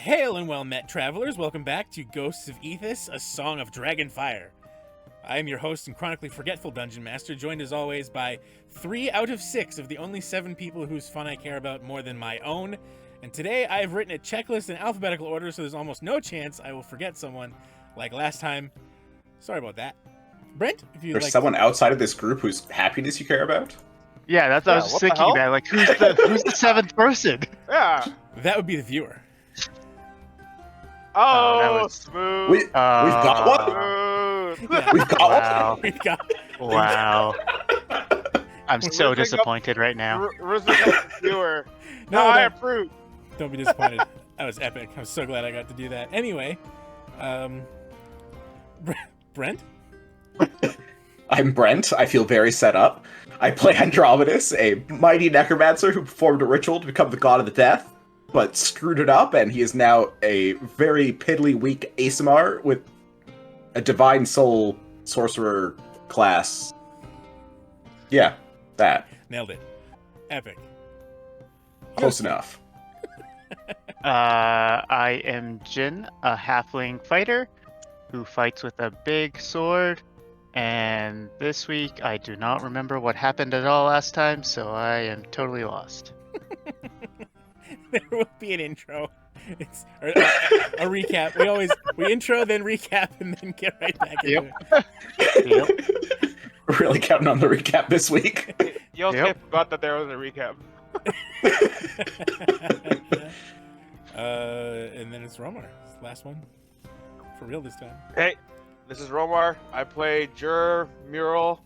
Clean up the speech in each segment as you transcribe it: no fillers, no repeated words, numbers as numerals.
Hail and well met, travelers. Welcome back to Ghosts of Ethis, a song of Dragonfire. I am your host and chronically forgetful Dungeon Master, joined as always by 3 out of 6 of the only 7 people whose fun I care about more than my own. And today I have written a checklist in alphabetical order, so there's almost no chance I will forget someone like last time. Sorry about that. Brent, if you'd There's like someone outside of this group whose happiness you care about? Yeah, that's what I was just thinking about. Like, who's the 7th person? Yeah. That would be the viewer. Oh, that was smooth. We've got one? Smooth. Yeah. We've got Wow. We've got... Wow. I'm so disappointed right now. Viewer. No, I don't, approve. don't be disappointed. That was epic. I'm so glad I got to do that. Anyway, Brent? I'm Brent. I feel very set up. I play Andromedus, a mighty necromancer who performed a ritual to become the god of the death, but screwed it up, and he is now a very piddly weak ASMR with a divine soul sorcerer class. Yeah, that. Nailed it. Epic. Close enough. I am Jin, a halfling fighter who fights with a big sword. And this week, I do not remember what happened at all last time, so I am totally lost. There will be an intro. It's a recap. We intro, then recap, and then get right back into it. Yep. We're really counting on the recap this week. Yosuke forgot that there was a recap. And then it's Romar. It's the last one. For real this time. Hey, this is Romar. I play Juror, Mural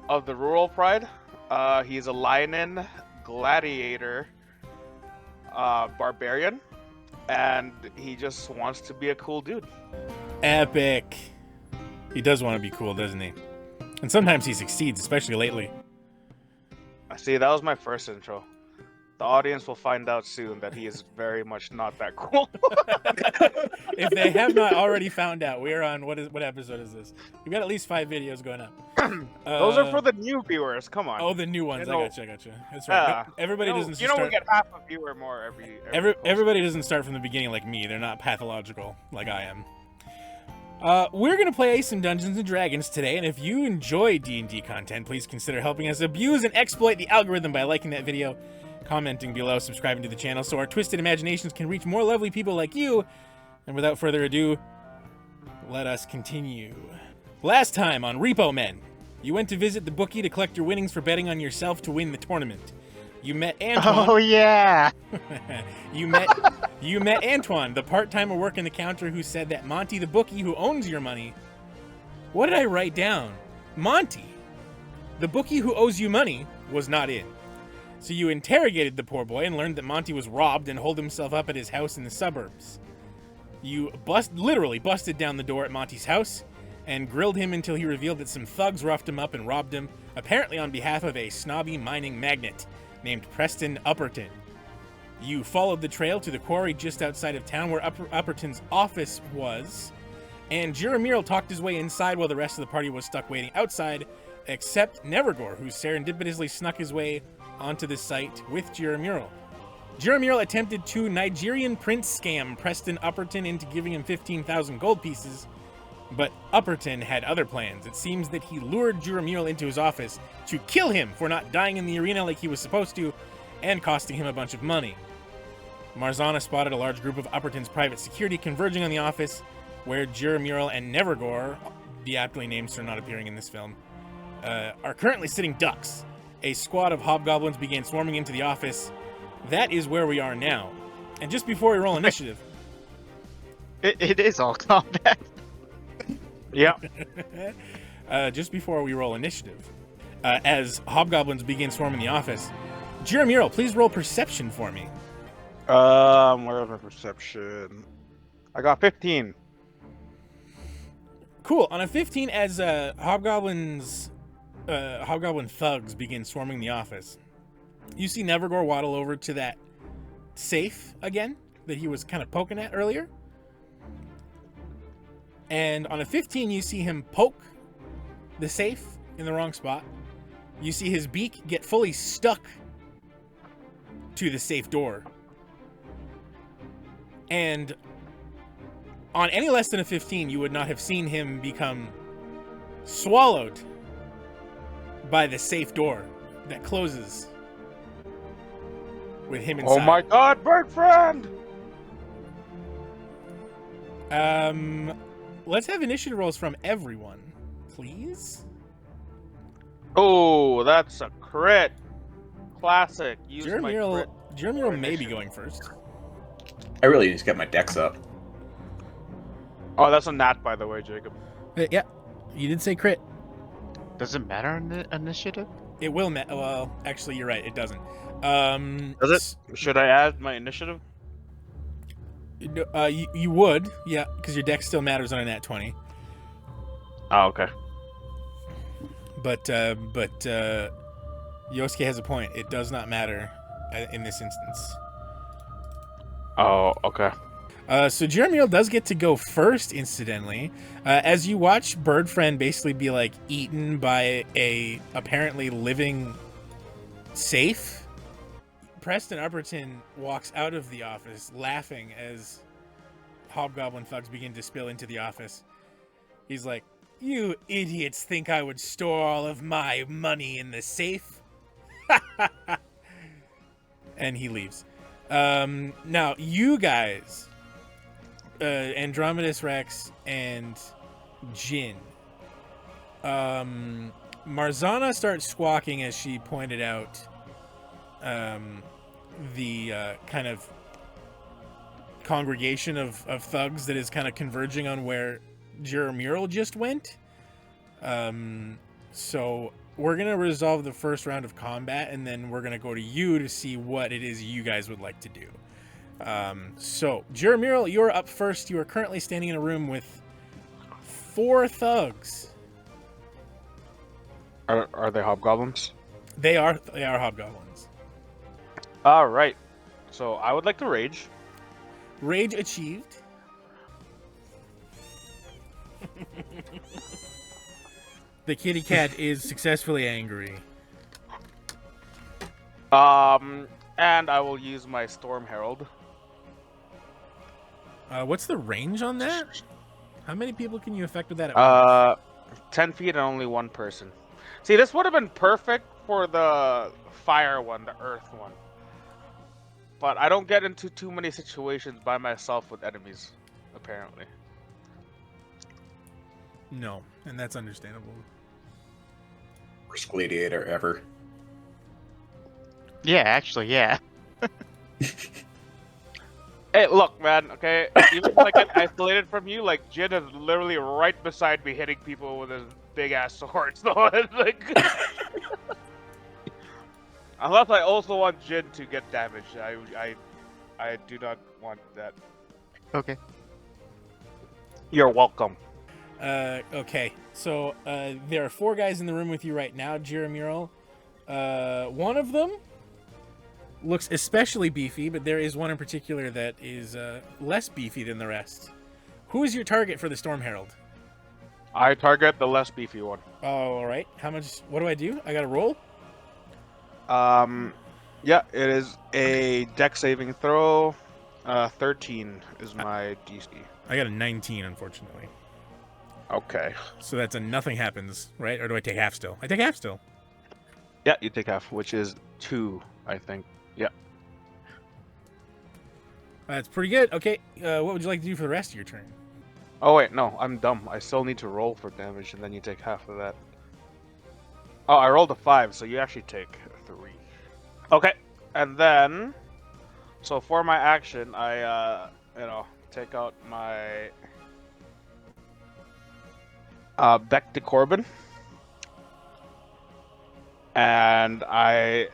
of the Rural Pride. He's a Lionin gladiator, barbarian, and he just wants to be a cool dude. Epic. He does want to be cool, doesn't he? And sometimes he succeeds, especially lately. I see. That was my first intro. The audience will find out soon that he is very much not that cool. If they have not already found out, we are on what episode is this? We've got at least 5 videos going up. Those are for the new viewers. Come on. Oh, the new ones. You know, I gotcha. That's right. yeah. Everybody doesn't we start. get half a viewer more every post. Everybody doesn't start from the beginning like me. They're not pathological like I am. We're going to play some Dungeons & Dragons today, and if you enjoy D&D content, please consider helping us abuse and exploit the algorithm by liking that video, commenting below, subscribing to the channel, so our twisted imaginations can reach more lovely people like you. And without further ado, let us continue. Last time on Repo Men, you went to visit the bookie to collect your winnings for betting on yourself to win the tournament. You met Antoine. Oh, yeah. You met Antoine, the part-timer working the counter who said that Monty, the bookie who owns your money... What did I write down? Monty, the bookie who owes you money, was not in. So you interrogated the poor boy and learned that Monty was robbed and holed himself up at his house in the suburbs. You literally busted down the door at Monty's house and grilled him until he revealed that some thugs roughed him up and robbed him, apparently on behalf of a snobby mining magnate named Preston Upperton. You followed the trail to the quarry just outside of town where Upperton's office was, and Mural talked his way inside while the rest of the party was stuck waiting outside, except Nevergore, who serendipitously snuck his way onto the site with Mural. Mural attempted to Nigerian prince scam Preston Upperton into giving him 15,000 gold pieces, but Upperton had other plans. It seems that he lured Mural into his office to kill him for not dying in the arena like he was supposed to, and costing him a bunch of money. Marzana spotted a large group of Upperton's private security converging on the office, where Mural and Nevergore, the aptly named sir not appearing in this film, are currently sitting ducks. A squad of hobgoblins began swarming into the office. That is where we are now. And just before we roll initiative... It is all combat. Yeah. Just before we roll initiative, as hobgoblins begin swarming the office, Mural, please roll perception for me. Where's my perception? I got 15. Cool. On a 15, as hobgoblin thugs begin swarming the office, you see Nevergore waddle over to that safe again that he was kind of poking at earlier. And on a 15, you see him poke the safe in the wrong spot. You see his beak get fully stuck to the safe door. And on any less than a 15, you would not have seen him become swallowed by the safe door that closes with him inside. Oh my god, bird friend! Let's have initiative rolls from everyone, please. Oh, that's a crit. Classic. Use my crit. Jeremy may be going first. I really need to get my decks up. Oh, that's a nat, by the way, Jacob. Yeah, you did say crit. Does it matter in the initiative? It will well, actually, you're right, it doesn't. Does it? Should I add my initiative? You would, yeah, because your deck still matters on a nat 20. Oh, okay. But Yosuke has a point. It does not matter in this instance. Oh, okay. So Jeremy does get to go first, incidentally. As you watch Birdfriend basically be like eaten by a apparently living safe, Preston Upperton walks out of the office laughing as hobgoblin thugs begin to spill into the office. He's like, "You idiots think I would store all of my money in the safe?" And he leaves. Now, you guys, Andromedus Rex and Jin. Marzana starts squawking as she pointed out the kind of congregation of thugs that is kind of converging on where Mural just went. So we're going to resolve the first round of combat, and then we're going to go to you to see what it is you guys would like to do. So, Mural, you're up first. You are currently standing in a room with 4 thugs. Are they hobgoblins? They are hobgoblins. All right. So I would like to rage. Rage achieved. The kitty cat is successfully angry. And I will use my Storm Herald. What's the range on that? How many people can you affect with that at once? 10 feet and only one person. See, this would have been perfect for the fire one, the earth one. But I don't get into too many situations by myself with enemies, apparently. No, and that's understandable. Worst gladiator ever. Yeah, actually, yeah. Hey, look, man, okay? Even if I get isolated from you, like, Jin is literally right beside me hitting people with his big-ass sword, so it's like... Unless I also want Jin to get damaged. I do not want that. Okay. You're welcome. Okay, so there are 4 guys in the room with you right now, Mural. One of them looks especially beefy, but there is one in particular that is less beefy than the rest. Who is your target for the Storm Herald? I target the less beefy one. All right. How much? What do I do? I got to roll? Yeah, it is a deck saving throw. 13 is my DC. I got a 19, unfortunately. Okay. So that's a nothing happens, right? Or do I take half still? I take half still. Yeah, you take half, which is 2, I think. Yeah. That's pretty good. Okay, what would you like to do for the rest of your turn? Oh, wait, no, I'm dumb. I still need to roll for damage, and then you take half of that. Oh, I rolled a 5, so you actually take 3. Okay, and then... So for my action, I, take out my... Beck de Corbin. And I...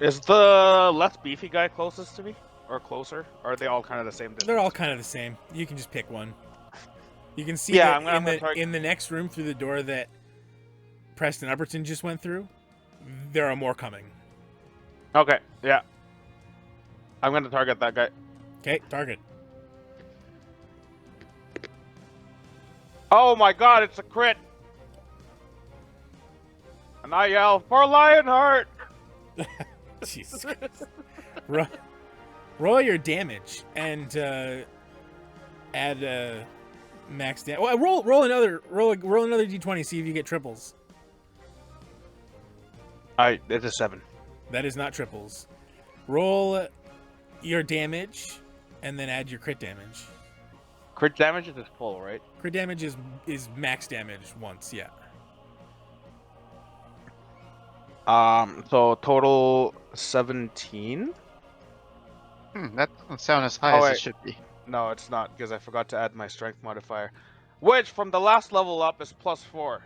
Is the less beefy guy closest to me? Or closer? Or are they all kind of the same distance? They're all kind of the same. You can just pick one. You can see Yeah, that in the next room through the door that Preston Upperton just went through, there are more coming. Okay, yeah. I'm going to target that guy. Okay, target. Oh my god, it's a crit! And I yell, for Lionheart! Jesus Christ. Roll your damage and add max damage. Well, roll another d20. See if you get triples. It's a 7. That is not triples. Roll your damage and then add your crit damage. Crit damage is full, right? Crit damage is max damage once. Yeah. So total 17. That doesn't sound as high as wait. it should be. No, it's not, because I forgot to add my strength modifier, which from the last level up is +4.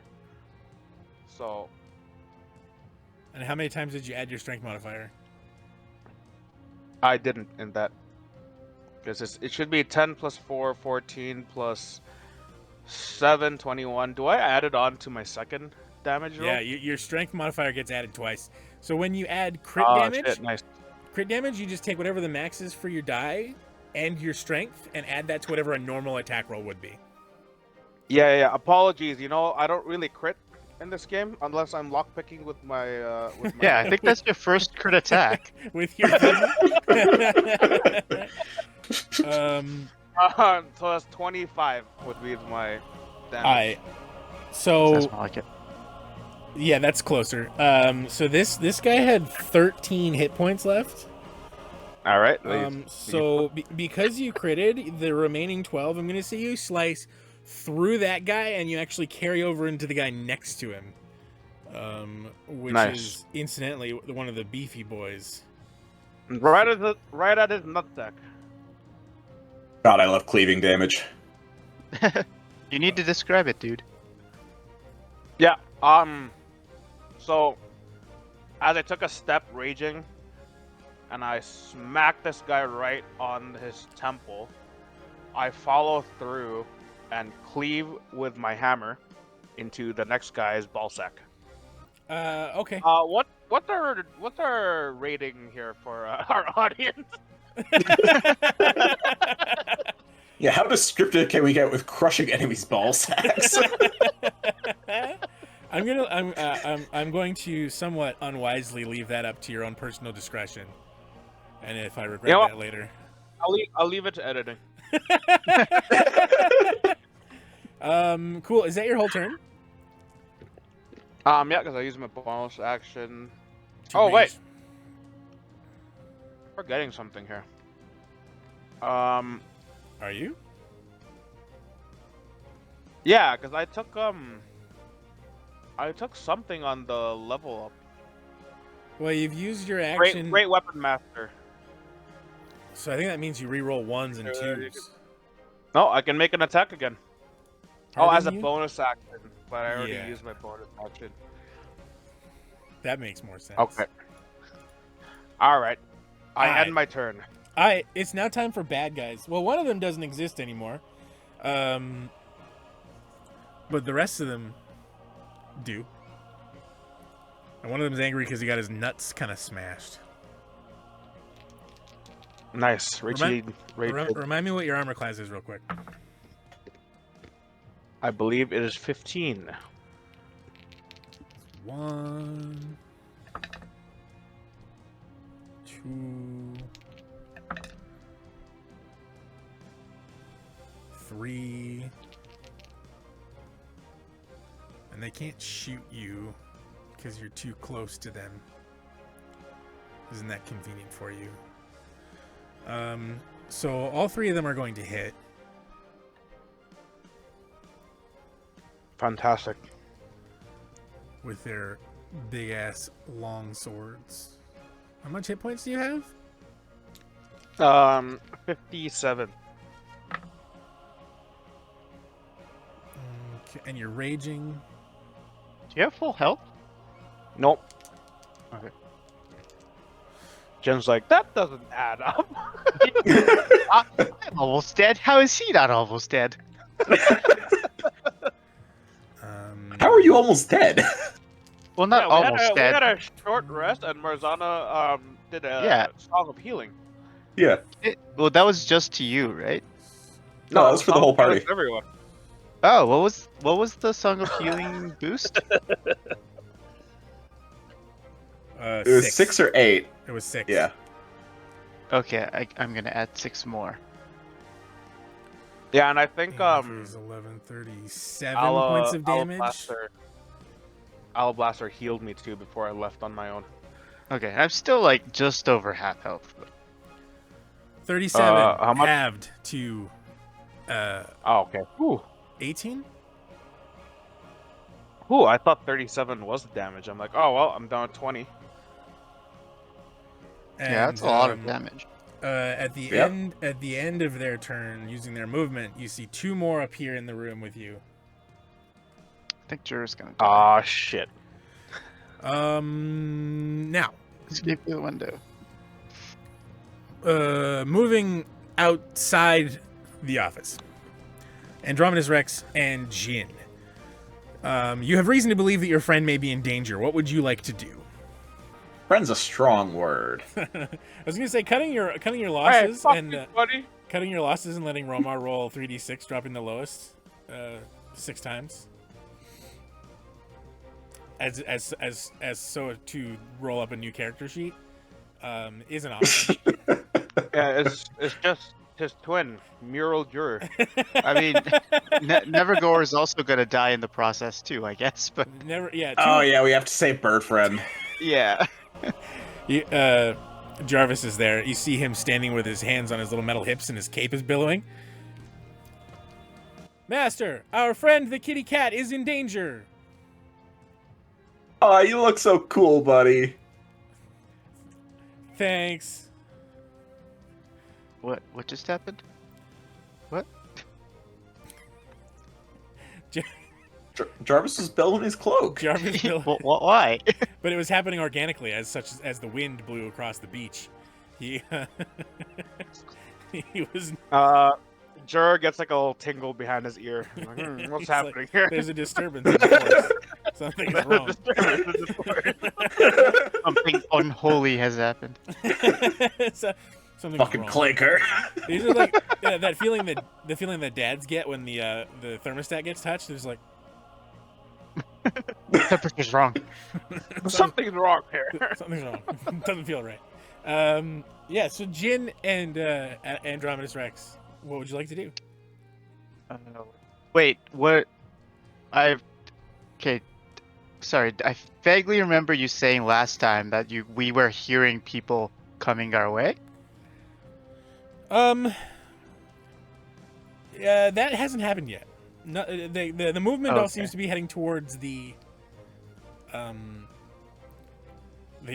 So. And how many times did you add your strength modifier? I didn't in that. Because it should be 10 plus 4, 14 plus 7, 21. Do I add it on to my second damage roll? Yeah, your strength modifier gets added twice. So when you add crit damage, shit, nice. Crit damage, you just take whatever the max is for your die and your strength and add that to whatever a normal attack roll would be. Yeah. Apologies. I don't really crit in this game unless I'm lockpicking with my. Yeah, I think that's your first crit attack. With your. So that's 25 would be my damage. So. Sounds more like it. Yeah, that's closer. So this guy had 13 hit points left. All right. So because you critted the remaining 12, I'm gonna see you slice through that guy, and you actually carry over into the guy next to him, which is incidentally one of the beefy boys. Right at his nutsack. God, I love cleaving damage. You need to describe it, dude. Yeah. So, as I took a step raging, and I smacked this guy right on his temple, I follow through and cleave with my hammer into the next guy's ballsack. Okay. What's our rating here for our audience? Yeah, how descriptive can we get with crushing enemies' ball sacks? I'm going to somewhat unwisely leave that up to your own personal discretion, and if I regret that later, I'll leave it to editing. Cool. Is that your whole turn? Yeah, because I use my bonus action. To Wait, rage. forgetting something here. Are you? Yeah, because I took something on the level up. Well, you've used your action. Great weapon master. So I think that means you re-roll ones and twos. No, I can make an attack again. Pardon as a you? bonus action, but I already Yeah. used my bonus action. That makes more sense. Okay. All right. I Alright. end my turn. Alright, it's now time for bad guys. Well, one of them doesn't exist anymore. But the rest of them do. And one of them's angry because he got his nuts kind of smashed. Nice. Remind me what your armor class is real quick. I believe it is 15. 1, 2, 3, and they can't shoot you because you're too close to them. Isn't that convenient for you? So all three of them are going to hit. Fantastic. With their big ass long swords. How much hit points do you have? 57. Okay, and you're raging. Do you have full health? Nope. Okay. Jen's like, that doesn't add up. I'm almost dead. How is he not almost dead? How are you almost dead? Well, not almost We dead. had a short rest, and Marzana did a song of healing. Yeah. Well, that was just to you, right? No, that was for the whole party. Everyone. Oh, what was the Song of Healing boost? It was 6 or 8. It was 6. Yeah. Okay, I'm gonna add 6 more. Yeah, and I think 11, 37 points of damage. Alablaster healed me too before I left on my own. Okay, I'm still like just over half health. 37 how much? halved to Oh, okay. Whew. 18. Ooh, I thought 37 was the damage. I'm like, oh well, I'm down at 20. Yeah, that's a lot of damage. At the end of their turn, using their movement, you see 2 more appear in the room with you. I think Juror's gonna die. Ah, shit. Now, Escape through the window. moving outside the office, Andromedus Rex and Jin. You have reason to believe that your friend may be in danger. What would you like to do? Friend's a strong word. I was gonna say cutting your losses Hey, buddy. cutting your losses and letting Romar roll 3d6, dropping the lowest 6 times. As so to roll up a new character sheet is an option. Yeah, it's just his twin, Mural Juror. I mean, Nevergore is also gonna die in the process too, I guess. But Oh yeah, we have to say bird friend. yeah. Jarvis is there. You see him standing with his hands on his little metal hips and his cape is billowing. Master, our friend the kitty cat is in danger. Oh, you look so cool, buddy. Thanks. What just happened? What? Jarvis was billowing his cloak. Jarvis billowing. Why? But it was happening organically, as the wind blew across the beach. He he was. Juror gets like a little tingle behind his ear. Like, what's happening like, here? There's a disturbance in the force. Something is wrong. Something unholy has happened. Something's Fucking wrong. clinker. These are like that feeling that dads get when the thermostat gets touched. There's like Temperature's wrong. Something's wrong here. Something's wrong. Doesn't feel right. Yeah. So Jin and Andromedus Rex, what would you like to do? Wait, what? Okay. Sorry, I vaguely remember you saying last time that we were hearing people coming our way. Yeah, that hasn't happened yet. No, the movement all seems to be heading towards the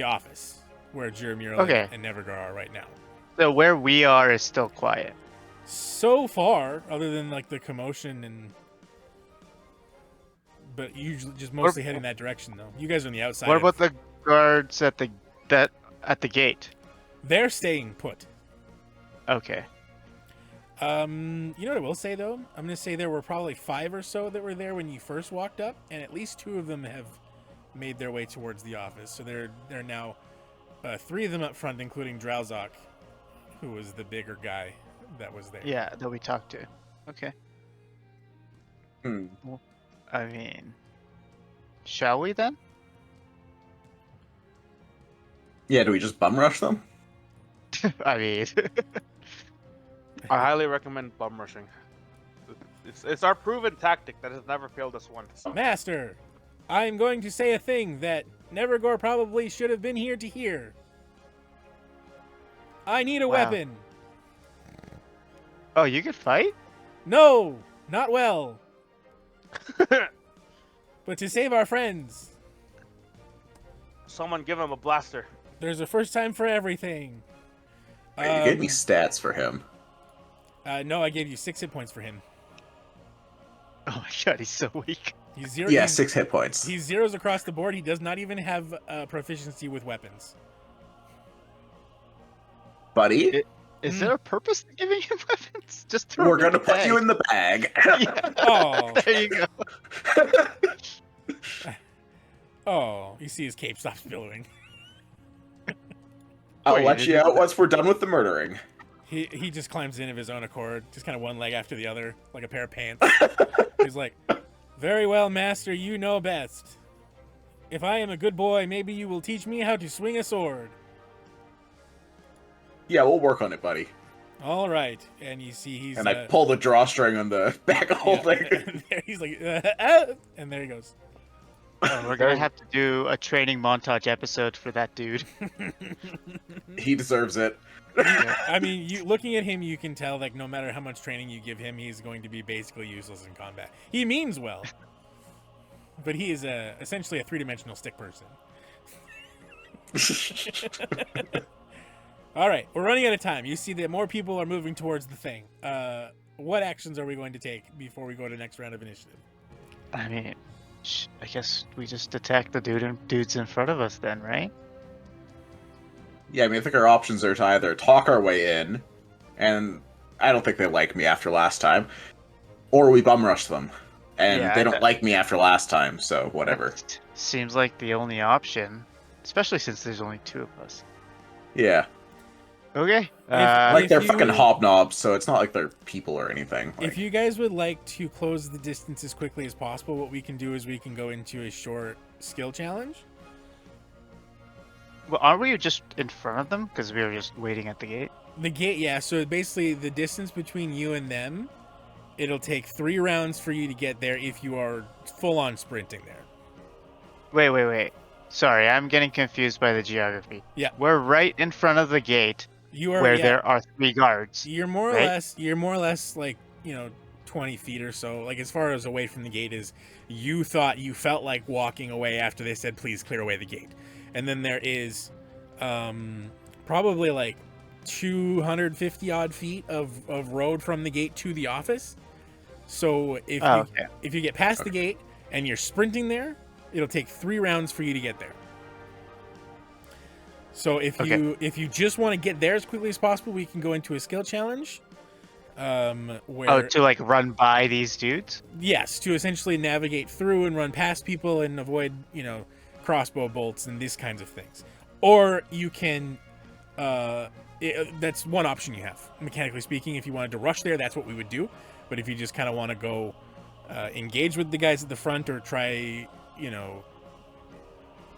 office where Mural and Nevergore are right now. So where we are is still quiet. So far, other than like the commotion but usually just mostly heading that direction though. You guys are on the outside. What about the guards at the gate? They're staying put. Okay. You know what I will say though? I'm gonna say there were probably 5 or so that were there when you first walked up, and at least 2 of them have made their way towards the office. So they're now 3 of them up front, including Drowzok, who was the bigger guy that was there. Yeah, that we talked to. Okay. Well, I mean, shall we then? Yeah, do we just bum rush them? I mean, I highly recommend bum rushing. It's our proven tactic that has never failed us once. Master, I'm going to say a thing that Nevergore probably should have been here to hear. I need a weapon. Oh, you could fight? No, not well. But to save our friends. Someone give him a blaster. There's a first time for everything. You gave me stats for him. No, I gave you 6 hit points for him. Oh my god, he's so weak. He's 0. Yeah, 6 hit points. He's 0s across the board. He does not even have proficiency with weapons. Buddy? Is there a purpose to giving him weapons? Just throw We're them in gonna the put you in the bag. Yeah. Oh. There you go. Oh, you see his cape stops billowing. I'll Wait, let you out once we're done with the murdering. He just climbs in of his own accord, just kind of one leg after the other, like a pair of pants. He's like, "Very well, master, you know best. If I am a good boy, maybe you will teach me how to swing a sword." Yeah, we'll work on it, buddy. All right, and you see he's And I pull the drawstring on the back of the whole thing. and there he's like, and there he goes. Oh, we're gonna have to do a training montage episode for that dude. He deserves it. I mean, you looking at him, you can tell like no matter how much training you give him, he's going to be basically useless in combat. He means well, but he is essentially a three-dimensional stick person. All right, we're running out of time. You see that more people are moving towards the thing. What actions are we going to take before we go to the next round of initiative? I mean, I guess we just attack the dudes in front of us then, right? Yeah, I mean, I think our options are to either talk our way in, and I don't think they like me after last time, or we bum rush them, and Yeah, they don't like me after last time, so whatever. That seems like the only option, especially since there's only two of us. Yeah. Okay. Like, they're if fucking you- hobnobs, so it's not like they're people or anything. If you guys would like to close the distance as quickly as possible, what we can do is we can go into a short skill challenge. Well, aren't we just in front of them? Because we were just waiting at the gate. The gate, yeah. So basically, the distance between you and them, it'll take 3 rounds for you to get there if you are full-on sprinting there. Wait. Sorry, I'm getting confused by the geography. Yeah. We're right in front of the gate You are where yeah, there are 3 guards. You're more or right? less like 20 feet or so. Like as far as away from the gate is, you felt like walking away after they said please clear away the gate, and then there is, probably like 250 odd feet of road from the gate to the office. So if you get past the gate and you're sprinting there, it'll take 3 rounds for you to get there. So if you just want to get there as quickly as possible, we can go into a skill challenge. Where to like run by these dudes? yes, to essentially navigate through and run past people and avoid crossbow bolts and these kinds of things. Or you can that's one option you have, mechanically speaking. If you wanted to rush there, that's what we would do. But if you just kind of want to go engage with the guys at the front, or try,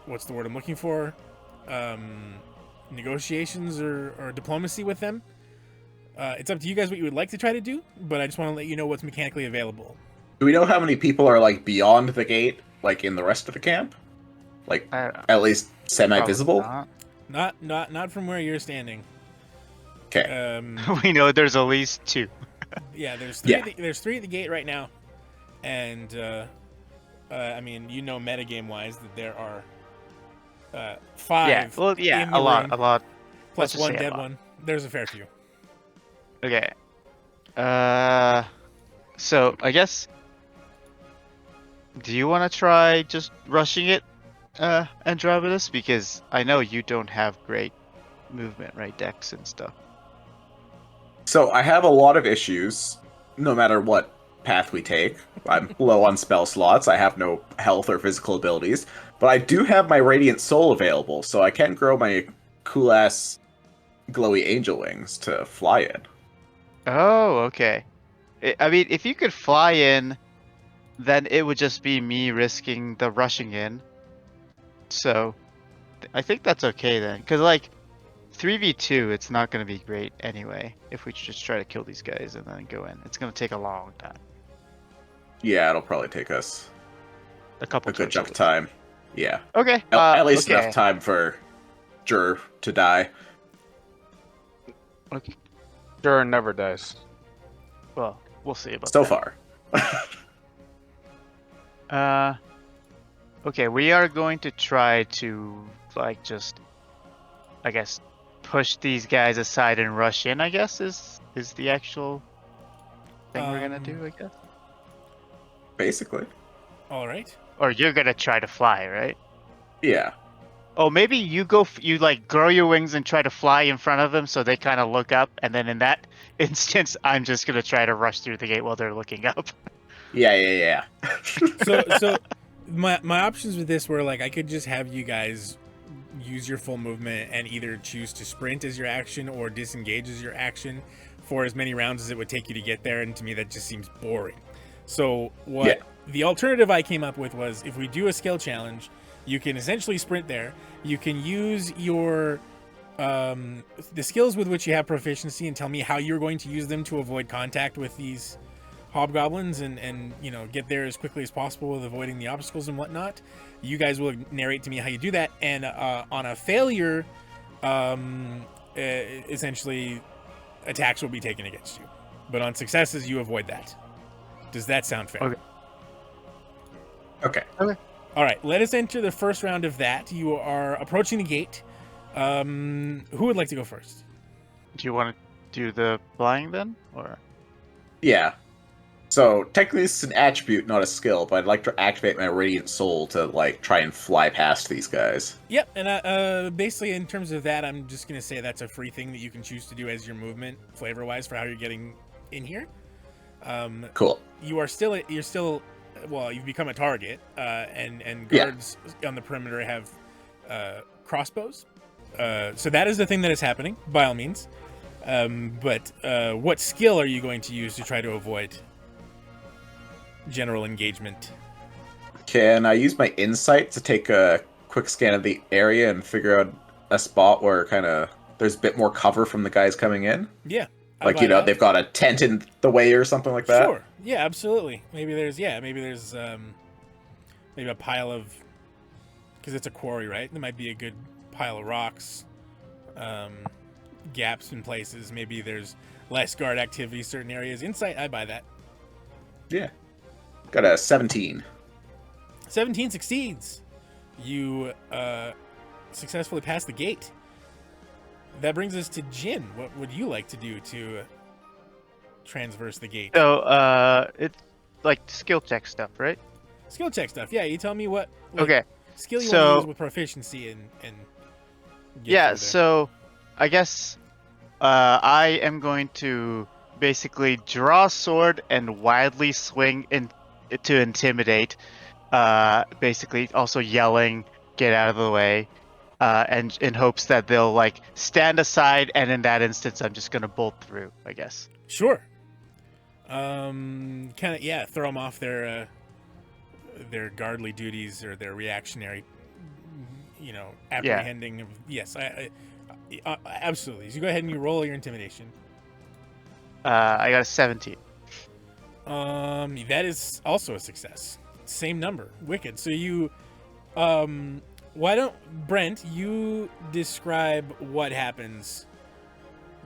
what's the word I'm looking for? Negotiations or diplomacy with them. It's up to you guys what you would like to try to do, but I just want to let you know what's mechanically available. Do we know how many people are, like, beyond the gate, like, in the rest of the camp? Like, at least semi-visible? Not from where you're standing. Okay. We know there's at least 2. Yeah, there's 3. There's 3 at the gate right now, and I mean, metagame wise, that there are 5. Yeah, well, yeah, in the a lot. plus Let's just 1 say a dead lot. one. There's a fair few. Okay. So I guess, do you want to try just rushing it, Andromedus? Because I know you don't have great movement, right? Dex and stuff. So I have a lot of issues, no matter what path we take. I'm low on spell slots, I have no health or physical abilities, but I do have my Radiant Soul available, so I can grow my cool-ass glowy angel wings to fly in. Oh, okay. I mean, if you could fly in, then it would just be me risking the rushing in. So, I think that's okay then. Because, like, 3v2, it's not going to be great anyway, if we just try to kill these guys and then go in. It's going to take a long time. Yeah, it'll probably take us A couple a good turns chunk at of time. Yeah. least. Okay. At least okay. enough time for Juror to die. Okay. Juror never dies. Well, we'll see about So that. far. Okay, we are going to try to, like, just, I guess, push these guys aside and rush in, I guess, is the actual thing we're gonna do, I guess? Basically. All right. Or you're gonna try to fly, right? Yeah. Oh, maybe you go, you, like, grow your wings and try to fly in front of them so they kind of look up, and then in that instance, I'm just gonna try to rush through the gate while they're looking up. Yeah. So my options with this were, like, I could just have you guys use your full movement and either choose to sprint as your action or disengage as your action for as many rounds as it would take you to get there, and to me that just seems boring. So the alternative I came up with was, if we do a skill challenge, you can essentially sprint there. You can use your the skills with which you have proficiency and tell me how you're going to use them to avoid contact with these hobgoblins and you know, get there as quickly as possible with avoiding the obstacles and whatnot. You guys will narrate to me how you do that, and on a failure, essentially attacks will be taken against you, but on successes you avoid that. Does that sound fair? Okay. All right, let us enter the first round of that. You are approaching the gate. Who would like to go first? Do you want to do the flying then, or? Yeah. So technically this is an attribute, not a skill, but I'd like to activate my Radiant Soul to like try and fly past these guys. Yep, and basically in terms of that, I'm just gonna say that's a free thing that you can choose to do as your movement, flavor-wise, for how you're getting in here. Cool. You're still well, you've become a target, and guards on the perimeter have crossbows. So that is the thing that is happening, by all means. But what skill are you going to use to try to avoid general engagement? Can I use my insight to take a quick scan of the area and figure out a spot where kind of there's a bit more cover from the guys coming in? Yeah. Like, you know, they've got a tent in the way or something like that? Sure. Yeah, absolutely. Maybe there's maybe a pile of, because it's a quarry, right? There might be a good pile of rocks, gaps in places. Maybe there's less guard activity, certain areas. Insight, I buy that. Yeah. Got a 17. 17 succeeds. You successfully pass the gate. That brings us to Jin. What would you like to do to transverse the gate? So, it's like skill check stuff, right? Skill check stuff. Yeah, you tell me what Okay. skill you want So- to use with proficiency and get Yeah, through there. so I guess I am going to basically draw a sword and wildly swing to intimidate. Basically, also yelling, "Get out of the way!" And in hopes that they'll like stand aside. And in that instance, I'm just gonna bolt through, I guess. Sure. Kind of throw them off their guardly duties or their reactionary, apprehending of. Yes, I absolutely. So you go ahead and you roll your intimidation. I got a 17. That is also a success. Same number. Wicked. So you, why don't Brent, you describe what happens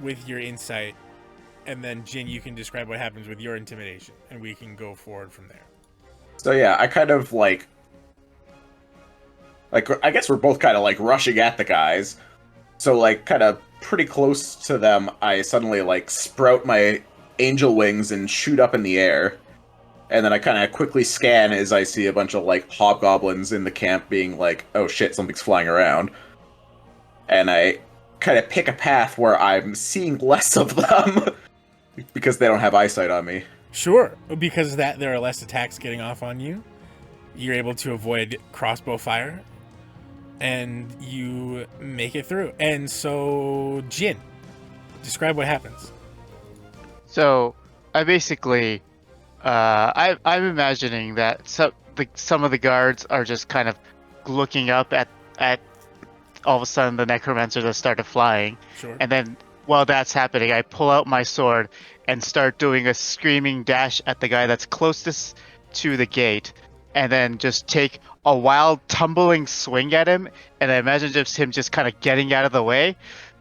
with your insight, and then Jin, you can describe what happens with your intimidation, and we can go forward from there. So yeah, I kind of like I guess we're both kind of like rushing at the guys. So like kind of pretty close to them, I suddenly like sprout my angel wings and shoot up in the air. And then I kind of quickly scan as I see a bunch of like hobgoblins in the camp being like, oh shit, something's flying around. And I kind of pick a path where I'm seeing less of them because they don't have eyesight on me. Sure, because of that there are less attacks getting off on you. You're able to avoid crossbow fire, and you make it through. And so, Jin, describe what happens. So I basically, I'm imagining that some of the guards are just kind of looking up at all of a sudden the necromancer that started flying, Sure. and then while that's happening, I pull out my sword and start doing a screaming dash at the guy that's closest to the gate, and then just take a wild tumbling swing at him, and I imagine just him just kind of getting out of the way.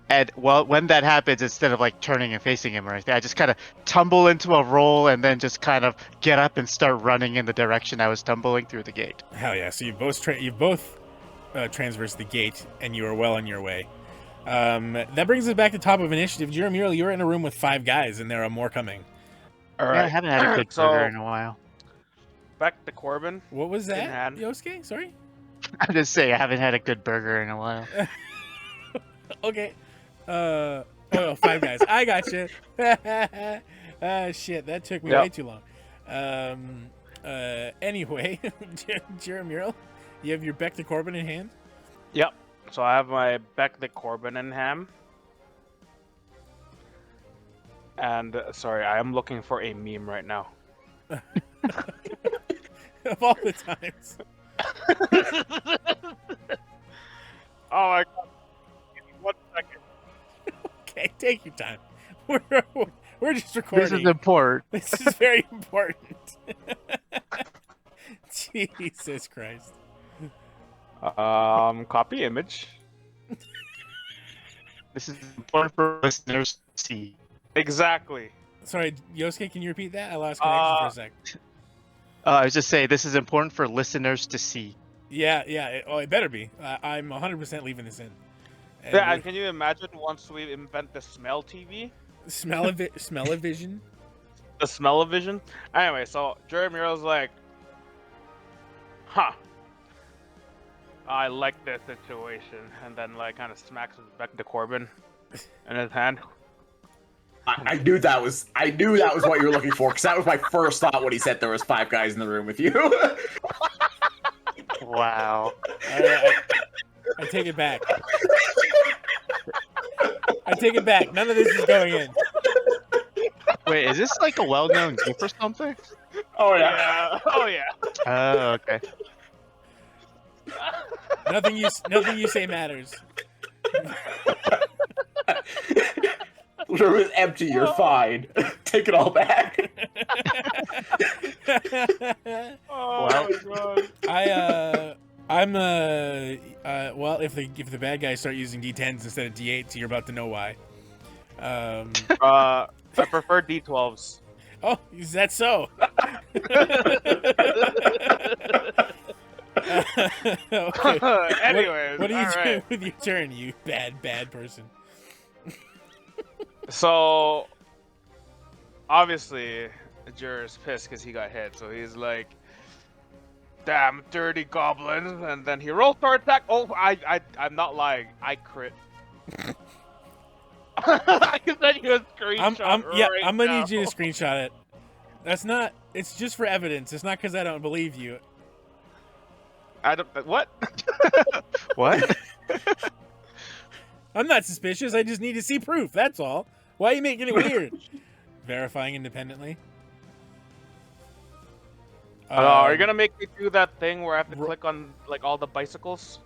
And when that happens, instead of like turning and facing him or anything, I just kind of tumble into a roll and then just kind of get up and start running in the direction I was tumbling through the gate. Hell yeah! So you've both transversed the gate, and you are well on your way. That brings us back to top of initiative. Mural, you're in a room with 5 guys, and there are more coming. All Yeah, right. I haven't had a good So- burger in a while. Back to Corbin. What was In that, hand. Yosuke? Sorry. I'm just saying I haven't had a good burger in a while. Okay. 5 guys. I got you. Shit, that took me Yep. way too long. Anyway, Mural, you have your Beck to Corbin in hand. Yep. So I have my Beck the Corbin in ham. And sorry, I am looking for a meme right now. Of all the times. Oh my god. Give me 1 second. Take your time. We're just recording. This is important. This is very important. Jesus Christ. Copy image. This is important for listeners to see. Exactly. Sorry, Yosuke, can you repeat that? I lost connection for a sec. I was just saying, this is important for listeners to see. Yeah. It better be. I'm 100% leaving this in. And Yeah, and can you imagine once we invent the smell TV? Smell-o-vision? The smell-o-vision? Anyway, so Jerry Mural's like, huh. I like this situation. And then, like, kind of smacks back to Corbin in his hand. I knew that was what you were looking for, because that was my first thought when he said there was 5 guys in the room with you. Wow. I take it back. I take it back. None of this is going in. Wait, is this like a well-known gif or something? Oh yeah. Oh yeah. Oh, okay. Nothing you say matters. The room is empty, you're fine. Take it all back. Oh Well. my god. Well, if the bad guys start using D10s instead of D8s, you're about to know why. I prefer D12s. Oh, is that so? Okay. Anyways, What are you all doing right. with your turn, you bad person? So, obviously, Juror's pissed because he got hit. So he's like, "Damn dirty goblins!" And then he rolls for attack. Oh, I'm not lying. I crit. I can send you a screenshot. I'm gonna now. need you to screenshot it. That's not. It's just for evidence. It's not because I don't believe you. I don't. What? What? I'm not suspicious. I just need to see proof. That's all. Why are you making it weird? Verifying independently. Are you gonna make me do that thing where I have to click on like all the bicycles?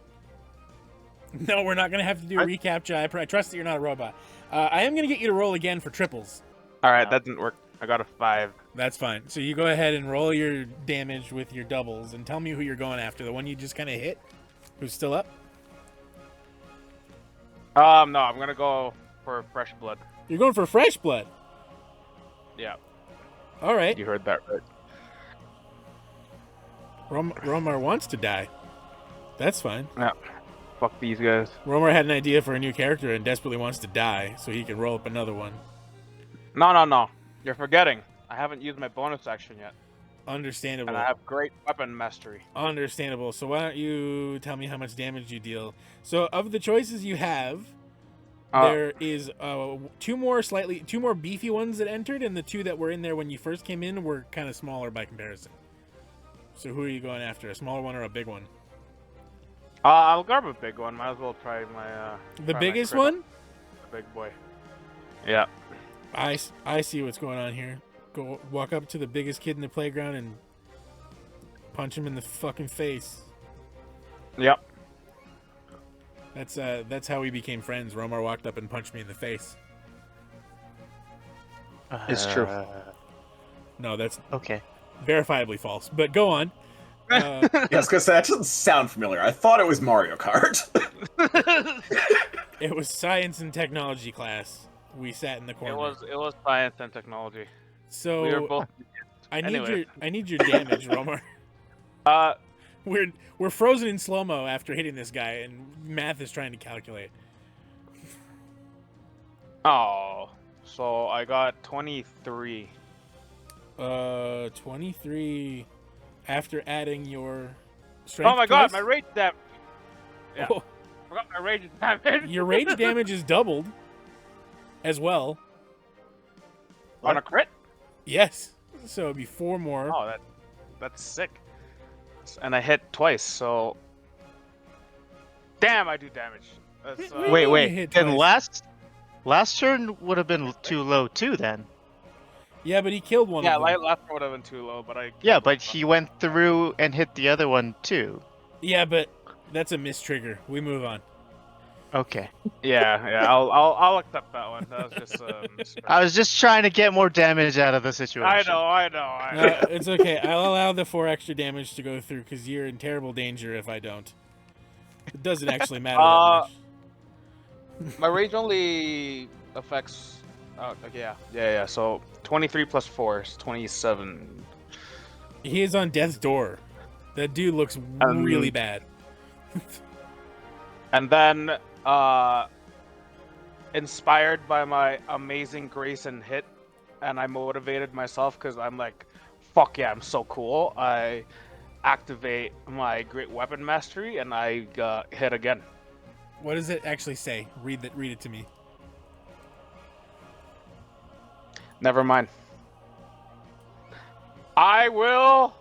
No, we're not gonna have to do a recaptcha. I trust that you're not a robot. I am gonna get you to roll again for triples. All right, that didn't work. I got a 5. That's fine. So you go ahead and roll your damage with your doubles and tell me who you're going after. The one you just kind of hit, who's still up. No, I'm gonna go for fresh blood. You're going for fresh blood. Yeah, All right. you heard that right. Romar wants to die. That's fine. Yeah, fuck these guys. Romar had an idea for a new character and desperately wants to die so he can roll up another one. No. You're forgetting. I haven't used my bonus action yet, Understandable. and I have great weapon mastery. Understandable. So why don't you tell me how much damage you deal? So of the choices you have, there is two more beefy ones that entered, and the 2 that were in there when you first came in were kind of smaller by comparison. So who are you going after? A smaller one or a big one? I'll grab a big one. Might as well try my. The try my biggest crit. one? The big boy. Yeah. I see what's going on here. Go walk up to the biggest kid in the playground and punch him in the fucking face. Yep. That's how we became friends. Romar walked up and punched me in the face. It's true. No, that's Okay. verifiably false. But go on. Yes, because that doesn't sound familiar. I thought it was Mario Kart. It was science and technology class. We sat in the corner. It was science and technology. So We were both. I need anyway. your damage, Romar. We're frozen in slow mo after hitting this guy, and math is trying to calculate. Oh, so I got 23. 23 after adding your strength. Oh my god, twice? my rage damage. Yeah, Oh, forgot my rage damage. your rage damage is doubled as well. On a crit? Yes. So it'd be 4 more. Oh, that's sick. And I hit twice, so. Damn, I do damage. That's, Wait. You hit Then twice. last turn would have been too low too. Then. Yeah, but he killed one Yeah, of them. last one would have been too low, but I. Yeah, but he went through and hit the other one too. Yeah, but that's a mistrigger. We move on. Okay. Yeah, I'll accept that one. That was just I was just trying to get more damage out of the situation. I know. It's okay. I'll allow the 4 extra damage to go through because you're in terrible danger if I don't. It doesn't actually matter that much. My rage only affects. Yeah. So 23 plus 4 is 27. He is on death's door. That dude looks really bad. And then, inspired by my amazing grace and hit, and I motivated myself because I'm like, fuck yeah, I'm so cool. I activate my great weapon mastery and I hit again. What does it actually say? Read it to me. Never mind. I will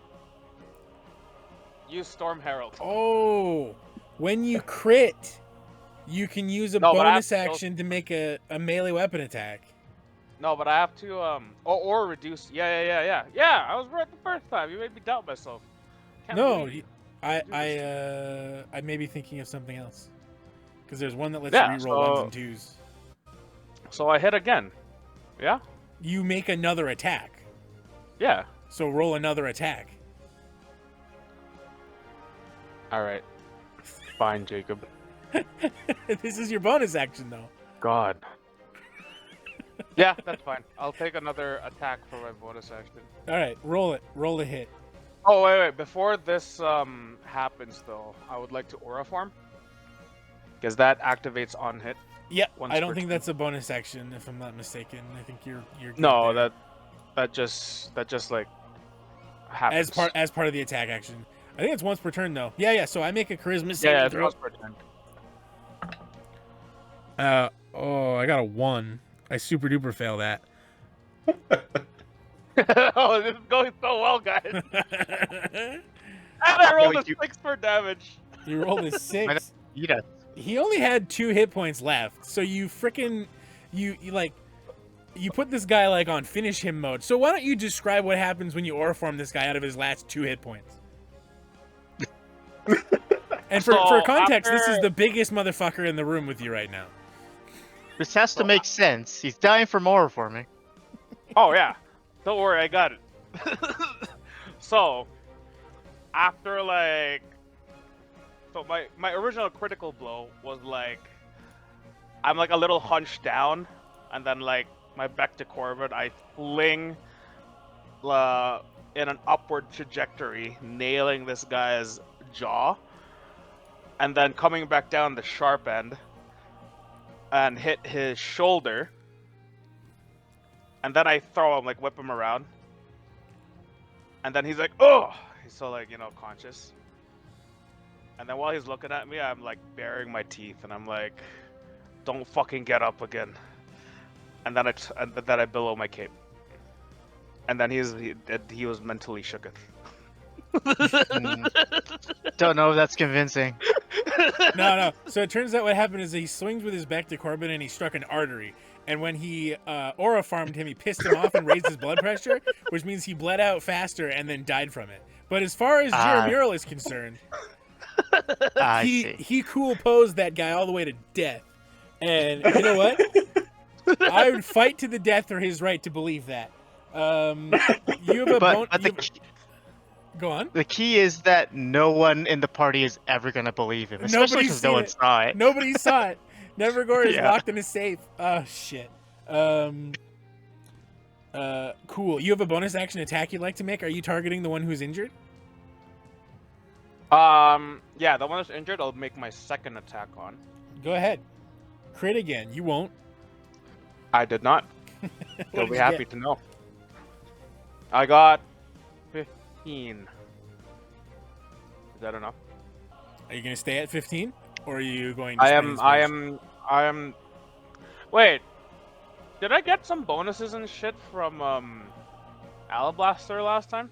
use Storm Herald. Oh, when you crit, you can use a No, but I bonus have to go- action to make a melee weapon attack. No, but I have to or reduce. Yeah. I was right the first time. You made me doubt myself. Can't No, believe- I may be thinking of something else. Because there's one that lets Yeah, you reroll so- 1s and 2s. So I hit again. Yeah. You make another attack. Yeah. So roll another attack. All right. Fine, Jacob. This is your bonus action, though. God. Yeah, that's fine. I'll take another attack for my bonus action. All right, roll it. Roll a hit. Oh wait. Before this happens though, I would like to aura form. Because that activates on hit. Yeah, Once I don't per think turn. that's a bonus action, if I'm not mistaken. I think you're good No, there. that just like happens. as part of the attack action. I think it's once per turn though. Yeah. So I make a charisma saving Yeah, it's throw. once per turn. I got a 1. I super duper fail that. Oh, this is going so well, guys. And I rolled a 6 for damage. You rolled a 6. Eat us. He only had 2 hit points left, so you frickin' you put this guy like on finish him mode. So why don't you describe what happens when you aura form this guy out of his last 2 hit points? And for So context, this is after- the biggest motherfucker in the room with you right now. This has to make sense. He's dying for more for me. Oh yeah, don't worry, I got it. So, after my original critical blow was like, I'm like a little hunched down, and then like my back to Corbett, I fling in an upward trajectory, nailing this guy's jaw, and then coming back down the sharp end, and hit his shoulder. And then I throw him, like, whip him around. And then he's like, oh! He's so, like, conscious. And then while he's looking at me, I'm, like, baring my teeth. And I'm like, don't fucking get up again. And then I billow my cape. And then he was mentally shooketh. Don't know if that's convincing. No. So it turns out what happened is he swings with his back to Corbin and he struck an artery. And when he aura farmed him, he pissed him off and raised his blood pressure, which means he bled out faster and then died from it. But as far as Mural is concerned, I see. he cool posed that guy all the way to death. And you know what? I would fight to the death for his right to believe that. You have a But Go on. the key is that no one in the party is ever gonna believe him, especially Nobody's because no seen one it. saw it. Nobody saw it. Nevergore is Yeah. locked in a safe. Oh shit. Cool. You have a bonus action attack you'd like to make? Are you targeting the one who's injured? Yeah, the one that's injured, I'll make my second attack on. Go ahead. Crit again. You won't. I did not. What You'll did be you happy get? to know. I got 15. Is that enough? Are you gonna stay at 15, or are you going? To I spend am. inspiration? I am. Wait. Did I get some bonuses and shit from Alablaster last time?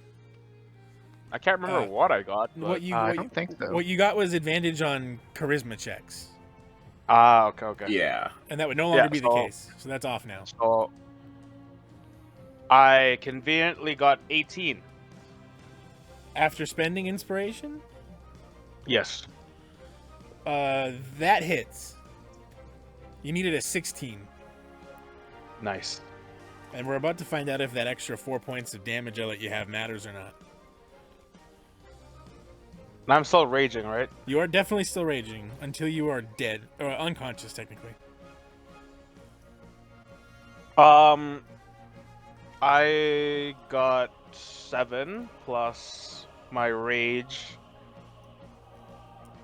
I can't remember what I got. But... What you I what don't you, think so. what you got was advantage on charisma checks, Okay. Yeah. and that would no longer Yeah, be the so- case. So that's off now. So I conveniently got 18. After spending inspiration, Yes. that hits. You needed a 16. Nice. And we're about to find out if that extra 4 points of damage I let you have matters or not. And I'm still raging, right? You are definitely still raging until you are dead, or unconscious, technically. I got 7 plus my rage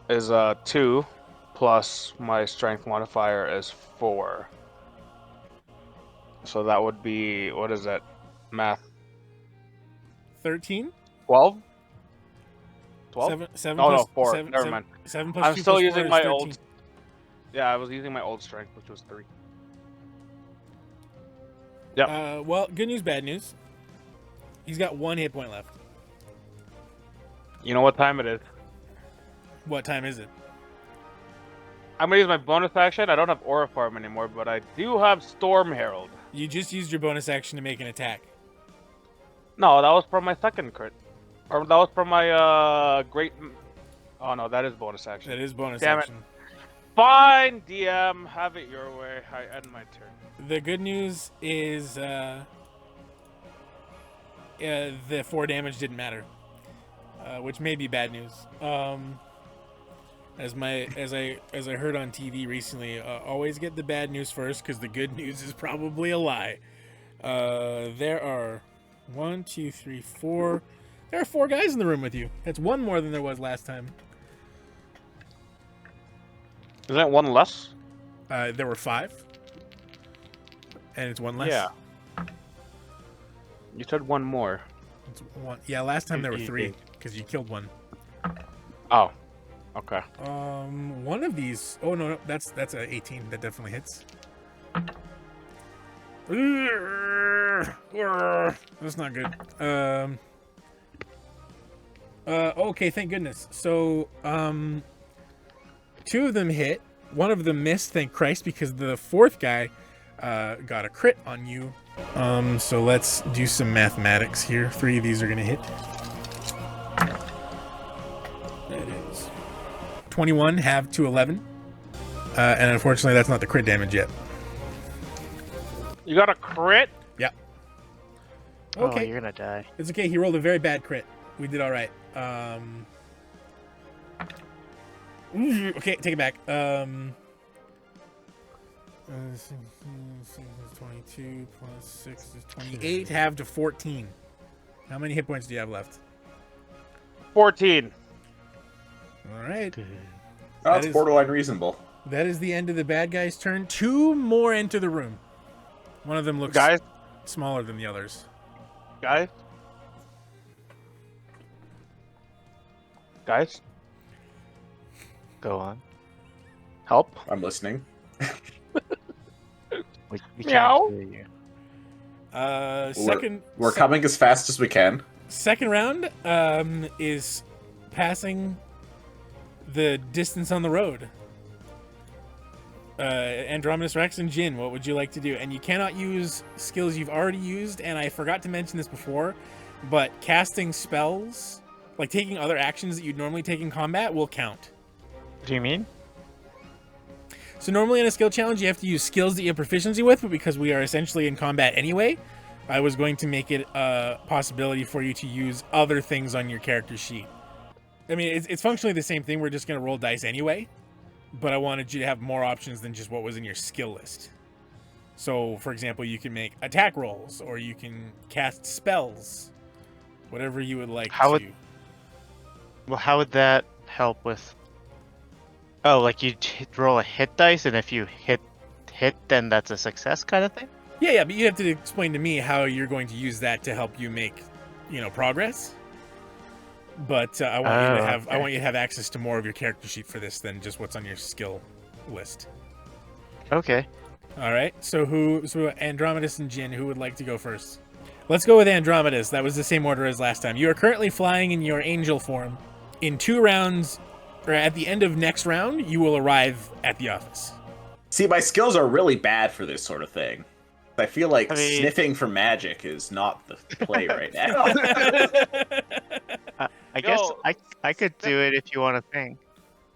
is 2 plus my strength modifier is 4. So that would be, what is that? Math. 13? 12? 12? 7 Oh, plus, no, 4. seven- Never seven- mind. 7 plus I'm 2 still plus 4 using is my 13. old. Yeah, I was using my old strength, which was 3. Yep. Well, good news, bad news. He's got 1 hit point left. You know what time it is? What time is it? I'm gonna use my bonus action. I don't have Aura Farm anymore, but I do have Storm Herald. You just used your bonus action to make an attack. No, that was from my second crit. Or that was from my great. Oh no, that is bonus action. That is bonus Damn it. action. Fine, DM, have it your way. I end my turn. The good news is the 4 damage didn't matter, which may be bad news. As I heard on TV recently, always get the bad news first because the good news is probably a lie. There are 1, 2, 3, 4. There are 4 guys in the room with you. That's 1 more than there was last time. Isn't it 1 less? There were 5, and it's 1 less. Yeah. You said 1 more. It's 1. Yeah, last time there were 3 because you killed 1. Oh. Okay. One of these. Oh no, that's a 18. That definitely hits. That's not good. Okay, thank goodness. So, 2 of them hit. 1 of them missed, thank Christ, because the 4th guy got a crit on you. So let's do some mathematics here. 3 of these are gonna hit. That is 21, halved to 11. And unfortunately, that's not the crit damage yet. You got a crit? Yeah. Oh, Okay. you're gonna die. It's okay. He rolled a very bad crit. We did all right. Okay, take it back. 22 plus 6 is 28. Halved to 14. How many hit points do you have left? 14. All right. That's is- borderline reasonable. That is the end of the bad guy's turn. 2 more enter the room. One of them looks Guys? smaller than the others. Guys? Guys? Go on. Help? I'm listening. We Meow. can't hear you. We're coming as fast as we can. Second round is passing the distance on the road. Andromedus Rex and Jin, what would you like to do? And you cannot use skills you've already used, and I forgot to mention this before, but casting spells, like taking other actions that you'd normally take in combat, will count. What do you mean? So normally in a skill challenge, you have to use skills that you have proficiency with, but because we are essentially in combat anyway, I was going to make it a possibility for you to use other things on your character sheet. I mean, it's functionally the same thing. We're just going to roll dice anyway, but I wanted you to have more options than just what was in your skill list. So, for example, you can make attack rolls, or you can cast spells, whatever you would like to. Well, how would that help with? Oh, like you roll a hit dice, and if you hit, then that's a success kind of thing. Yeah, but you have to explain to me how you're going to use that to help you make, progress. But I want you to have I want you to have access to more of your character sheet for this than just what's on your skill list. Okay. All right. So Andromedus and Jin, who would like to go first? Let's go with Andromedus. That was the same order as last time. You are currently flying in your angel form. In 2 rounds, or at the end of next round, you will arrive at the office. See, my skills are really bad for this sort of thing. I feel like sniffing for magic is not the play right now. I guess I could do it if you want to think.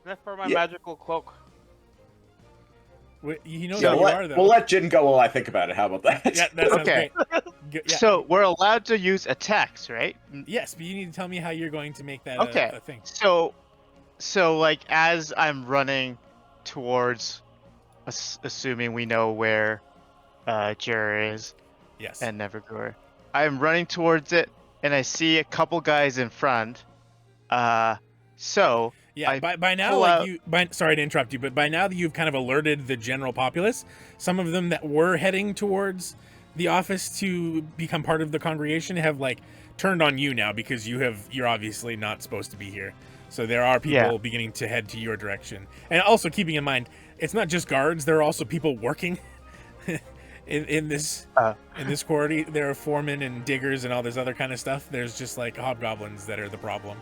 That's for my Yeah. magical cloak. He knows Yeah, who you are, though. we'll let Jin go while I think about it. How about that? Yeah, that sounds Okay. great. Yeah. So we're allowed to use attacks, right? Yes, but you need to tell me how you're going to make that Okay. a thing. So like as I'm running towards, assuming we know where Juror is Yes. and Nevergore, I'm running towards it, and I see a couple guys in front. So Yeah, I by now, pull like out- sorry to interrupt you, but by now that you've kind of alerted the general populace, some of them that were heading towards the office to become part of the congregation have like turned on you now because you're obviously not supposed to be here. So there are people beginning to head to your direction. And also keeping in mind, it's not just guards, there are also people working in this quarry. There are foremen and diggers and all this other kind of stuff. There's just like hobgoblins that are the problem.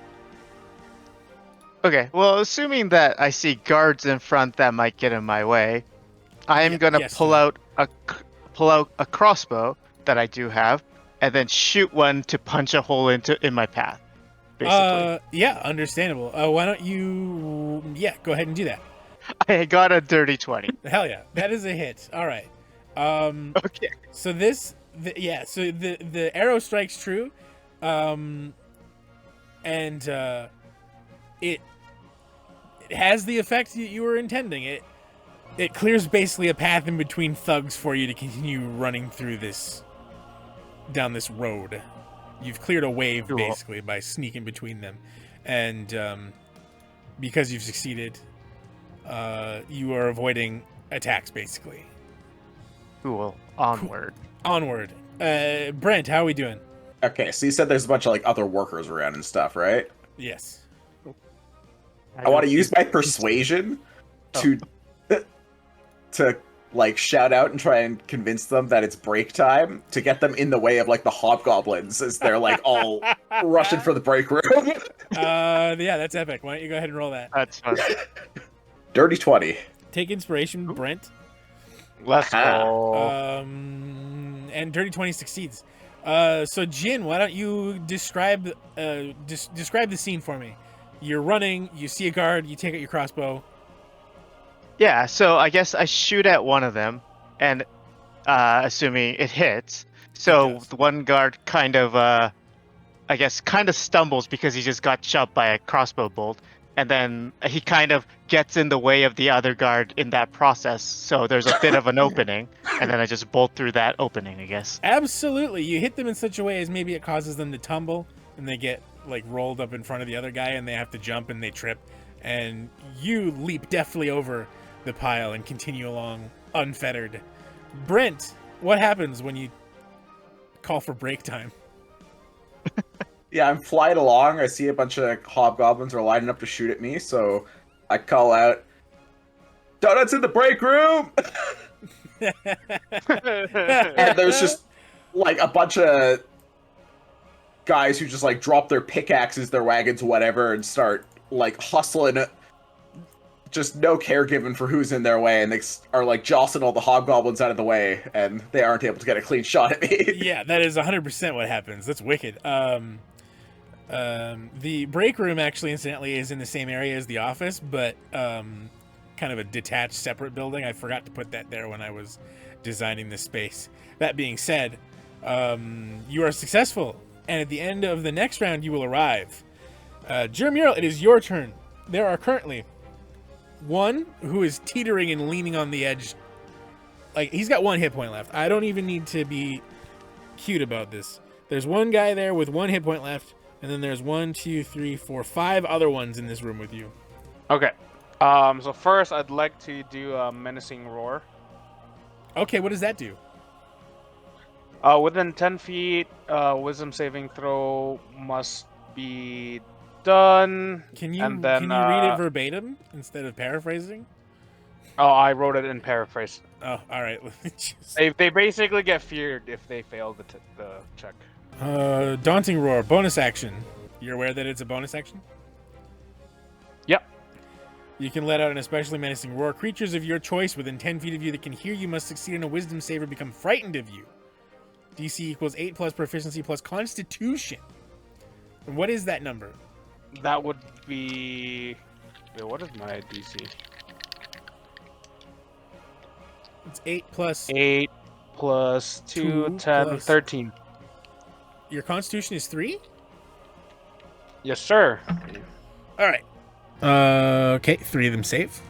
Okay, well, assuming that I see guards in front that might get in my way, I am gonna pull out a crossbow that I do have, and then shoot one to punch a hole in my path. Basically, yeah, understandable. Why don't you? Yeah, go ahead and do that. I got a dirty 20. Hell yeah, that is a hit. All right. Okay. So the arrow strikes true, and it has the effect you were intending. It clears basically a path in between thugs for you to continue running through down this road. You've cleared a wave basically by sneaking between them, and because you've succeeded, you are avoiding attacks basically. Cool. Onward. Onward. Brent, how are we doing? Okay, so you said there's a bunch of like other workers around and stuff, right? Yes. I want to use my persuasion to like shout out and try and convince them that it's break time to get them in the way of like the hobgoblins as they're like all rushing for the break room. Yeah, that's epic. Why don't you go ahead and roll that? That's fun. Dirty 20. Take inspiration, Brent. Let's go. And dirty 20 succeeds. So Jin, why don't you describe describe the scene for me? You're running, you see a guard, you take out your crossbow. Yeah, so I guess I shoot at one of them, and assuming it hits. So the one guard kind of, stumbles because he just got shot by a crossbow bolt, and then he kind of gets in the way of the other guard in that process. So there's a bit of an opening, and then I just bolt through that opening, I guess. Absolutely. You hit them in such a way as maybe it causes them to tumble, and they get like rolled up in front of the other guy, and they have to jump and they trip, and you leap deftly over the pile and continue along unfettered. Brent, what happens when you call for break time? Yeah, I'm flying along. I see a bunch of hobgoblins are lining up to shoot at me, so I call out, "Donuts in the break room!" And there's just like a bunch of guys who just like drop their pickaxes, their wagons, whatever, and start like hustling. Just no care given for who's in their way, and they are like jostling all the hobgoblins out of the way, and they aren't able to get a clean shot at me. Yeah, that is 100% what happens. That's wicked. The break room actually, incidentally, is in the same area as the office, but kind of a detached, separate building. I forgot to put that there when I was designing the space. That being said, you are successful, and at the end of the next round, you will arrive. Mural, it is your turn. There are currently one who is teetering and leaning on the edge. Like, he's got 1 hit point left. I don't even need to be cute about this. There's one guy there with 1 hit point left, and then there's 1, 2, 3, 4, 5 other ones in this room with you. Okay. So first, I'd like to do a menacing roar. Okay, what does that do? Within 10 feet, wisdom saving throw must be done. Can you read it verbatim instead of paraphrasing? Oh, I wrote it in paraphrase. Oh, all right. They basically get feared if they fail the check. Daunting roar, bonus action. You're aware that it's a bonus action? Yep. You can let out an especially menacing roar. Creatures of your choice within 10 feet of you that can hear you must succeed in a wisdom save or become frightened of you. DC equals 8 plus proficiency plus constitution. And what is that number? That would be... Wait, what is my DC? It's 8 plus 8 plus 2, 2 10, plus- 13. your Constitution is 3. Yes, sir. All right. Okay, 3 of them save.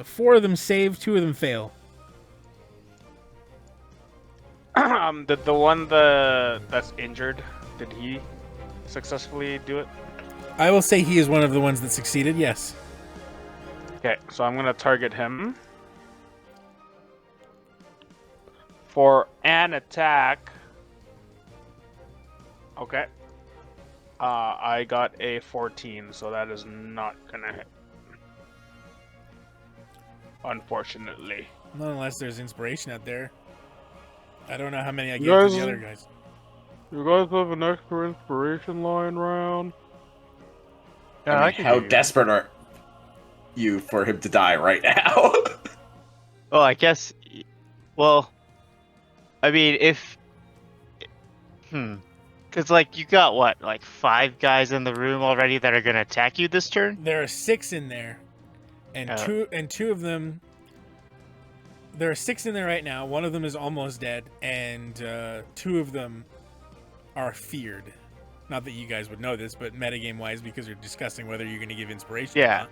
4 of them save, 2 of them fail. Did the one that's injured, did he successfully do it? I will say he is one of the ones that succeeded. Yes. Okay, so I'm gonna target him for an attack. Okay. I got a 14, so that is not gonna hit. Unfortunately. Not unless there's inspiration out there. I don't know how many I You gave to guys- the other guys. You guys have an extra inspiration lying around? Yeah, I I mean, can how give you- desperate are you for him to die right now? Well, I guess. Well, I mean, if. Because, like, you got what? Like 5 guys in the room already that are going to attack you this turn? There are 6 in there, and Oh. two of them. There are 6 in there right now. One of them is almost dead, and 2 of them are feared. Not that you guys would know this, but metagame wise, because you're discussing whether you're going to give inspiration. Yeah. Or not,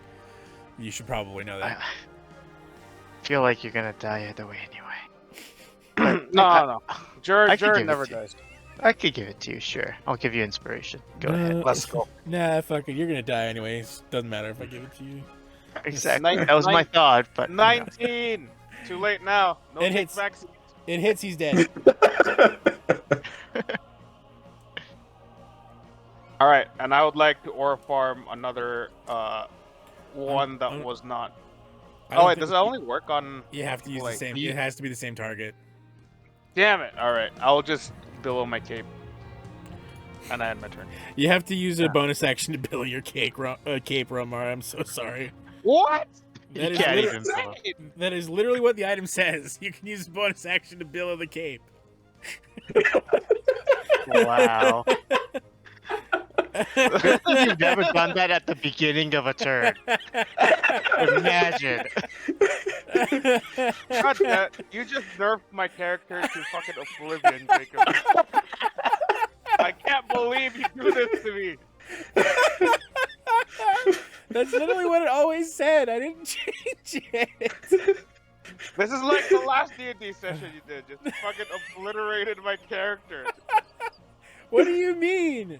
you should probably know that. I feel like you're going to die either way anyway. No. Juror I could give it never to you. dies. I could give it to you, sure. I'll give you inspiration. Go ahead. Let's go. Nah, fuck it. You're going to die anyways. Doesn't matter if I give it to you. Exactly. Nine- That was my nine- thought, but. 19! Too late now. No It take hits. backseat. It hits. He's dead. Alright, and I would like to ore farm another one that I'm- was not. I don't Oh, wait, think- does it only work on. You have to use the like, same. you- It has to be the same target. Damn it! Alright, I'll just billow my cape. And I end my turn. You have to use a Yeah. bonus action to bill your cape, Romar. I'm so sorry. What? That You is, can't literally, even. that is literally what the item says. You can use a bonus action to bill the cape. Wow. You've never done that at the beginning of a turn. Imagine. God damn it, you just nerfed my character to fucking oblivion, Jacob. I can't believe you do this to me. That's literally what it always said. I didn't change it. This is like the last D&D session you did. Just fucking obliterated my character. What do you mean?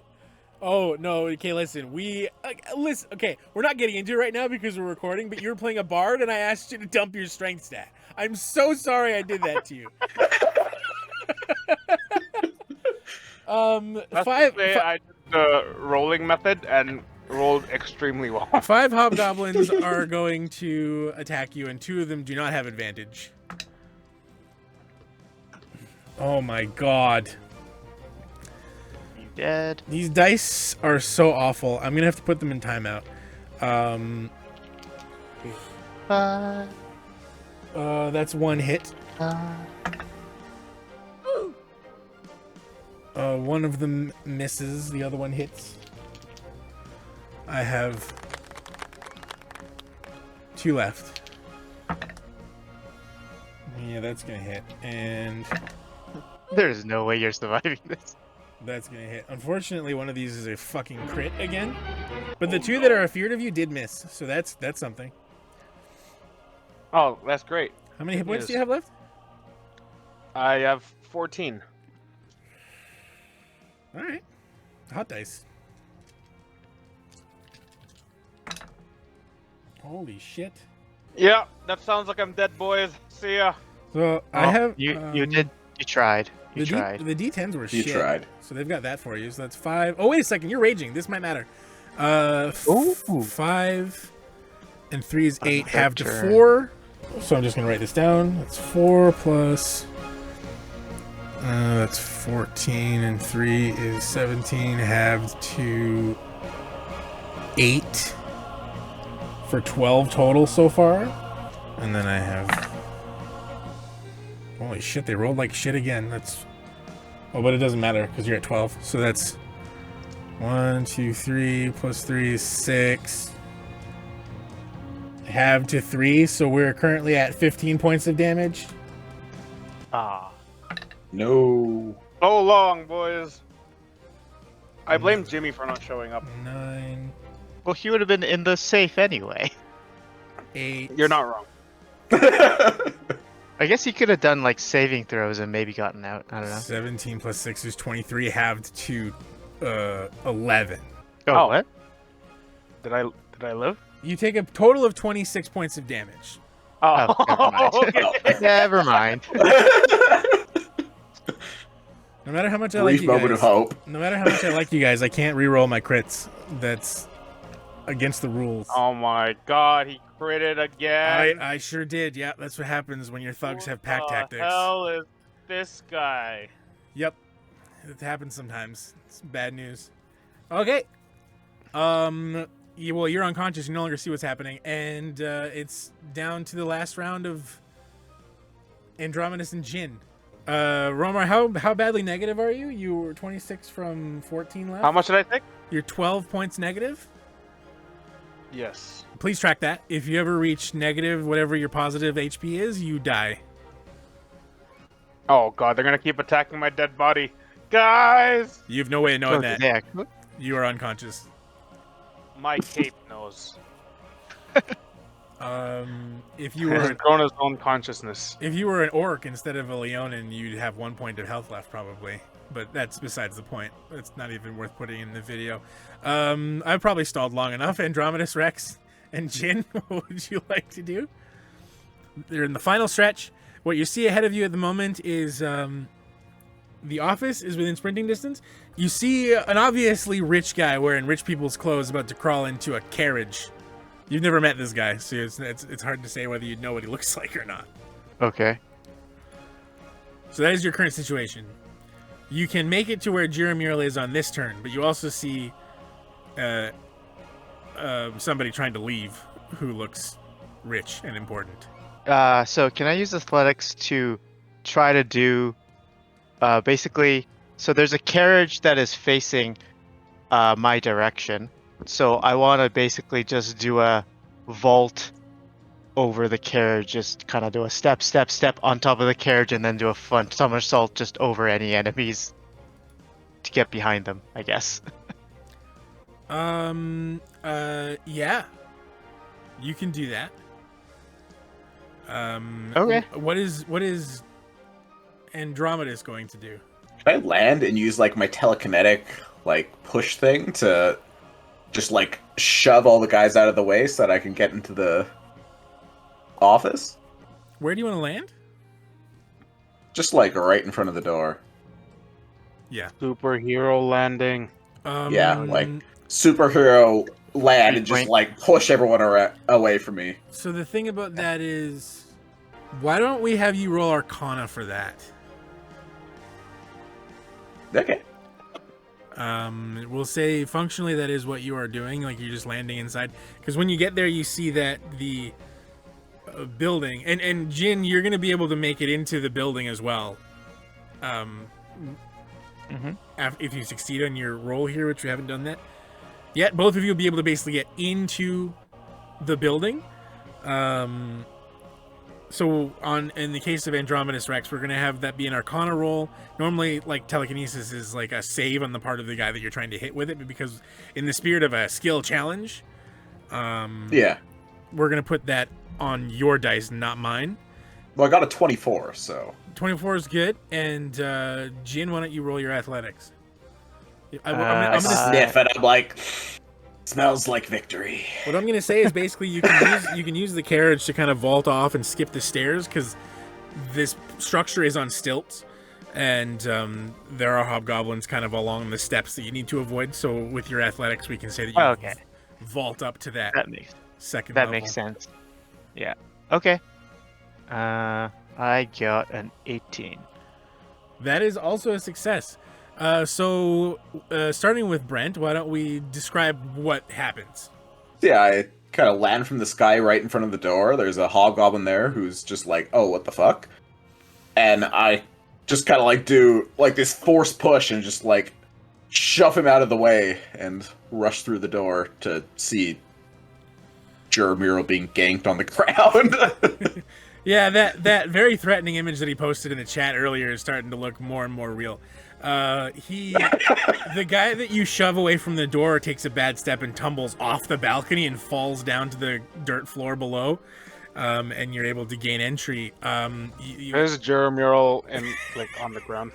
Oh no. Okay, listen. Listen. Okay, we're not getting into it right now because we're recording. But you were playing a bard, and I asked you to dump your strength stat. I'm so sorry I did that to you. That's Five. to say, I did the rolling method and rolled extremely well. 5 hobgoblins are going to attack you, and 2 of them do not have advantage. Oh my god. You dead. These dice are so awful. I'm gonna have to put them in timeout. That's 1 hit. One of them misses, the other one hits. I have 2 left. Yeah, that's gonna hit. And There's no way you're surviving this. that's gonna hit. Unfortunately, one of these is a fucking crit again. But the 2 that are afeared of you did miss, so that's something. Oh, that's great. How many hit Good points do news. you have left? I have 14. Alright. Hot dice. Holy shit. Yeah, that sounds like I'm dead, boys. See ya. So I have You did. You tried. You the tried. The D10s were You shit. tried. So they've got that for you. So that's 5. Oh wait a second, you're raging. This might matter. Ooh. 5 and 3 is 8. Another Half to turn. 4. So I'm just gonna write this down. That's 4 plus. That's 14 and 3 is 17. Halved to 8 for 12 total so far. And then I have. Holy shit! They rolled like shit again. That's. Oh, but it doesn't matter because you're at 12. So that's 1, 2, 3 plus 3 is 6. halved to 3, so we're currently at 15 points of damage. Ah. No. So long, boys. I blame Jimmy for not showing up. 9, Well, he would have been in the safe anyway. 8. You're not wrong. I guess he could have done like saving throws and maybe gotten out. I don't know. 17 plus 6 is 23, halved to 11. Oh, what? Did I live? You take a total of 26 points of damage. Oh, never mind. No matter how much I like Brief you moment of guys, hope. no matter how much I like you guys, I can't reroll my crits. That's against the rules. Oh my god, he critted again. I sure did. Yeah, that's what happens when your thugs have pack What tactics. the hell is this guy? Yep, it happens sometimes. It's bad news. Okay. You're unconscious. You no longer see what's happening, and it's down to the last round of Andromedus and Jin. Romar, how badly negative are you? You were 26 from 14 left. How much did I take? You're 12 points negative. Yes. Please track that. If you ever reach negative, whatever your positive HP is, you die. Oh god, they're gonna keep attacking my dead body. Guys! You have no way of knowing that. Yeah. You are unconscious. My cape knows. If you He's were grown his own consciousness. if you were an orc instead of a Leonin, you'd have 1 point of health left probably. But that's besides the point. It's not even worth putting in the video. I've probably stalled long enough. Andromedus Rex and Jin, what would you like to do? They're in the final stretch. What you see ahead of you at the moment is the office is within sprinting distance. You see an obviously rich guy wearing rich people's clothes about to crawl into a carriage. You've never met this guy, so it's hard to say whether you know what he looks like or not. Okay. So that is your current situation. You can make it to where Mural is on this turn, but you also see somebody trying to leave who looks rich and important. So can I use athletics to try to do basically? So there's a carriage that is facing my direction. So I want to basically just do a vault over the carriage, just kind of do a step on top of the carriage, and then do a front somersault just over any enemies to get behind them, I guess. Yeah. You can do that. Okay. What is Andromedus going to do? Can I land and use like my telekinetic like push thing to just like shove all the guys out of the way so that I can get into the office? Where do you want to land? Just like right in front of the door. Yeah. Superhero landing. Yeah, like superhero land and just like push everyone away from me. So the thing about that is, why don't we have you roll Arcana for that? Okay. We'll say functionally that is what you are doing, like you're just landing inside. Because when you get there, you see that the building, and Jin, you're going to be able to make it into the building as well. If you succeed on your roll here, which we haven't done that yet, both of you will be able to basically get into the building. So in the case of Andromedus Rex, we're going to have that be an Arcana roll. Normally, like, telekinesis is like a save on the part of the guy that you're trying to hit with it, but because in the spirit of a skill challenge, Yeah. we're going to put that on your dice, not mine. Well, I got a 24, so 24 is good. And Jin, why don't you roll your athletics? I'm I gonna sniff and I'm like, smells like victory. What I'm gonna say is basically you can use the carriage to kind of vault off and skip the stairs because this structure is on stilts, and there are hobgoblins kind of along the steps that you need to avoid. So with your athletics, we can say that you vault up to that second level. That makes sense. Yeah. Okay. I got an 18. That is also a success. So starting with Brent, why don't we describe what happens? Yeah, I kind of land from the sky right in front of the door. There's a hobgoblin there who's just like, oh, what the fuck? And I just kind of like do like this force push and just like shove him out of the way and rush through the door to see Juror Mural being ganked on the ground. Yeah, that very threatening image that he posted in the chat earlier is starting to look more and more real. The guy that you shove away from the door takes a bad step and tumbles off the balcony and falls down to the dirt floor below, and you're able to gain entry. There's a Juror Mural on the ground.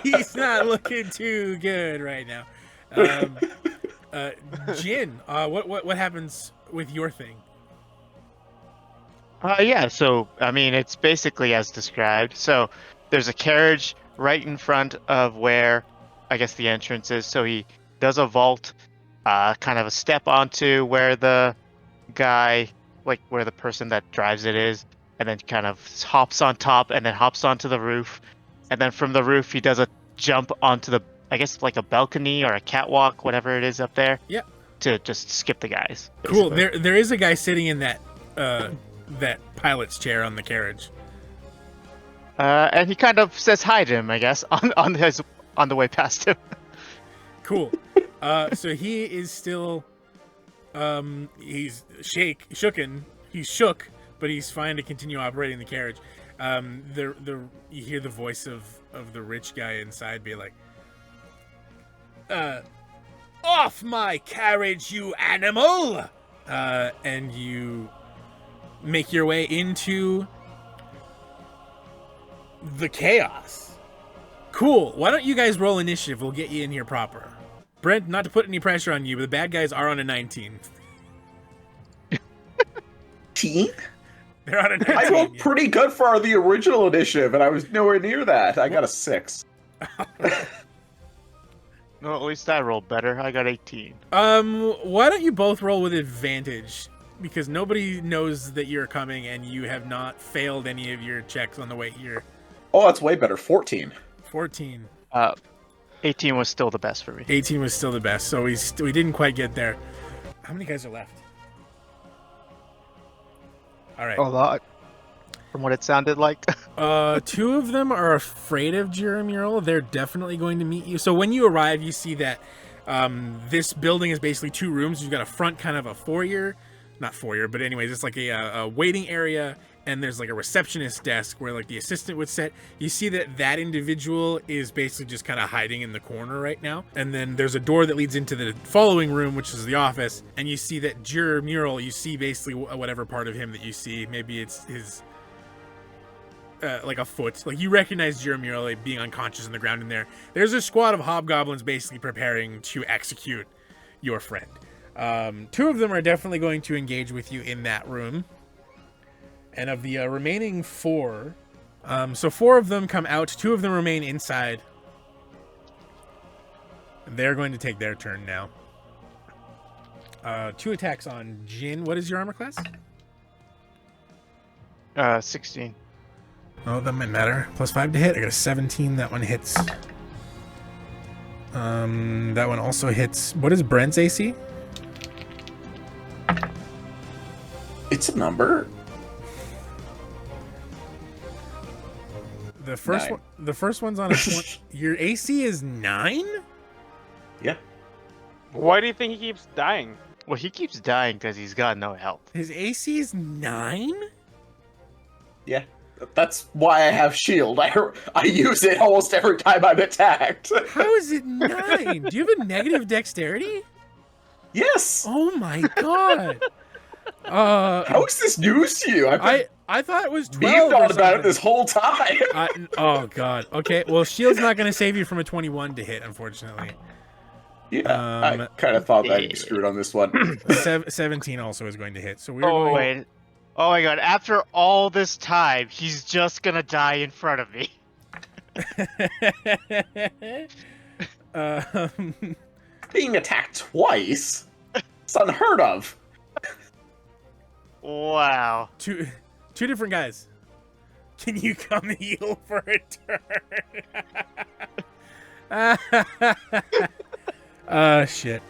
He's not looking too good right now. Jin, what happens with your thing? Yeah, so, I mean, it's basically as described. So, there's a carriage right in front of where, I guess, the entrance is. So, he does a vault, kind of a step onto where the guy, where the person that drives it is, and then kind of hops on top and then hops onto the roof. And then from the roof, he does a jump onto the, I guess, like a balcony or a catwalk, whatever it is up there. Yep. To just skip the guys. Cool. Basically. There is a guy sitting in that pilot's chair on the carriage. And he kind of says hi to him, I guess, on the way past him. Cool. So he is still, he's shooken. He's shook, but he's fine to continue operating the carriage. You hear the voice of the rich guy inside be like, "Off my carriage, you animal!" And you make your way into the chaos. Cool. Why don't you guys roll initiative? We'll get you in here proper. Brent, not to put any pressure on you, but the bad guys are on a 19. Teen? They're on a 19. I rolled pretty good for the original initiative, and I was nowhere near that. I got a 6. No, at least I rolled better. I got 18. Why don't you both roll with advantage? Because nobody knows that you're coming, and you have not failed any of your checks on the way here. Oh, that's way better. 14. 14. 18 was still the best for me. 18 was still the best, so we didn't quite get there. How many guys are left? All right. A lot. From what it sounded like. 2 of them are afraid of Juror Mural. They're definitely going to meet you. So when you arrive, you see that this building is basically 2 rooms. You've got a front kind of a foyer. Not foyer, but anyways, it's like a waiting area, and there's like a receptionist desk where like the assistant would sit. You see that individual is basically just kind of hiding in the corner right now. And then there's a door that leads into the following room, which is the office. And you see that Juror Mural, you see basically whatever part of him that you see. Maybe it's his, like a foot. Like you recognize Juror Mural like, being unconscious on the ground in there. There's a squad of hobgoblins basically preparing to execute your friend. 2 of them are definitely going to engage with you in that room. And of the remaining 4, so 4 of them come out, 2 of them remain inside. They're going to take their turn now. 2 attacks on Jin. What is your armor class? 16. Oh, that might matter. +5 to hit. I got a 17. That one hits. That one also hits. What is Brent's AC? It's a number. The first 9. one. The first one's on a 20. Your AC is 9? Yeah. Why do you think he keeps dying? Well, he keeps dying because he's got no health. His AC is 9? Yeah. That's why I have shield. I use it almost every time I'm attacked. How is it 9? Do you have a negative dexterity? Yes. Oh my god. How is this news to you? I thought it was 12. You've thought about it this whole time. Oh god. Okay. Well, shield's not going to save you from a 21 to hit, unfortunately. Yeah, I kind of thought I'd be screwed on this one. 17 also is going to hit. So we're Wait. Oh my god, after all this time, he's just gonna die in front of me. Being attacked twice? It's unheard of. Wow. Two different guys. Can you come heal for a turn? Shit.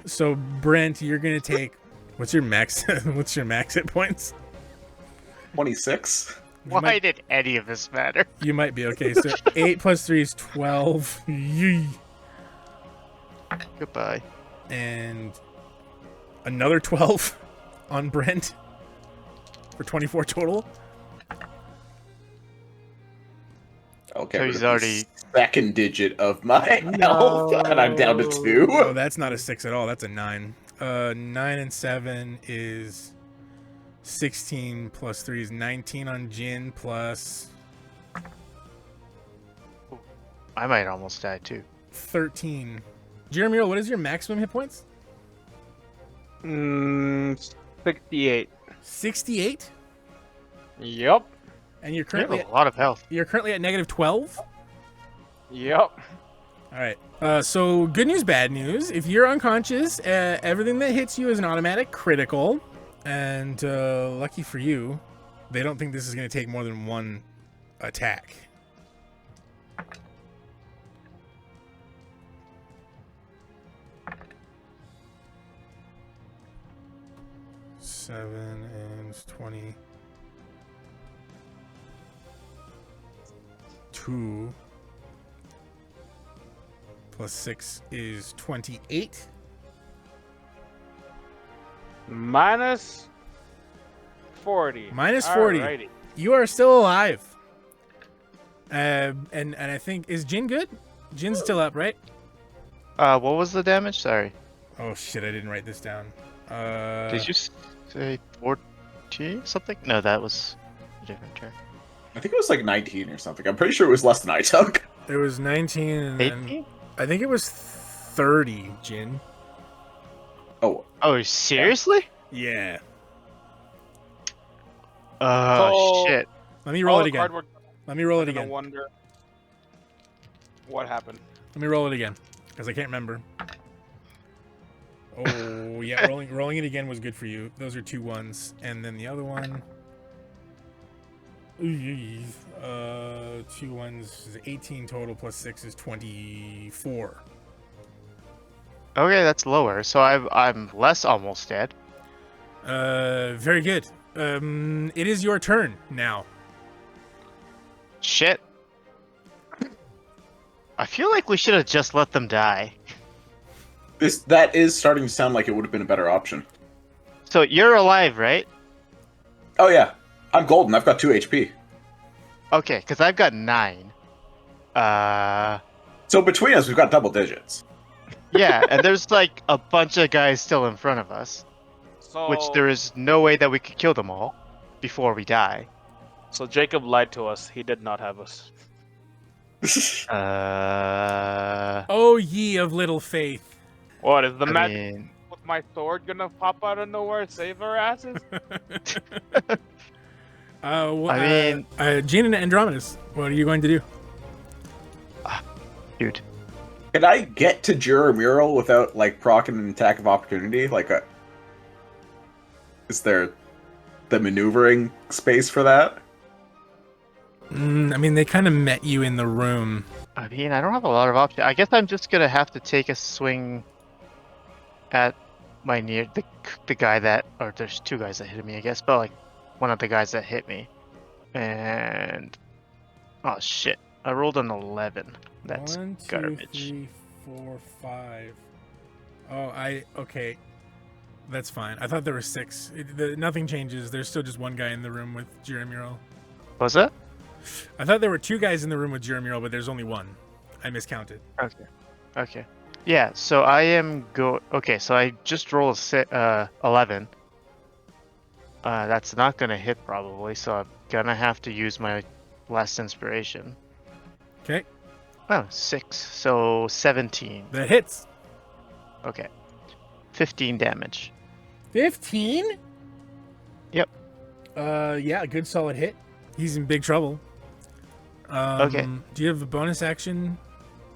So Brent, you're gonna take. What's your max hit points? 26. Why did any of this matter? You might be okay. So 8 + 3 is 12. Yee. Goodbye. And another 12 on Brent for 24 total. I'll get So rid he's of already- the second digit of my health, and I'm down to 2. Oh, that's not a 6 at all. That's a 9. 9 and 7 is 16 plus 3 is 19 on Jin plus I might almost die too. 13. Jeremy, what is your maximum hit points? 68. 68? Yep. And you're You have currently a lot of health. you're currently at negative 12? Yep. All right. So good news, bad news. If you're unconscious, everything that hits you is an automatic critical. And lucky for you, they don't think this is going to take more than one attack. Seven and 22 plus 6 is 28. Minus 40. Minus 40. Alrighty. You are still alive. And I think, is Jin good? Jin's still up, right? What was the damage? Sorry. Oh shit, I didn't write this down. Did you say 14 something? No, that was a different turn. I think it was like 19 or something. I'm pretty sure it was less than I took. It was 19 and then 18? I think it was 30, Jin. Oh, Oh, seriously? Yeah. Oh, So- shit. Let me roll All it the again. cardboard- Let me roll it I'm gonna again. wonder what happened. Let me roll it again, because I can't remember. Oh yeah, rolling it again was good for you. Those are 2 1s, and then the other one. 2 1s is 18 total plus 6 is 24. Okay, that's lower. So I'm less almost dead. Very good. It is your turn now. Shit. I feel like we should have just let them die. that is starting to sound like it would have been a better option. So you're alive, right? Oh yeah, I'm golden. I've got 2 HP. Okay, because I've got 9. So between us, we've got double digits. Yeah, and there's like a bunch of guys still in front of us, So, which there is no way that we could kill them all before we die. So Jacob lied to us. He did not have us. Oh ye of little faith. What is the I magic mean, with my sword gonna pop out of nowhere and save our asses? Jin and Andromedus, what are you going to do? dude. Can I get to Juror Mural without like proccing an attack of opportunity? Is there the maneuvering space for that? I mean, they kind of met you in the room. I mean, I don't have a lot of options. I guess I'm just gonna have to take a swing at my the guy that, or there's 2 guys that hit me, I guess, but like one of the guys that hit me. And oh shit, I rolled an 11. That's 1, 2, garbage. 3, 4, 5. Oh, okay. That's fine. I thought there were 6. Nothing changes. There's still just 1 guy in the room with Jiramural. Was it? I thought there were 2 guys in the room with Jiramural, but there's only 1. I miscounted. Okay. Yeah, so I am okay, so I just rolled a 11. That's not gonna hit probably, so I'm gonna have to use my last inspiration. Okay, Oh, 6, so 17. that hits. Okay. 15 damage. 15? Yep. Yeah, good solid hit. He's in big trouble. Okay. Do you have a bonus action?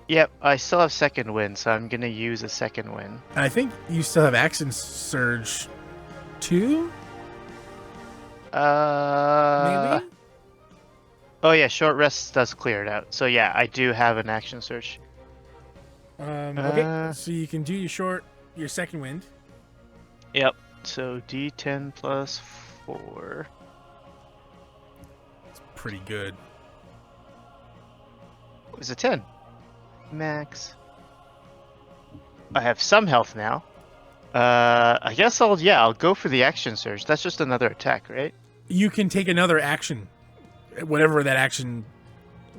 Yep, I still have second wind, so I'm gonna use a second wind. I think you still have action surge 2? Maybe? Oh yeah, short rest does clear it out. So yeah, I do have an action surge. Okay, so you can do your second wind. Yep. So D10 plus 4. It's pretty good. It's a 10. Max. I have some health now. I guess I'll go for the action surge. That's just another attack, right? You can take another action, whatever that action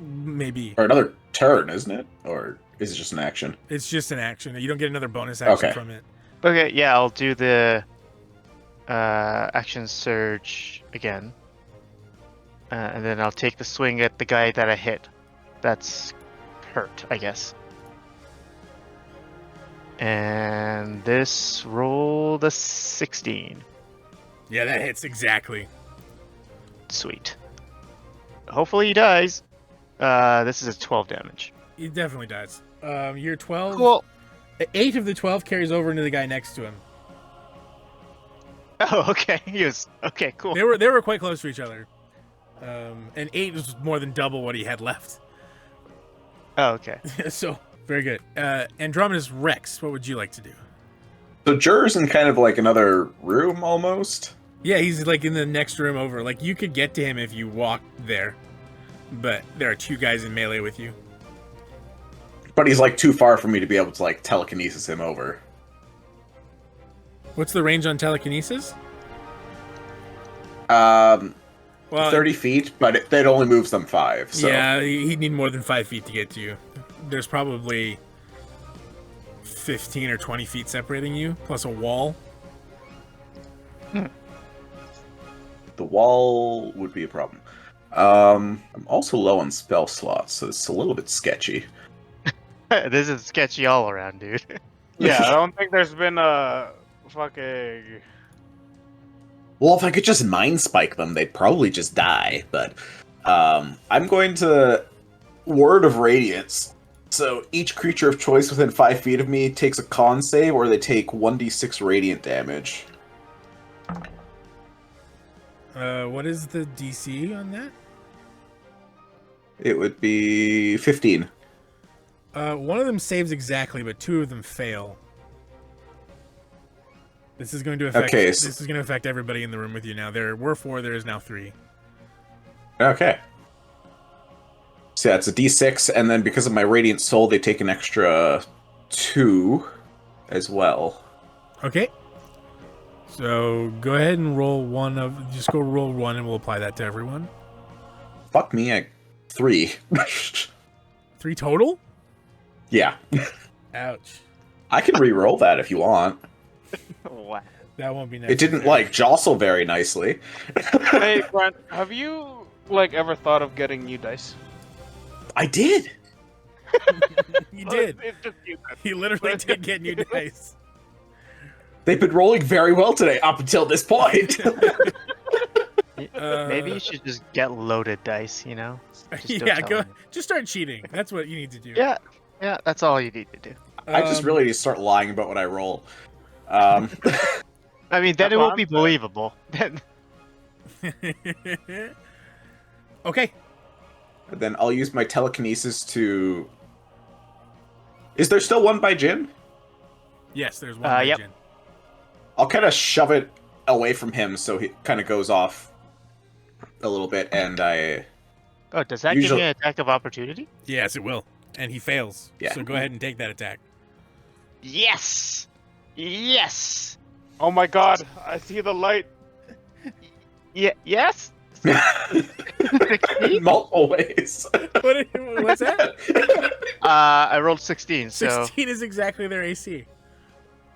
may be. Or another turn, isn't it? Or is it just an action? It's just an action. You don't get another bonus action Okay. from it. Okay, yeah, I'll do the action surge again. And then I'll take the swing at the guy that I hit. That's hurt, I guess. And this rolled a 16. Yeah, that hits exactly. Sweet. Hopefully he dies. This is a 12 damage. He definitely dies. You're 12. Cool. 8 of the 12 carries over into the guy next to him. Oh, okay. He was okay. Cool. They were quite close to each other. And 8 was more than double what he had left. Oh, okay. So very good. Andromedus Rex, what would you like to do? So Juror's in kind of like another room almost. Yeah, he's like in the next room over. Like you could get to him if you walked there, but there are 2 guys in melee with you. But he's like too far for me to be able to like telekinesis him over. What's the range on telekinesis? Well, Well, 30 feet, but it only moves them 5. So. yeah, he'd need more than 5 feet to get to you. There's probably 15 or 20 feet separating you, plus a wall. The wall would be a problem. I'm also low on spell slots, so it's a little bit sketchy. This is sketchy all around, dude. Yeah, I don't think there's been a fucking. Well, if I could just mind spike them, they'd probably just die. But I'm going to Word of Radiance. So each creature of choice within 5 feet of me takes a con save, or they take 1d6 radiant damage. What is the DC on that? It would be 15. One of them saves exactly, but 2 of them fail. This is going to affect. Okay, This is going to affect everybody in the room with you now. There were 4. There is now 3. Okay. So yeah, it's a d6, and then because of my Radiant Soul, they take an extra 2 as well. Okay. So go ahead and roll one of. Just go roll 1, and we'll apply that to everyone. Fuck me, I 3. 3 total? Yeah. Ouch. I can re-roll that if you want. Wow. That won't be necessary. It didn't, like, jostle very nicely. Hey, Brent, have you like ever thought of getting new dice? I did! He did. It's just you. He literally did get new dice. They've been rolling very well today, up until this point. Maybe you should just get loaded dice, you know? Just don't Yeah, tell go. anyone. Just start cheating. That's what you need to do. Yeah, that's all you need to do. I just really need to start lying about what I roll. I mean, then That's it what won't I'm be saying. believable. Then Okay. Then I'll use my telekinesis to... Is there still one by Jin? Yes, there's one. by Yep. Jin. I'll kind of shove it away from him so he kind of goes off a little bit, and I... Oh, does that give Usually- me an attack of opportunity? Yes, it will. And he fails. Yeah. So go ahead and take that attack. Yes! Yes! Oh my god, I see the light. Yes? 16? Multiple ways. What's that? I rolled 16, so... 16 is exactly their AC.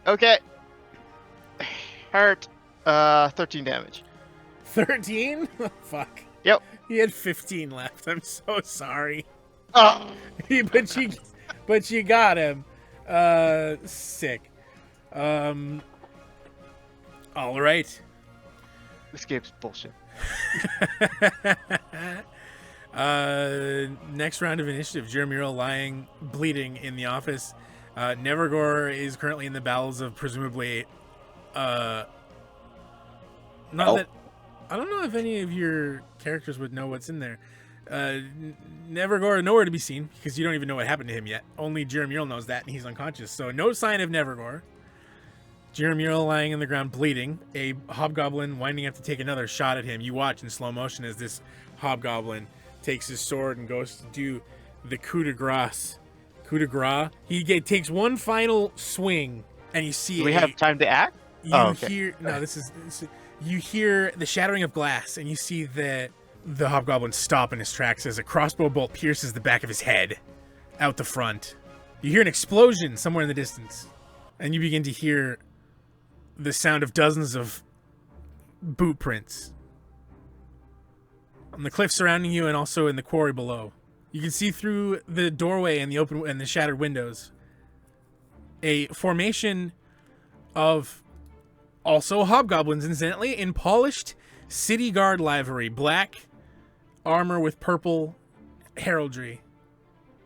Okay. Hurt. 13 damage. 13? Fuck. Yep. He had 15 left. I'm so sorry. Oh! but you got him. Sick. All right. This game's bullshit. Next round of initiative. Mural lying, bleeding in the office. Nevergore is currently in the bowels of presumably. Not Oh. that. I don't know if any of your characters would know what's in there. Nevergore nowhere to be seen because you don't even know what happened to him yet. Only Mural knows that, and he's unconscious. So no sign of Nevergore. Mural lying in the ground bleeding. A hobgoblin winding up to take another shot at him. You watch in slow motion as this hobgoblin takes his sword and goes to do the coup de grace Coup de grace. He takes one final swing, and you see. Do we have time to act? You you hear the shattering of glass, and you see the hobgoblin stop in his tracks as a crossbow bolt pierces the back of his head out the front. You hear an explosion somewhere in the distance, and you begin to hear the sound of dozens of boot prints on the cliff surrounding you and also in the quarry below. You can see through the doorway and the shattered windows a formation of also hobgoblins, incidentally, in polished city guard livery, black armor with purple heraldry.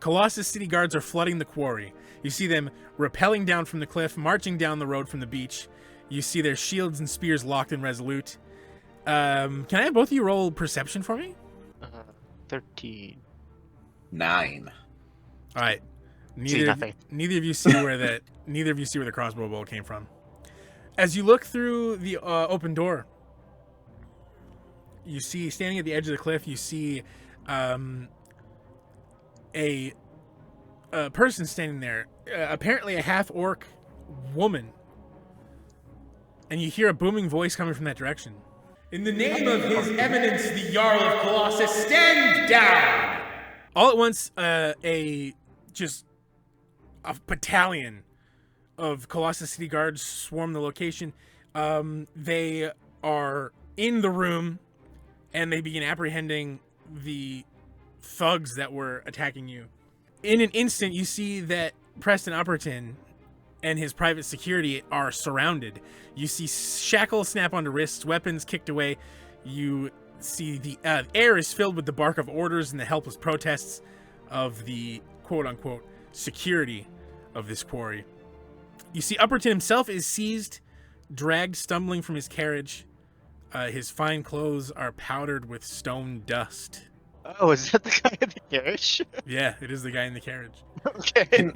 Colossus city guards are flooding the quarry. You see them rappelling down from the cliff, marching down the road from the beach. You see their shields and spears locked and resolute. Can I have both of you roll perception for me? 13. 9. All right. See nothing. Neither of you see where the crossbow bolt came from. As you look through the open door, you see, standing at the edge of the cliff, you see a person standing there, apparently a half-orc woman. And you hear a booming voice coming from that direction. In the name of His Eminence, the Jarl of Colossus, stand down! All at once, a battalion of Colossus City Guards swarm the location. They are in the room, and they begin apprehending the thugs that were attacking you. In an instant, you see that Preston Upperton and his private security are surrounded. You see shackles snap onto wrists, weapons kicked away. You see the air is filled with the bark of orders and the helpless protests of the quote-unquote security of this quarry. You see Upperton himself is seized, dragged, stumbling from his carriage. His fine clothes are powdered with stone dust. Oh, is that the guy in the carriage? Yeah, it is the guy in the carriage. Okay. It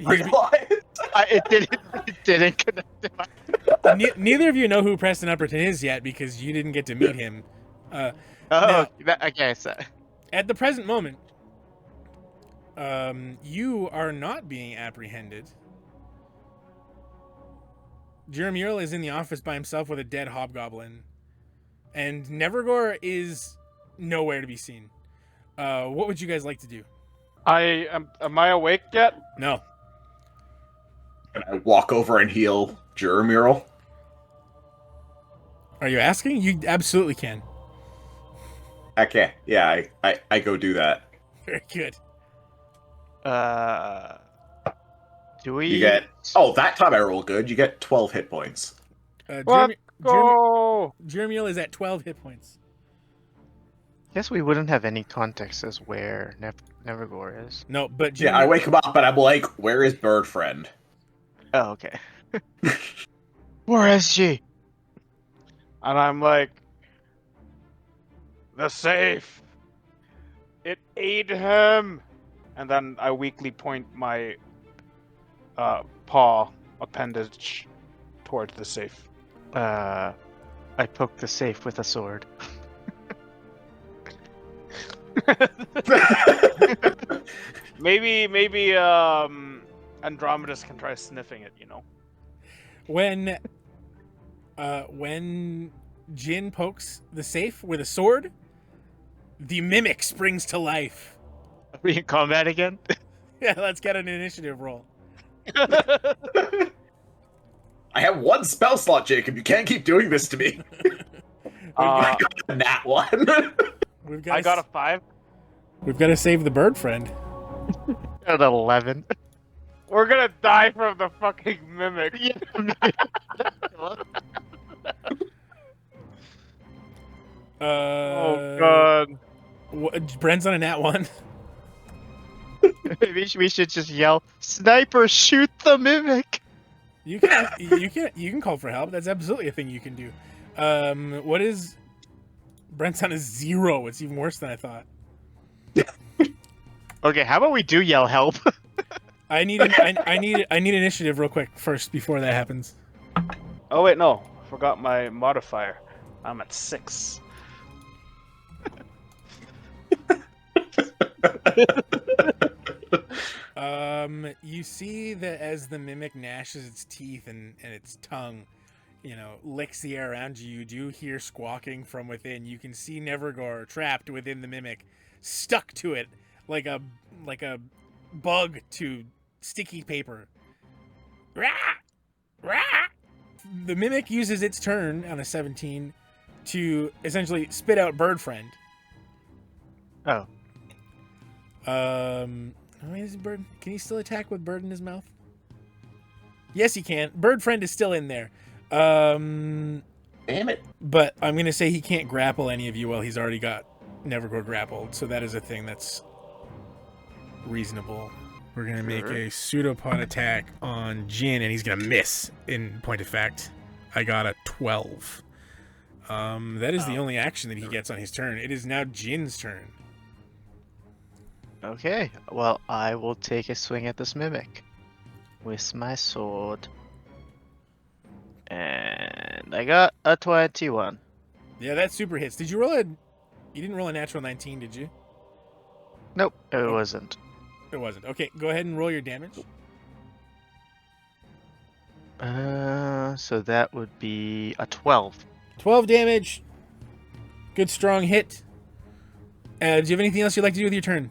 It didn't connect. Neither of you know who Preston Upperton is yet because you didn't get to meet him. Okay, so... At the present moment, you are not being apprehended. Mural is in the office by himself with a dead hobgoblin. And Nevergore is nowhere to be seen. What would you guys like to do? Am I awake yet? No. Can I walk over and heal Mural? Are you asking? You absolutely can. Okay, yeah, I go do that. Very good. Do we... You get... Oh, that time I roll good. You get 12 hit points. Go! Mural is at 12 hit points. Guess we wouldn't have any context as where Nevergore is. No, but Yeah, I wake him up and I'm like, where is Bird Friend? Oh, okay. Where is she? And I'm like, the safe! It ate him! And then I weakly point my paw appendage towards the safe. I poke the safe with a sword. maybe Andromedus can try sniffing it, you know. When Jin pokes the safe with a sword, the mimic springs to life. Are we in combat again? Yeah, let's get an initiative roll. I have one spell slot, Jacob. You can't keep doing this to me. I got a nat 1. I got a 5. We've got to save the bird friend. At 11. We're gonna die from the fucking mimic. Oh god. Brent's on a nat 1. Maybe we should just yell, "Sniper, shoot the mimic!" You can call for help. That's absolutely a thing you can do. What is Brent's on a 0? It's even worse than I thought. Okay, how about we do yell help? I need initiative real quick first before that happens. Oh wait, no. Forgot my modifier. I'm at 6. You see that as the mimic gnashes its teeth and its tongue, licks the air around you, you do hear squawking from within. You can see Nevergore trapped within the mimic, stuck to it like a bug to sticky paper. Rah! Rah! The mimic uses its turn on a 17 to essentially spit out Bird Friend. Oh. Is Bird? Can he still attack with Bird in his mouth? Yes, he can. Bird Friend is still in there. Damn it. But I'm going to say he can't grapple any of you while he's already got Nevergore grappled. So that is a thing that's reasonable. We're going to make a pseudopod attack on Jin, and he's going to miss, in point of fact. I got a 12. That is the only action that he gets on his turn. It is now Jin's turn. Okay, well, I will take a swing at this mimic with my sword. And I got a 21. Yeah, that super hits. Did you roll You didn't roll a natural 19, did you? Nope, it wasn't. It wasn't. Okay, go ahead and roll your damage. So that would be a 12. 12 damage. Good strong hit. Do you have anything else you'd like to do with your turn?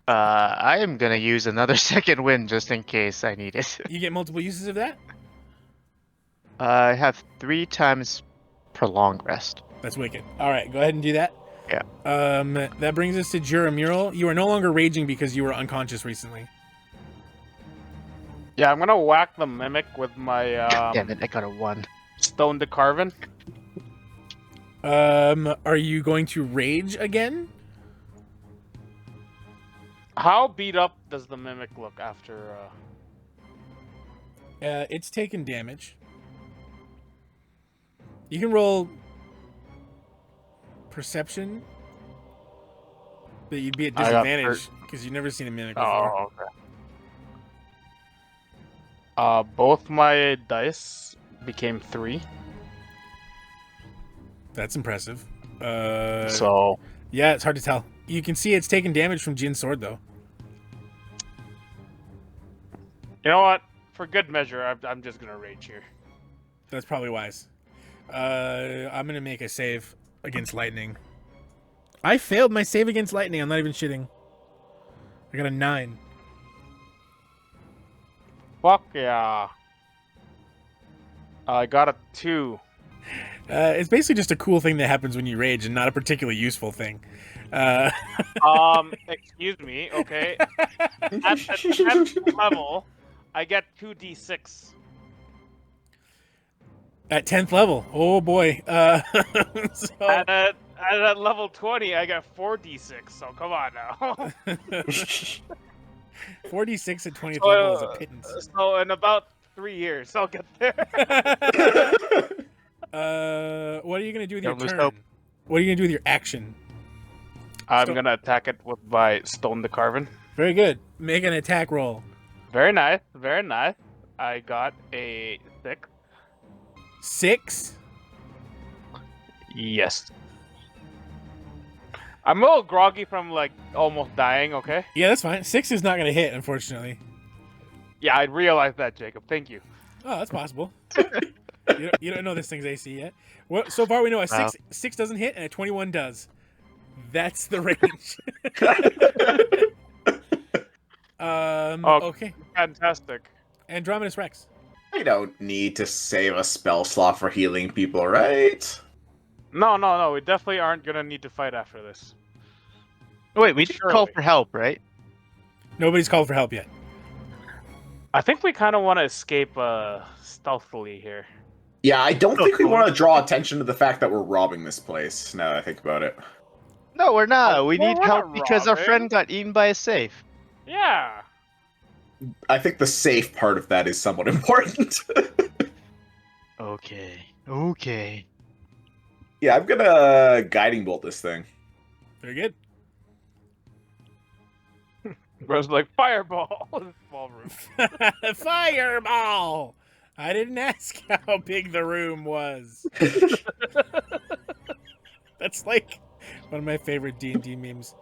I am gonna use another second wind just in case I need it. You get multiple uses of that? I have 3 times prolonged rest. That's wicked. All right, go ahead and do that. Yeah. That brings us to Juror Mural. You are no longer raging because you were unconscious recently. Yeah, I'm gonna whack the mimic with my Damn it, I got a 1. stone to carven. Are you going to rage again? How beat up does the mimic look after? It's taken damage. You can roll perception, but you'd be at disadvantage because you've never seen a mimic before. Oh, okay. Both my dice became 3. That's impressive. So yeah, it's hard to tell. You can see it's taken damage from Jin's sword, though. you know what? For good measure, I'm just gonna rage here. That's probably wise. I'm gonna make a save against lightning. I failed my save against lightning. I'm not even shitting. I got a 9. Fuck yeah! I got a 2. It's basically just a cool thing that happens when you rage, and not a particularly useful thing. Excuse me. Okay. At the 10th level, I get 2d6. At 10th level, oh boy. At level 20, I get 4d6. So come on now. 4d6 at 20th level is a pittance. So in about 3 years, I'll get there. What are you gonna do with your Don't lose turn? hope. What are you gonna do with your action? I'm gonna attack it with my stone to carven. Very good. Make an attack roll. Very nice, very nice. I got a 6. 6. Yes. I'm a little groggy from like almost dying. Okay. Yeah, that's fine. 6 is not gonna hit, unfortunately. Yeah, I realized that, Jacob. Thank you. Oh, that's possible. You don't know this thing's AC yet. Well, so far we know a 6 doesn't hit and a 21 does. That's the range. Okay. Fantastic. Andromedus Rex. I don't need to save a spell slot for healing people, right? No. We definitely aren't gonna need to fight after this. Wait, we didn't call Surely. for help, right? Nobody's called for help yet. I think we kind of want to escape stealthily here. Yeah, I don't think we want to draw attention to the fact that we're robbing this place, now that I think about it. No, we're not. We Well, need we're help not because our robbing. friend got eaten by a safe. Yeah. I think the safe part of that is somewhat important. Okay. Yeah, I'm gonna guiding bolt this thing. Very good. Bro's like, fireball! Small room. Fireball! I didn't ask how big the room was. That's like one of my favorite D&D memes.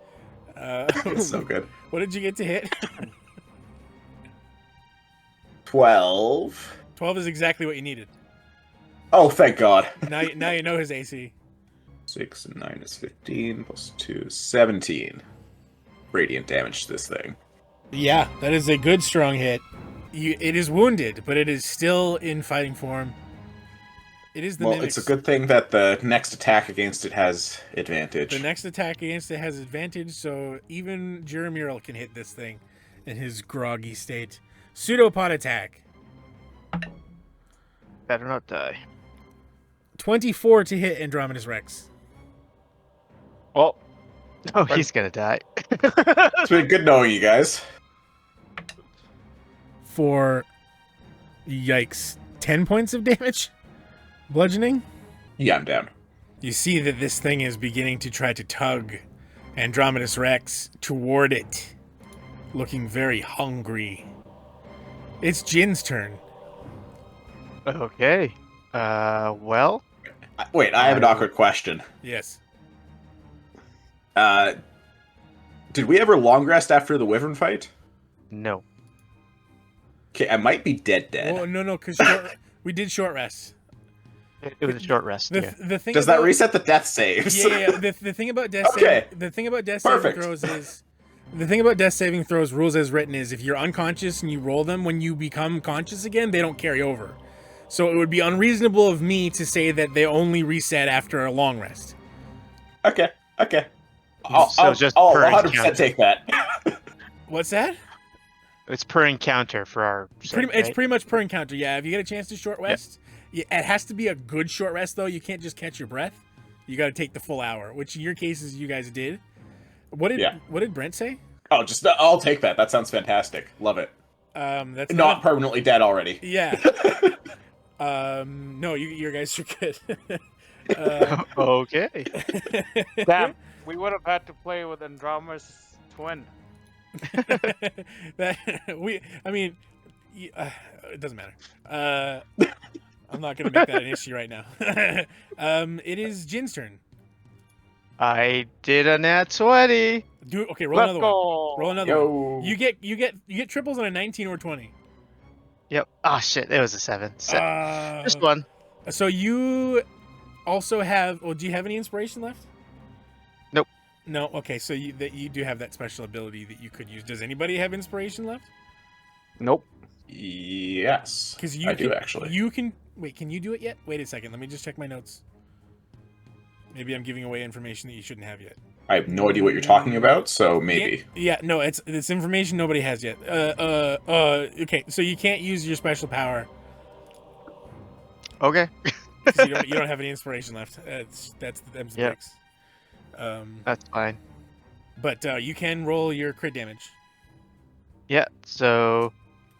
It's so good. What did you get to hit? 12. 12 is exactly what you needed. Oh, thank God. Now you know his AC. 6 and 9 is 15, plus 2 is 17. Radiant damage to this thing. Yeah, that is a good strong hit. It is wounded, but it is still in fighting form. It is the Well, mimic's. it's a good thing that the next attack against it has advantage. The next attack against it has advantage, so even Mural can hit this thing in his groggy state. Pseudopod attack. Better not die. 24 to hit Andromedus Rex. Well, Oh, he's gonna die. It's been good knowing you guys. For, yikes, 10 points of damage? Bludgeoning? Yeah, I'm down. You see that this thing is beginning to try to tug Andromedus Rex toward it, looking very hungry. It's Jin's turn. Okay. Well. Wait, I have an awkward question. Yes. Did we ever long rest after the wyvern fight? No. Okay, I might be dead. Oh, no, because we did short rest. It was a short rest. The thing Does about, that reset the death saves? Yeah. The thing about death Okay. the thing about death saving Perfect. throws is the thing about death saving throws rules as written is if you're unconscious and you roll them when you become conscious again, they don't carry over. So it would be unreasonable of me to say that they only reset after a long rest. Okay. So just I'll per 100% encounter. take that. What's that? It's per encounter for our. It's sake, right? pretty much per encounter. Yeah, if you get a chance to short rest, it has to be a good short rest though. You can't just catch your breath. You got to take the full hour, which in your cases you guys did. What did Brent say? Oh, I'll take that. That sounds fantastic. Love it. That's Not permanently dead already. Yeah. No, you guys are good. Okay. damn, we would have had to play with Andromeda's twin. It doesn't matter. I'm not gonna make that an issue right now. It is Jin's turn. I did a nat 20. Roll Let's another go. one. Roll another Yo. one. You get triples on a 19 or 20. Yep. Ah, shit. It was a 7. Just one. So you also have. Well, do you have any inspiration left? Nope. No. Okay. So you do have that special ability that you could use. Does anybody have inspiration left? Nope. Yes. Because I do actually. You can wait. Can you do it yet? Wait a second. Let me just check my notes. Maybe I'm giving away information that you shouldn't have yet. I have no idea what you're talking about, so maybe. Yeah. No. It's information nobody has yet. Okay. So you can't use your special power. Okay. 'Cause you don't have any inspiration left. That's the Yep. mix. That's fine. But you can roll your crit damage. Yeah. So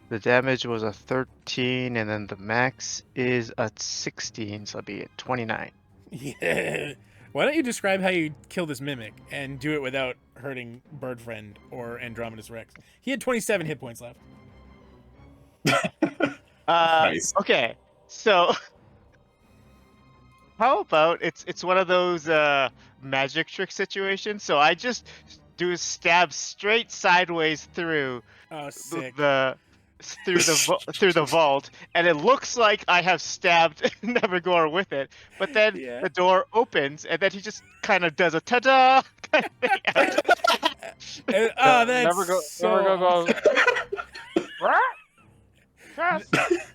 the damage was a 13, and then the max is a 16, so it'll be at 29. Yeah. Why don't you describe how you kill this mimic and do it without hurting Bird Friend or Andromedus Rex? He had 27 hit points left. Nice. Okay. So how about it's one of those magic trick situations? So I just do a stab straight sideways through Oh, sick. through the vault, and it looks like I have stabbed Nevergore with it. But then Yeah. the door opens, and then he just kind of does a ta-da kind of thing. Oh, that's Nevergore goes. Yes.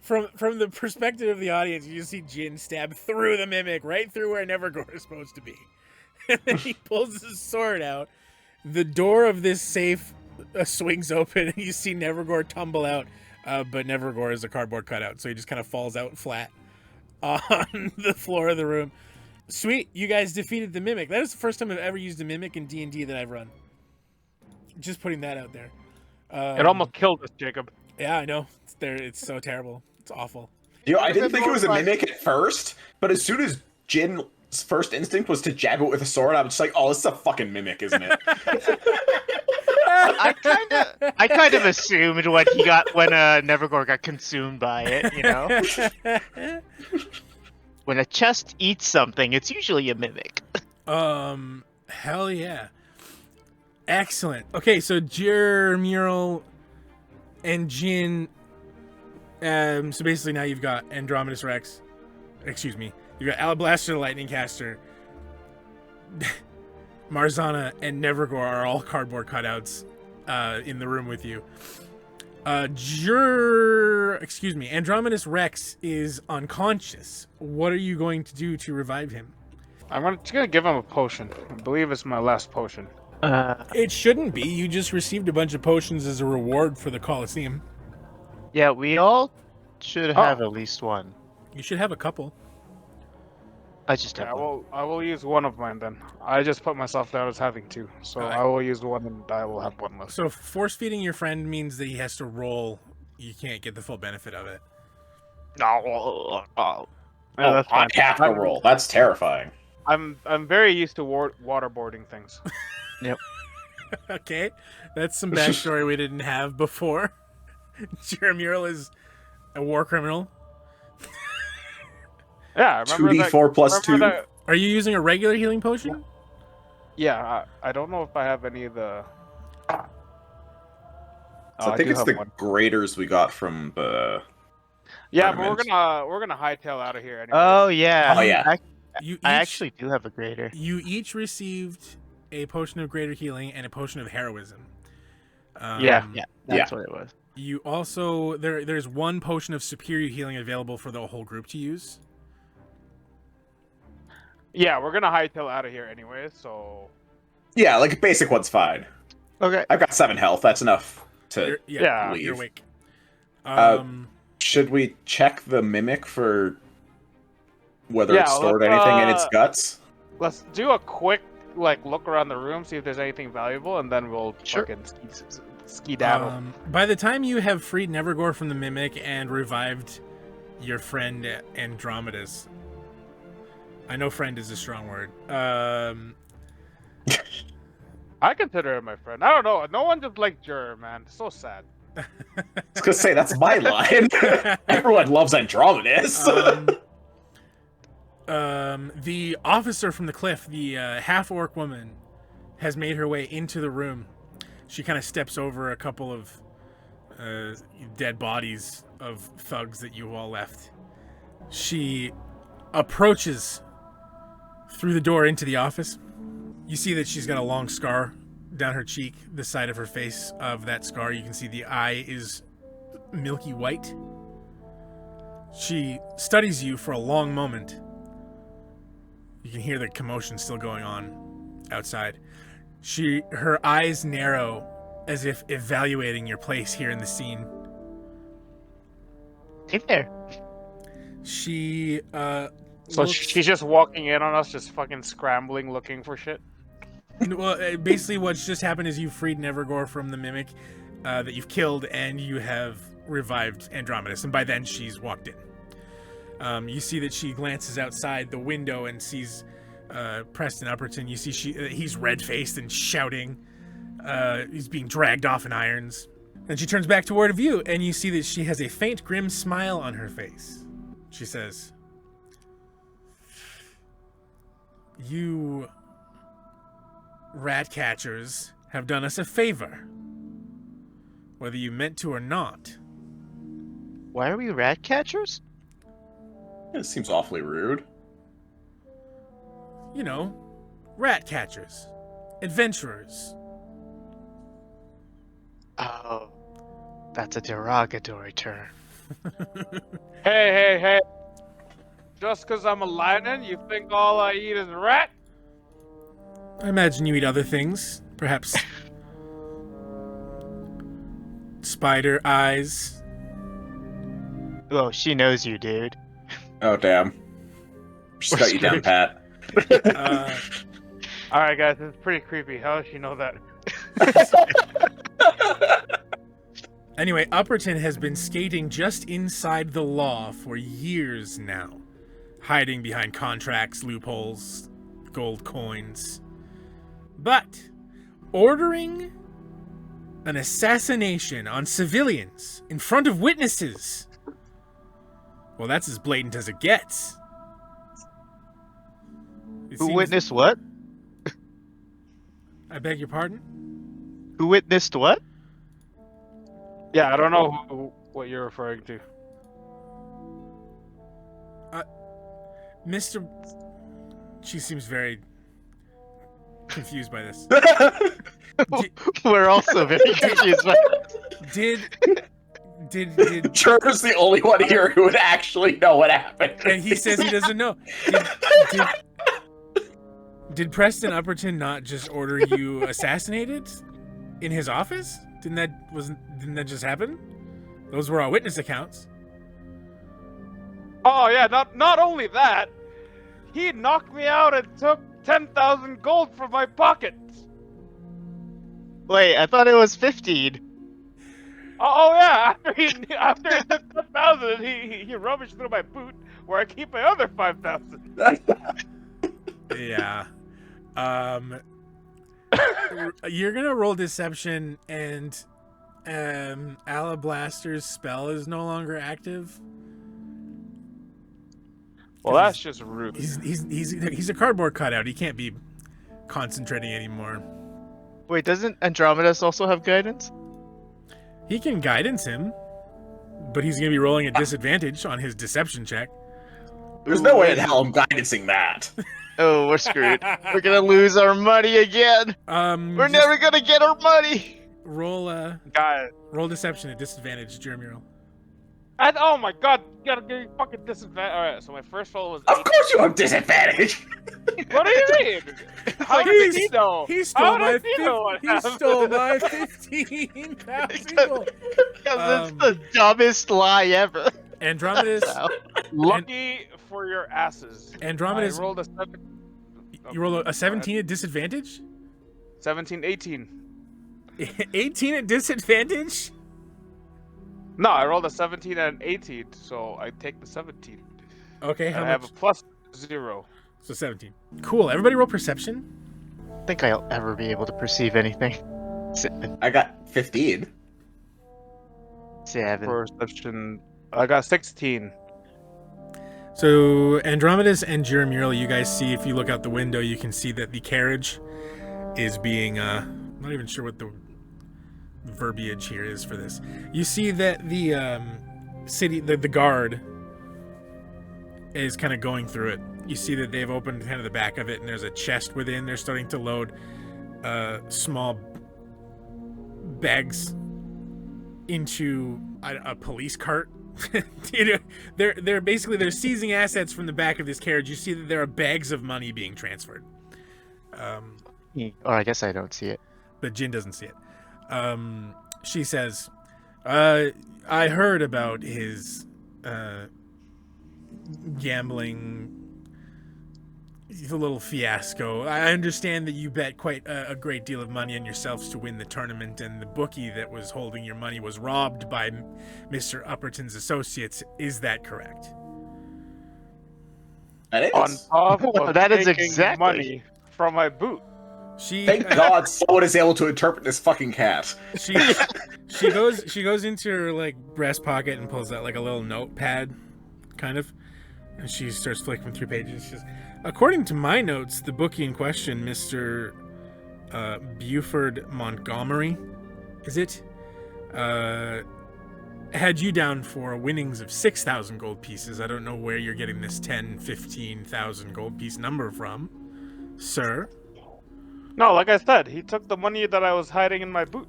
From the perspective of the audience, you just see Jin stab through the mimic, right through where Nevergore is supposed to be. And then he pulls his sword out. The door of this safe swings open, and you see Nevergore tumble out. But Nevergore is a cardboard cutout, so he just kind of falls out flat on the floor of the room. Sweet, you guys defeated the mimic. That is the first time I've ever used a mimic in D&D that I've run. Just putting that out there. It almost killed us, Jacob. Yeah, I know. It's so terrible. It's awful. I didn't think it was a mimic at first, but as soon as Jin's first instinct was to jab it with a sword, I was just like, oh, this is a fucking mimic, isn't it? I kind of assumed what he got when Nevergore got consumed by it, you know? When a chest eats something, it's usually a mimic. Hell yeah. Excellent. Okay, so Mural and Jin So basically now you've got Andromedus Rex. Excuse me. You've got Alablaster the Lightning Caster. Marzana and Nevergore are all cardboard cutouts in the room with you. Andromedus Rex is unconscious. What are you going to do to revive him? I'm just gonna give him a potion. I believe it's my last potion. It shouldn't be. You just received a bunch of potions as a reward for the Colosseum. Yeah, we all should have at least one. You should have a couple. I just have Yeah, one. I will use one of mine then. I just put myself down as having two, so I will use one and I will have one left. So force feeding your friend means that he has to roll. You can't get the full benefit of it. Yeah, that's I fine. have to roll. That's terrifying. I'm very used to waterboarding things. Yep. Okay, that's some backstory we didn't have before. Mural is a war criminal. Yeah, I remember 2d4 plus 2. Are you using a regular healing potion? Yeah, I don't know if I have any of the. So I think do it's have the one. graders we got from the. Yeah, but tournament. we're gonna hightail out of here anyway. Oh yeah. Oh, yeah. I actually do have a grader. You each received a potion of greater healing and a potion of heroism. Yeah, that's what it was. You also there's one potion of superior healing available for the whole group to use. Yeah, we're gonna hightail out of here anyway. So. Yeah, like a basic one's fine. Okay. I've got 7 health. That's enough to Yeah, leave. You're awake. Should we check the mimic for whether Yeah, it's stored let's, anything in its guts? Let's do a quick look around the room, see if there's anything valuable, and then we'll Sure. fucking skedaddle. By the time you have freed Nevergore from the mimic and revived your friend Andromedus, I know "friend" is a strong word. I consider it my friend. I don't know. No one just liked Juror, man. It's so sad. I was gonna say that's my line. Everyone loves Andromedus. The officer from the cliff, the half-orc woman, has made her way into the room. She kind of steps over a couple of dead bodies of thugs that you all left. She approaches through the door into the office. You see that she's got a long scar down her cheek, the side of her face. Of that scar, you can see the eye is milky white. She studies you for a long moment. You can hear the commotion still going on outside. Her eyes narrow as if evaluating your place here in the scene. Hey there. She So she's just walking in on us, just fucking scrambling, looking for shit. Well, basically what's just happened is you've freed Nevergore from the mimic that you've killed, and you have revived Andromedus, and by then she's walked in. You see that she glances outside the window and sees Preston Upperton. You see he's red-faced and shouting. He's being dragged off in irons. And she turns back toward you, and you see that she has a faint, grim smile on her face. She says, "You rat catchers have done us a favor, whether you meant to or not." Why are we rat catchers? It seems awfully rude. You know, rat catchers, adventurers. Oh, that's a derogatory term. Hey. Just because I'm a lion, you think all I eat is rat? I imagine you eat other things, perhaps spider eyes. Oh, she knows you, dude. Oh damn. She's got you down, Pat. Alright, guys, this is pretty creepy. How does she know that? Anyway, Upperton has been skating just inside the law for years now, hiding behind contracts, loopholes, gold coins. But ordering an assassination on civilians in front of witnesses, well, that's as blatant as it gets. Who witnessed what? I beg your pardon? Who witnessed what? Yeah, I don't know what you're referring to. Mr. She seems very confused by this. We're also very confused. Did Chur's the only one here who would actually know what happened. and he says he doesn't know. Did Preston Upperton not just order you assassinated in his office? Didn't that just happen? Those were all witness accounts. Oh yeah, not only that, he knocked me out and took 10,000 gold from my pocket. Wait, I thought it was 15. Oh yeah, after he took 10,000, he rummaged through my boot where I keep my other 5,000. Yeah. You're gonna roll deception, and Alablaster's spell is no longer active. Well, that's just rude. He's a cardboard cutout. He can't be concentrating anymore. Wait, doesn't Andromedus also have guidance? He can guidance him, but he's gonna be rolling a disadvantage on his deception check. There's no way in hell I'm guidancing that. Oh, we're screwed. We're gonna lose our money again. We're never gonna get our money. Roll Got it. roll deception at disadvantage, Mural. And oh my god, you gotta give me fucking disadvantage. Alright, so my first roll was 18. Of course you have disadvantage. What do you mean? How did he know? He stole How my does he know what happened? 15,000 gold. Because it's the dumbest lie ever. Andromedus. Lucky for your asses. Andromedus. I rolled a 7. You roll a 17 at disadvantage? 17, 18. 18 at disadvantage? No, I rolled a 17 and an 18, so I take the 17. Okay, And how I much? have a plus 0. So 17. Cool. Everybody roll perception. I don't think I'll ever be able to perceive anything. I got 15. 7. Perception. I got 16. So Andromedus and Mural, you guys see, if you look out the window, you can see that the carriage is being, I'm not even sure what the verbiage here is for this. You see that the city, the guard is kind of going through it. You see that they've opened kind of the back of it, and there's a chest within. They're starting to load small bags into a police cart. You know, they're seizing assets from the back of this carriage. You see that there are bags of money being transferred. Or I guess I don't see it. But Jin doesn't see it. She says, I heard about his gambling, a little fiasco. I understand that you bet quite a great deal of money on yourselves to win the tournament, and the bookie that was holding your money was robbed by Mr. Upperton's associates. Is that correct? That is. On top of That is taking exactly money from my boot. Thank God someone is able to interpret this fucking cat. She goes into her like breast pocket and pulls out like a little notepad, kind of, and she starts flicking through pages. She says, according to my notes, the bookie in question, Mr. Buford Montgomery, is it? Had you down for winnings of 6,000 gold pieces. I don't know where you're getting this 10, 15,000 gold piece number from, sir. No, like I said, he took the money that I was hiding in my boot.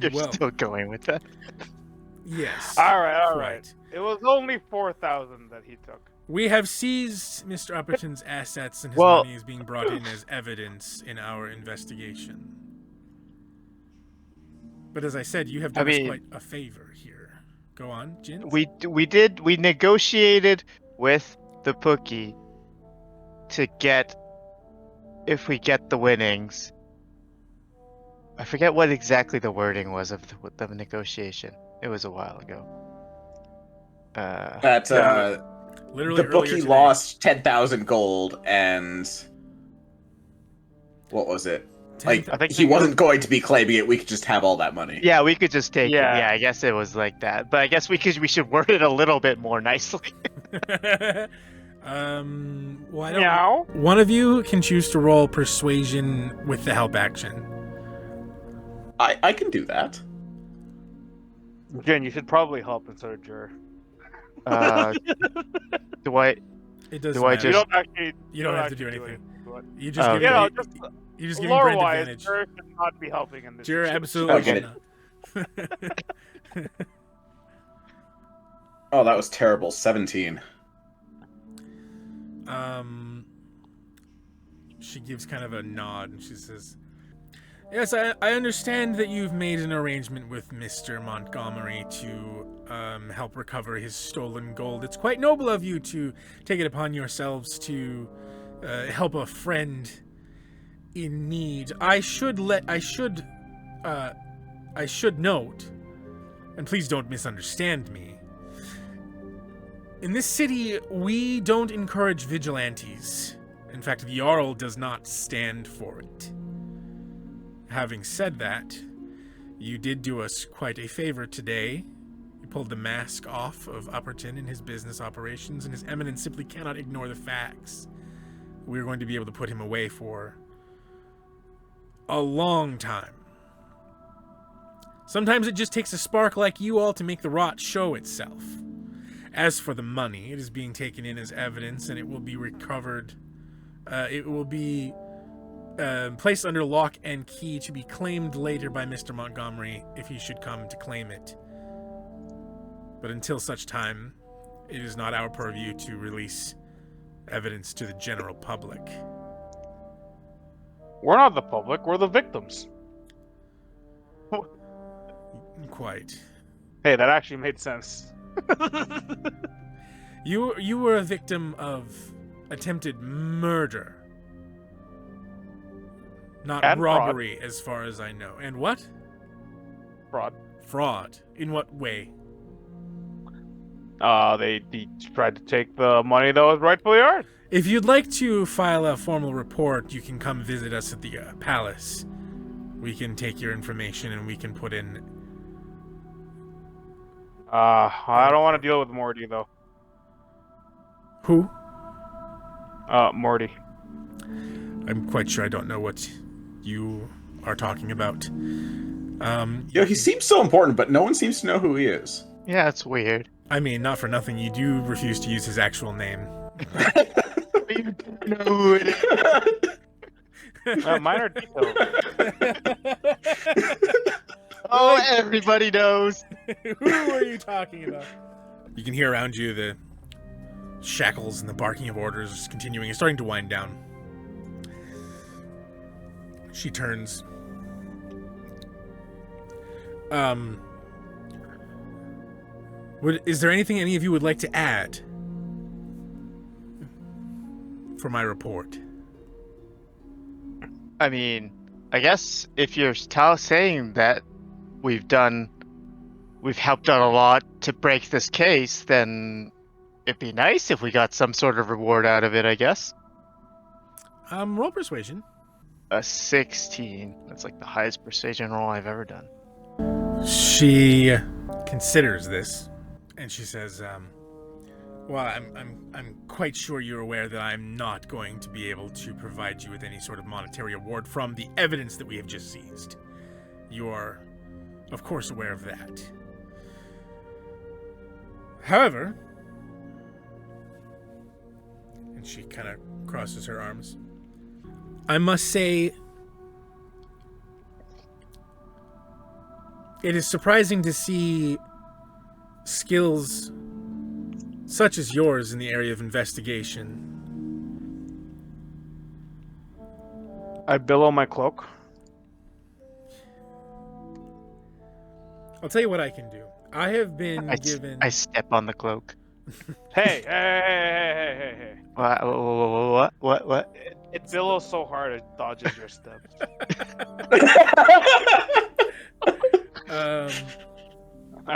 You're Well, still going with that. yes. All right. Right. It was only 4,000 that he took. We have seized Mr. Upperton's assets, and his Well- money is being brought in as evidence in our investigation. But as I said, you have done us quite a favor here. Go on, Jin. We negotiated with the bookie to get, if we get the winnings. I forget what exactly the wording was of the negotiation. It was a while ago. That Literally the earlier bookie today. lost 10,000 gold, and what was it? Like, I think he wasn't going to be claiming it. We could just have all that money. Yeah, we could just take Yeah. it. Yeah, I guess it was like that. But I guess we should word it a little bit more nicely. Why don't Meow. one of you can choose to roll persuasion with the help action? I can do that. Jen, you should probably help instead of Juror. Do I? It doesn't Do I matter. You just- don't actually. You don't have to do actually anything. But, You just give Okay. Brent, just you just giving Brent lore-wise, advantage. Juror should not be helping in this. Juror situation. absolutely Okay. should not. Oh, that was terrible. 17. She gives kind of a nod and she says, "Yes, I understand that you've made an arrangement with Mr. Montgomery to help recover his stolen gold. It's quite noble of you to take it upon yourselves to help a friend in need. I should note, and please don't misunderstand me. In this city, we don't encourage vigilantes. In fact, the Jarl does not stand for it. Having said that, you did do us quite a favor today. You pulled the mask off of Upperton in his business operations, and His Eminence simply cannot ignore the facts. We're going to be able to put him away for a long time. Sometimes it just takes a spark like you all to make the rot show itself. As for the money, it is being taken in as evidence, and it will be recovered. It will be placed under lock and key to be claimed later by Mr. Montgomery if he should come to claim it. But until such time, it is not our purview to release evidence to the general public." We're not the public. We're the victims. Quite. Hey, that actually made sense. You were a victim of attempted murder. Not And robbery, as far as I know. And what? Fraud. Fraud. In what way? They tried to take the money that was rightfully ours. If you'd like to file a formal report, you can come visit us at the palace. We can take your information and we can put in... I don't want to deal with Morty, though. Who? Morty. I'm quite sure I don't know what you are talking about. Yo, he seems so important, but no one seems to know who he is. Yeah, it's weird. I mean, not for nothing, you do refuse to use his actual name. You know who it is. Minor detail. Oh, everybody knows. Who are you talking about? You can hear around you the shackles and the barking of orders continuing. It's starting to wind down. She turns. Is there anything any of you would like to add for my report? I mean, I guess if you're saying that we've helped out a lot to break this case, then it'd be nice if we got some sort of reward out of it, I guess. Roll persuasion. A 16. That's like the highest persuasion roll I've ever done. She considers this, and she says, "Well, I'm quite sure you're aware that I'm not going to be able to provide you with any sort of monetary award from the evidence that we have just seized. You are, of course, aware of that. However," and she kind of crosses her arms, "I must say, it is surprising to see skills such as yours in the area of investigation." I billow my cloak. I'll tell you what I can do. I have been given... I step on the cloak. Hey, hey. What? It billows so hard it dodges your steps. And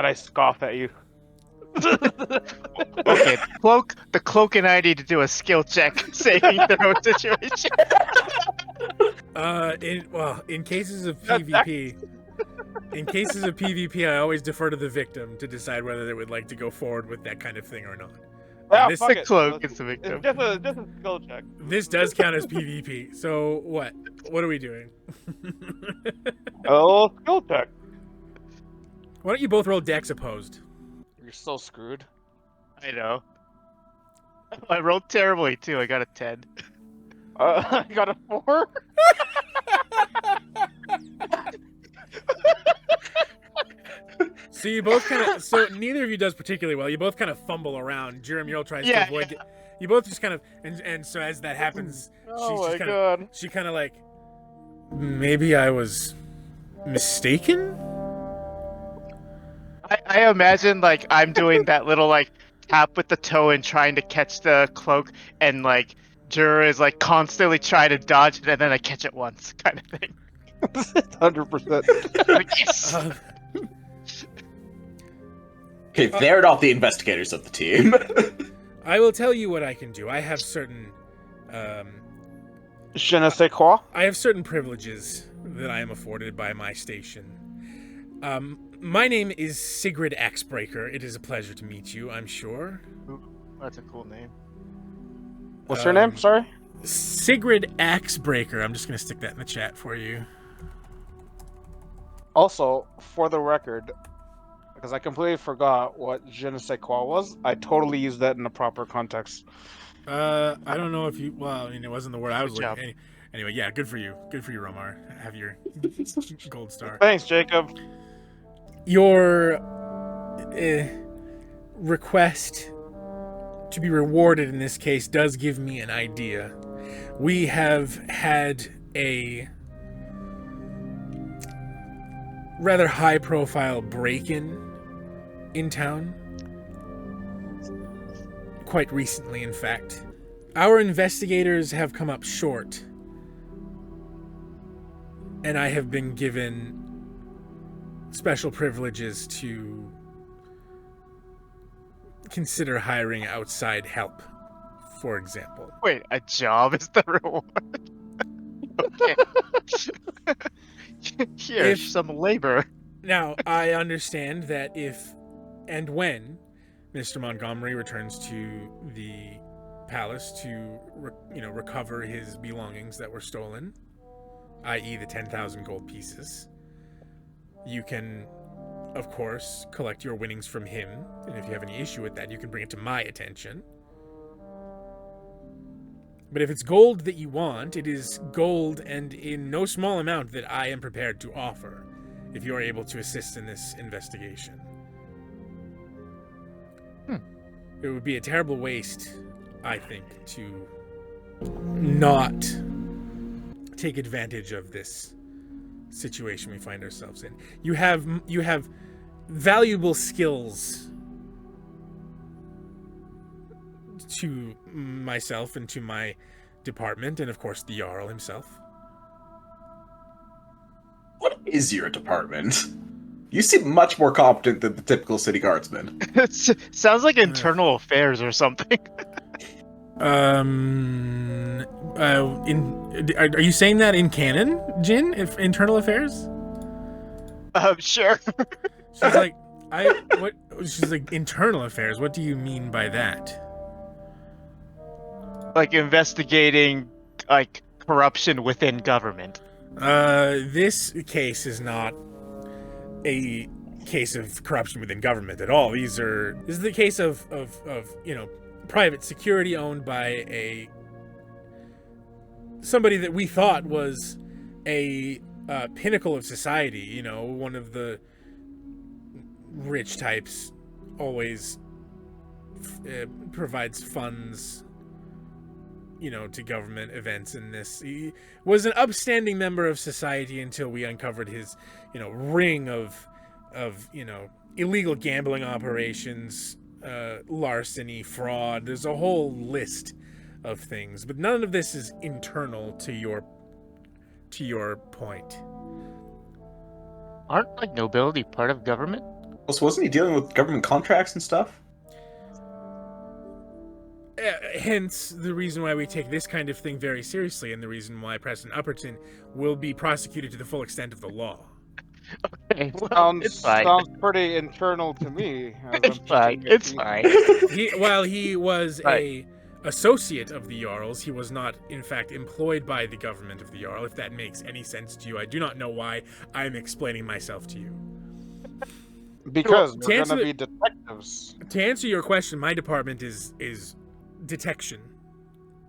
I scoff at you. Okay, the cloak and I need to do a skill check saving throw situation. In cases of PvP, I always defer to the victim to decide whether they would like to go forward with that kind of thing or not. Yeah, This- fuck The it. cloak is the victim. It's just a skill check. This does count as PvP. So what? What are we doing? Oh, skill check. Why don't you both roll Dex opposed? You're so screwed. I know. I rolled terribly too. I got a 10. I got a 4. So you both kind of, so neither of you does particularly well. You both kind of fumble around. Mural tries to avoid. You both just kind of, and so as that happens, she kind of like, maybe I was mistaken. I imagine like I'm doing that little like tap with the toe and trying to catch the cloak, and like Juror is like constantly trying to dodge it, and then I catch it once, kind of thing. 100%. Like, yes. Okay, they're not the investigators of the team. I will tell you what I can do. I have certain, Je ne sais quoi. I have certain privileges that I am afforded by my station. My name is Sigrid Axebreaker. It is a pleasure to meet you, I'm sure. That's a cool name. What's her name? Sorry? Sigrid Axebreaker. I'm just going to stick that in the chat for you. Also, for the record, because I completely forgot what je ne sais quoi was, I totally used that in the proper context. I don't know if you... Well, I mean, it wasn't the word I was Good job. looking... Anyway, yeah, good for you. Good for you, Romar. Have your gold star. Thanks, Jacob. Your request to be rewarded in this case does give me an idea. We have had a rather high-profile break-in in town. Quite recently, in fact. Our investigators have come up short, and I have been given special privileges to consider hiring outside help, for example. Wait, a job is the reward? Okay. Here's some labor. Now, I understand that if and when Mr. Montgomery returns to the palace to recover his belongings that were stolen, i.e. the 10,000 gold pieces, you can, of course, collect your winnings from him, and if you have any issue with that, you can bring it to my attention. But if it's gold that you want, it is gold, and in no small amount, that I am prepared to offer, if you are able to assist in this investigation. It would be a terrible waste, I think, to not take advantage of this situation we find ourselves in. You have valuable skills to myself and to my department, and of course the Jarl himself. What is your department? You seem much more competent than the typical city guardsman. It sounds like internal affairs or something. Are you saying that in canon, Jin? If internal affairs? Sure. She's like, what? She's like, internal affairs. What do you mean by that? Like investigating, like, corruption within government. This case is not a case of corruption within government at all. This is the case of private security owned by somebody that we thought was a pinnacle of society, one of the rich types, always provides funds to government events. In this, he was an upstanding member of society until we uncovered his ring of illegal gambling operations, larceny, fraud. There's a whole list of things, but none of this is internal to your point. Aren't, like, nobility part of government? Also, wasn't he dealing with government contracts and stuff? Hence the reason why we take this kind of thing very seriously, and the reason why Preston Upperton will be prosecuted to the full extent of the law. Okay, well, Sounds pretty internal to me. It's fine. It's fine. He was a associate of the Jarls. He was not, in fact, employed by the government of the Jarl, if that makes any sense to you. I do not know why I'm explaining myself to you. Because To we're answer gonna the- be detectives detectives? To answer your question, my department is detection,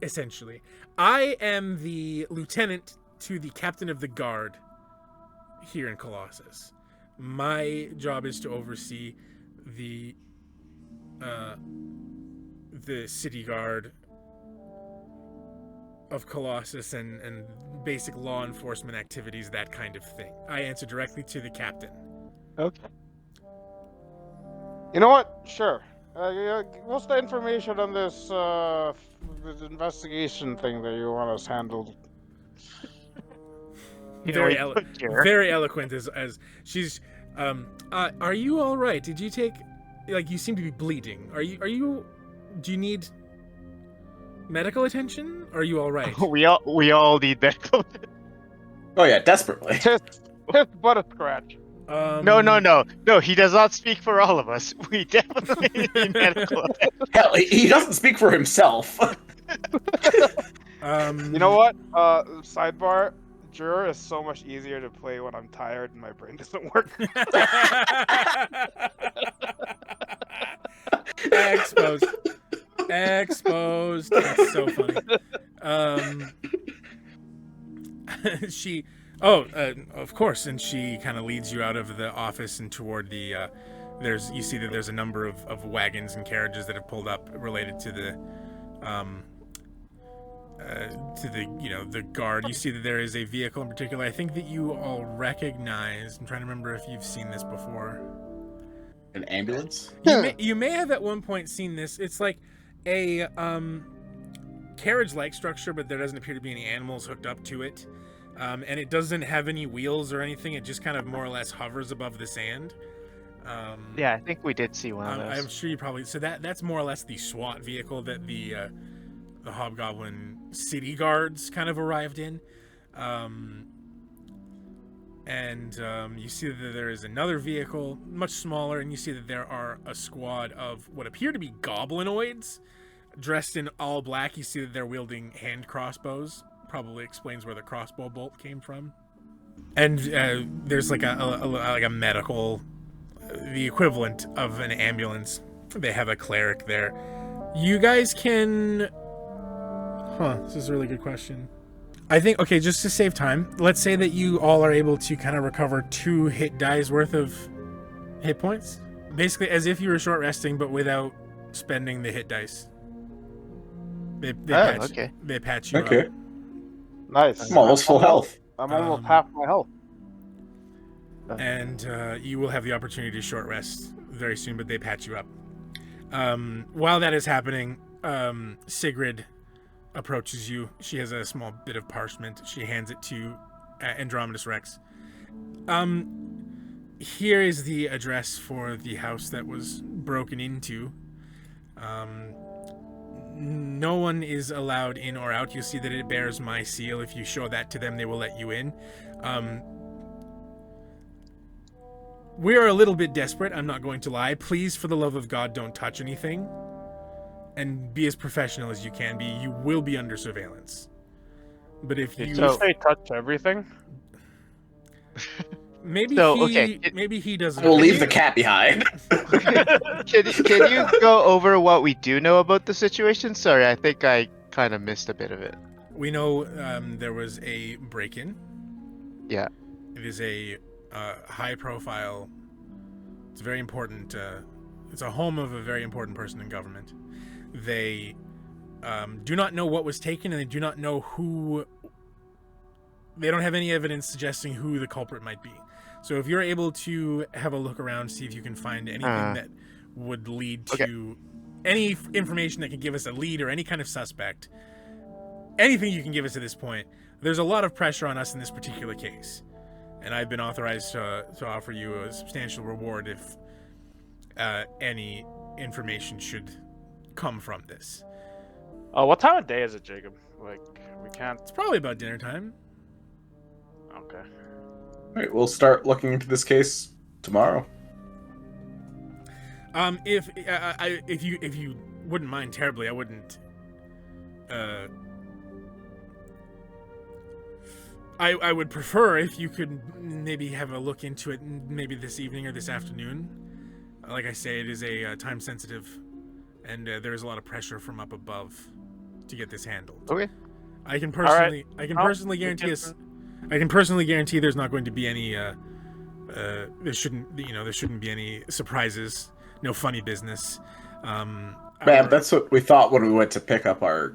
essentially. I am the lieutenant to the captain of the guard here in Colossus. My job is to oversee the city guard of Colossus and basic law enforcement activities, that kind of thing. I answer directly to the captain. Okay. You know what? Sure. What's the information on this this investigation thing that you want us handled? Very, Sure. very eloquent as she's. Are you all right? Did you take? Like, you seem to be bleeding. Are you? Do you need medical attention? Are you all right? We all need medical. Oh yeah, desperately. Just but a scratch. No. He does not speak for all of us. We definitely need medical attention. Hell, he doesn't speak for himself. You know what? Sidebar. Juror is so much easier to play when I'm tired and my brain doesn't work. Exposed. That's so funny. Of course, and she kind of leads you out of the office and toward the. You see that there's a number of wagons and carriages that have pulled up related to the the guard. You see that there is a vehicle in particular. I think that you all recognize. I'm trying to remember if you've seen this before. An ambulance? You may have at one point seen this. It's like a carriage-like structure, but there doesn't appear to be any animals hooked up to it, and it doesn't have any wheels or anything. It just kind of more or less hovers above the sand. Yeah, I think we did see one of those. I'm sure you probably. So that's more or less the SWAT vehicle that the Hobgoblin city guards kind of arrived in. You see that there is another vehicle, much smaller, and you see that there are a squad of what appear to be goblinoids, dressed in all black. You see that they're wielding hand crossbows. Probably explains where the crossbow bolt came from. And there's like a medical, the equivalent of an ambulance. They have a cleric there. You guys can... This is a really good question. I think, okay, just to save time, let's say that you all are able to kind of recover 2 hit dice worth of hit points. Basically, as if you were short resting, but without spending the hit dice. They patch you Okay. up. Nice. I'm almost full health. I'm almost half my health. And you will have the opportunity to short rest very soon, but they patch you up. While that is happening, Sigrid approaches you. She has a small bit of parchment. She hands it to Andromedus Rex. Here is the address for the house that was broken into. No one is allowed in or out. You'll see that it bears my seal. If you show that to them, they will let you in. We are a little bit desperate, I'm not going to lie. Please, for the love of God, don't touch anything. And be as professional as you can be. You will be under surveillance. But if you... Did you say touch everything? Maybe maybe he doesn't. We'll leave the cat behind. Can you go over what we do know about the situation? Sorry, I think I kind of missed a bit of it. We know there was a break-in. Yeah. It is a high-profile... It's very important... it's a home of a very important person in government. They do not know what was taken, and they do not know who... They don't have any evidence suggesting who the culprit might be. So if you're able to have a look around, see if you can find anything that would lead to any information that can give us a lead or any kind of suspect, anything you can give us at this point. There's a lot of pressure on us in this particular case, and I've been authorized to offer you a substantial reward if any information should come from this. What time of day is it, Jacob? Like, we can't... It's probably about dinner time. Okay. All right, we'll start looking into this case tomorrow. If you wouldn't mind terribly, I wouldn't. I would prefer if you could maybe have a look into it, maybe this evening or this afternoon. Like I say, it is a time sensitive, and there's a lot of pressure from up above to get this handled. Okay. I can personally guarantee we us. I can personally guarantee there's not going to be any. There shouldn't be any surprises. No funny business. Man, that's what we thought when we went to pick up our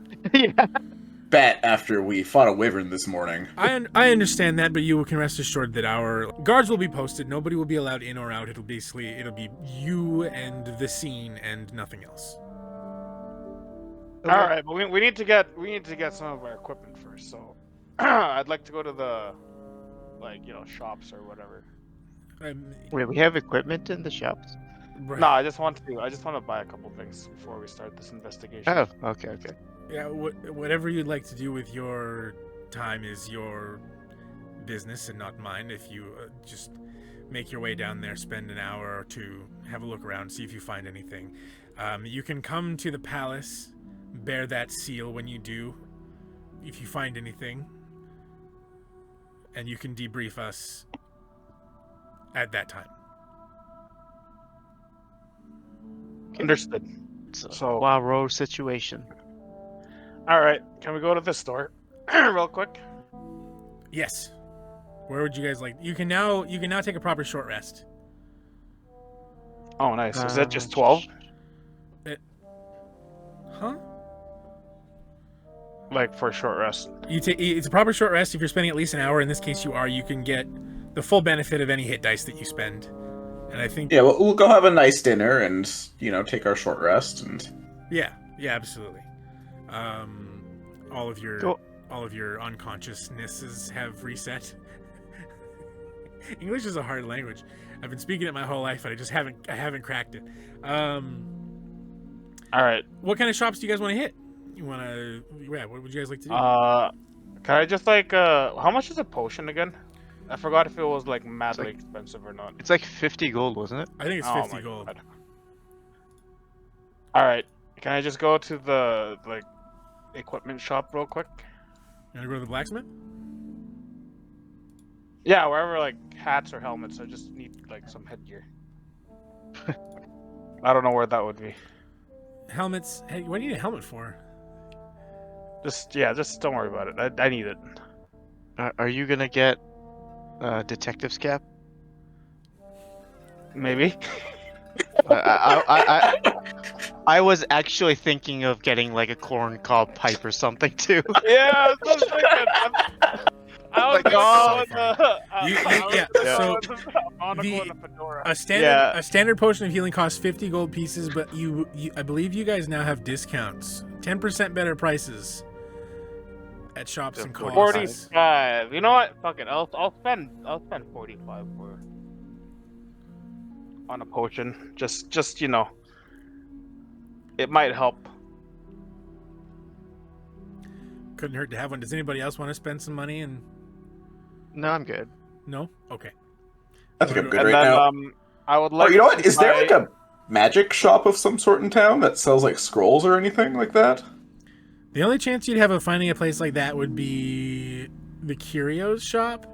bet after we fought a wyvern this morning. I understand that, but you can rest assured that our guards will be posted. Nobody will be allowed in or out. It'll be you and the scene and nothing else. Okay. All right, but we need to get some of our equipment first. So I'd like to go to the shops or whatever. Wait, we have equipment in the shops? Right. No, I just want to buy a couple things before we start this investigation. Oh, okay. Yeah, whatever you'd like to do with your time is your business and not mine. If you just make your way down there, spend an hour or two, have a look around, see if you find anything. You can come to the palace, bear that seal when you do, if you find anything, and you can debrief us at that time. Understood. So Wow, road situation. all right, can we go to the store real quick? Yes. Where would you guys like? You can now take a proper short rest. Oh, nice. Is that just 12? Huh? Like for a short rest? It's a proper short rest if you're spending at least an hour. In this case, you are. You can get the full benefit of any hit dice that you spend. And I think Yeah, we'll go have a nice dinner and take our short rest and. yeah, absolutely. All of your unconsciousnesses have reset. English is a hard language. I've been speaking it my whole life, but I haven't cracked it. All right. What kind of shops do you guys want to hit? What would you guys like to do? Can I just how much is a potion again? I forgot if it was madly expensive or not. It's like 50 gold, wasn't it? I think it's Oh 50 my gold. God. All right. Can I just go to the equipment shop real quick? You want to go to the blacksmith? Yeah, wherever hats or helmets. I just need some headgear. I don't know where that would be. Helmets. Hey, what do you need a helmet for? Just don't worry about it. I need it. Are you gonna get detective's cap? Maybe. I was actually thinking of getting a corn cob pipe or something too. Yeah, I was just thinking. A standard potion of healing costs 50 gold pieces, but I believe you guys now have discounts, 10% better prices at shops and costs. 45. You know what? Fuck it. I'll spend 45 on a potion. Just it might help. Couldn't hurt to have one. Does anybody else want to spend some money? And No, I'm good. no, okay. I think I'm good And right then now. I would Oh, like. you know what? Is there a magic shop of some sort in town that sells scrolls or anything like that? The only chance you'd have of finding a place like that would be the Curios shop.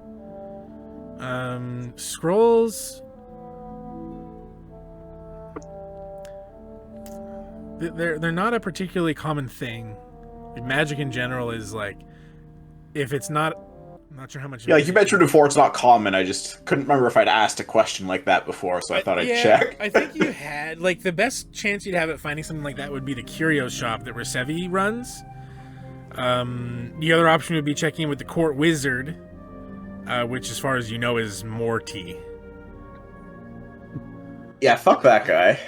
Scrolls. They're not a particularly common thing. Magic in general is if it's not, I'm not sure how much. Yeah, you mentioned before it's not common. I just couldn't remember if I'd asked a question like that before, so I thought I'd check. I think you had the best chance you'd have at finding something like that would be the Curios shop that Resevi runs. The other option would be checking in with the court wizard, which, as far as you know, is Morty. Yeah, fuck that guy.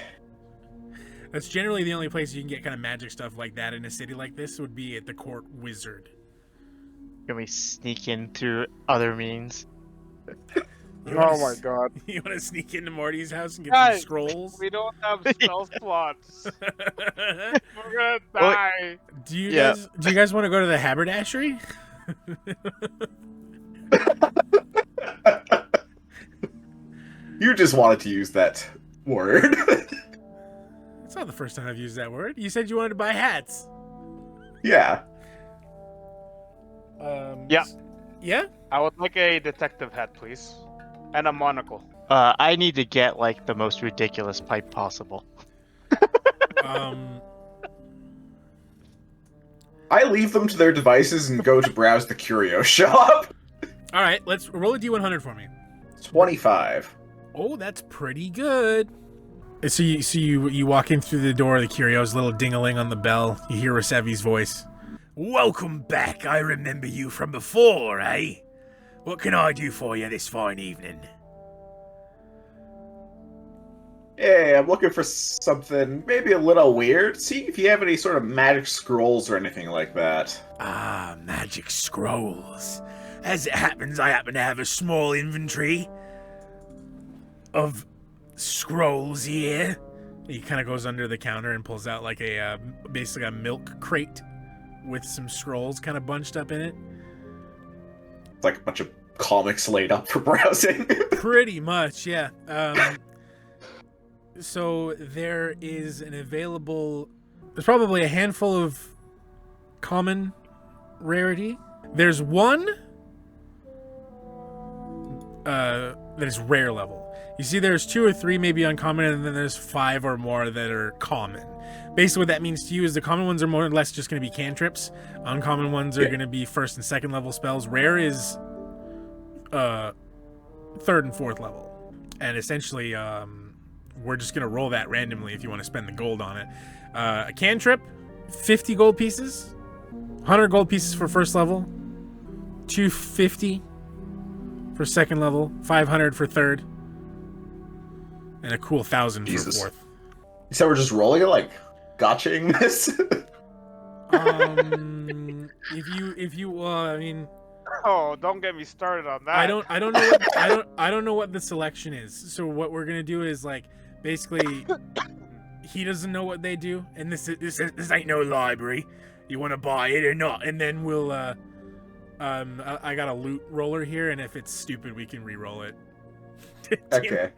That's generally the only place you can get kind of magic stuff like that in a city like this would be at the court wizard. Can we sneak in through other means? Oh my god. You want to sneak into Morty's house and get some Guys, scrolls? We don't have stealth plots. We're gonna die. Do you guys want to go to the haberdashery? You just wanted to use that word. It's not the first time I've used that word. You said you wanted to buy hats. Yeah. Yeah. Yeah? I would like a detective hat, please. And a monocle. I need to get like the most ridiculous pipe possible. I leave them to their devices and go to browse the curio shop. All right, let's roll a d100 for me. 25. Oh, that's pretty good. So you walk in through the door of the curios, little ding-a-ling on the bell. You hear Rosevi's voice. Welcome back. I remember you from before, eh? What can I do for you this fine evening? Hey, I'm looking for something maybe a little weird. See if you have any sort of magic scrolls or anything like that. Ah, magic scrolls. As it happens, I happen to have a small inventory of scrolls here. He kind of goes under the counter and pulls out like a basically a milk crate with some scrolls kind of bunched up in it. It's like a bunch of comics laid up for browsing. Pretty much, yeah. So there is an available... There's probably a handful of common rarity. There's one that is rare level. You see there's 2 or 3 maybe uncommon, and then there's 5 or more that are common. Basically what that means to you is the common ones are more or less just going to be cantrips. Uncommon ones are going to be 1st and 2nd level spells. Rare is 3rd and 4th level. And essentially... we're just going to roll that randomly if you want to spend the gold on it. A cantrip, 50 gold pieces, 100 gold pieces for 1st level, 250 for 2nd level, 500 for 3rd, and a cool 1,000 for 4th. So we're just rolling it, like, gotchaing this? If you, I mean... Oh, don't get me started on that. I don't know what the selection is. So what we're gonna do is like basically he doesn't know what they do, and this ain't no library. You want to buy it or not? And then we'll I got a loot roller here, and if it's stupid, we can re-roll it. Okay.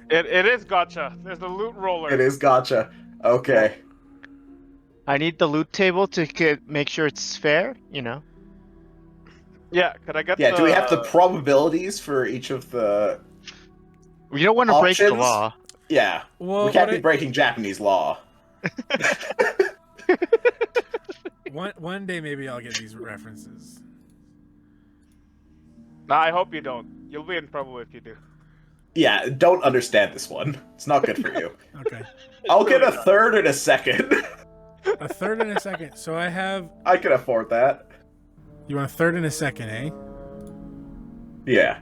It is gotcha. There's a loot roller. It is gotcha. Okay. I need the loot table to make sure it's fair, you know. Yeah, could I get do we have the probabilities for each of the You don't want to break the options? law. Yeah. Well, we can't be breaking Japanese law. One day maybe I'll get these references. Nah, I hope you don't. You'll be in trouble if you do. Yeah, don't understand this one. It's not good for you. Okay. I'll get a 3rd and a 2nd. A 3rd and a 2nd. So I have... I can afford that. You want a 3rd and a 2nd, eh? Yeah.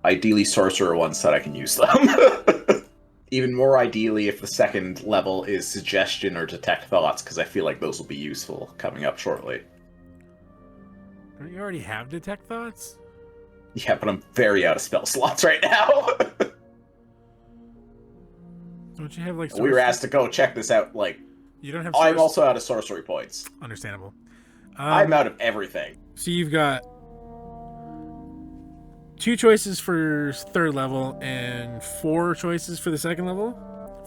Ideally sorcerer ones so that I can use them. Even more ideally if the 2nd level is suggestion or detect thoughts, because I feel like those will be useful coming up shortly. Don't you already have detect thoughts? Yeah, but I'm very out of spell slots right now. Don't you have like... We were asked to go check this out, like... You don't have... I'm also out of sorcery points. Understandable. I'm out of everything. So you've got 2 choices for 3rd level and 4 choices for the 2nd level.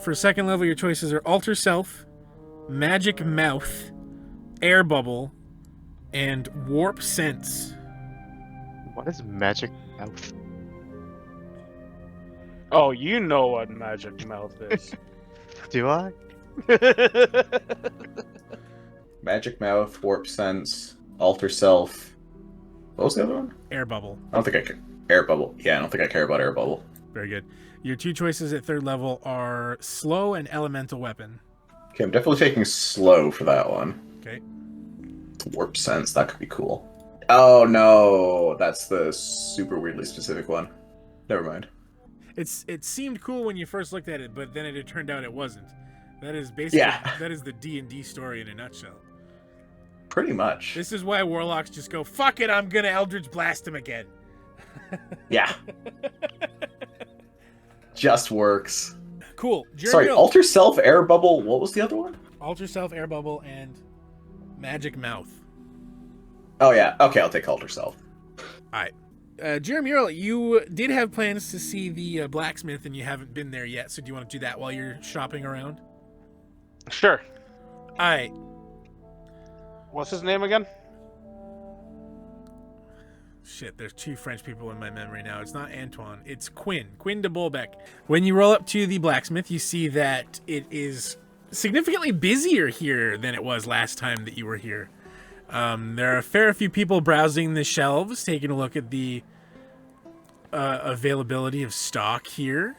For 2nd level, your choices are Alter Self, Magic Mouth, Air Bubble, and Warp Sense. What is magic mouth? Oh, you know what magic mouth is. Do I? Magic Mouth, Warp Sense, Alter Self. What was the other one? Air Bubble. I don't think I care. Air Bubble. Yeah, I don't think I care about Air Bubble. Very good. Your 2 choices at 3rd level are Slow and Elemental Weapon. Okay, I'm definitely taking slow for that one. Okay. Warp Sense, that could be cool. Oh no, that's the super weirdly specific one. Never mind. It seemed cool when you first looked at it, but then it turned out it wasn't. That is basically that is the D&D story in a nutshell. Pretty much. This is why warlocks just go, fuck it, I'm gonna Eldritch Blast him again. Yeah. Just works. Cool. Sorry, Alter Self, Air Bubble, what was the other one? Alter Self, Air Bubble, and Magic Mouth. Oh yeah, okay, I'll take Alter Self. Alright. Mural, you did have plans to see the blacksmith and you haven't been there yet, so do you want to do that while you're shopping around? Sure. Alright. What's his name again? Shit, there's 2 French people in my memory now. It's not Antoine. It's Quinn de Bolbec. When you roll up to the blacksmith, you see that it is significantly busier here than it was last time that you were here. There are a fair few people browsing the shelves, taking a look at the availability of stock here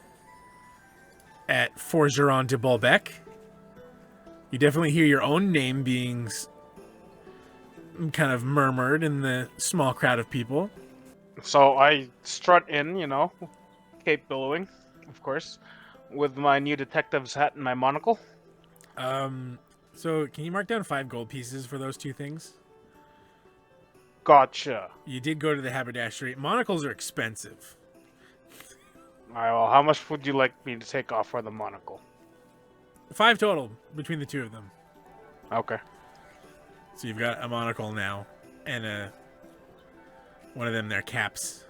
at Forgeron de Bolbec. You definitely hear your own name being kind of murmured in the small crowd of people. So I strut in, cape billowing, of course, with my new detective's hat and my monocle. So can you mark down 5 gold pieces for those 2 things? Gotcha. You did go to the haberdashery. Monocles are expensive. Alright, well, how much would you like me to take off for the monocle? 5 total between the 2 of them. Okay. So you've got a monocle now, and one of them their caps.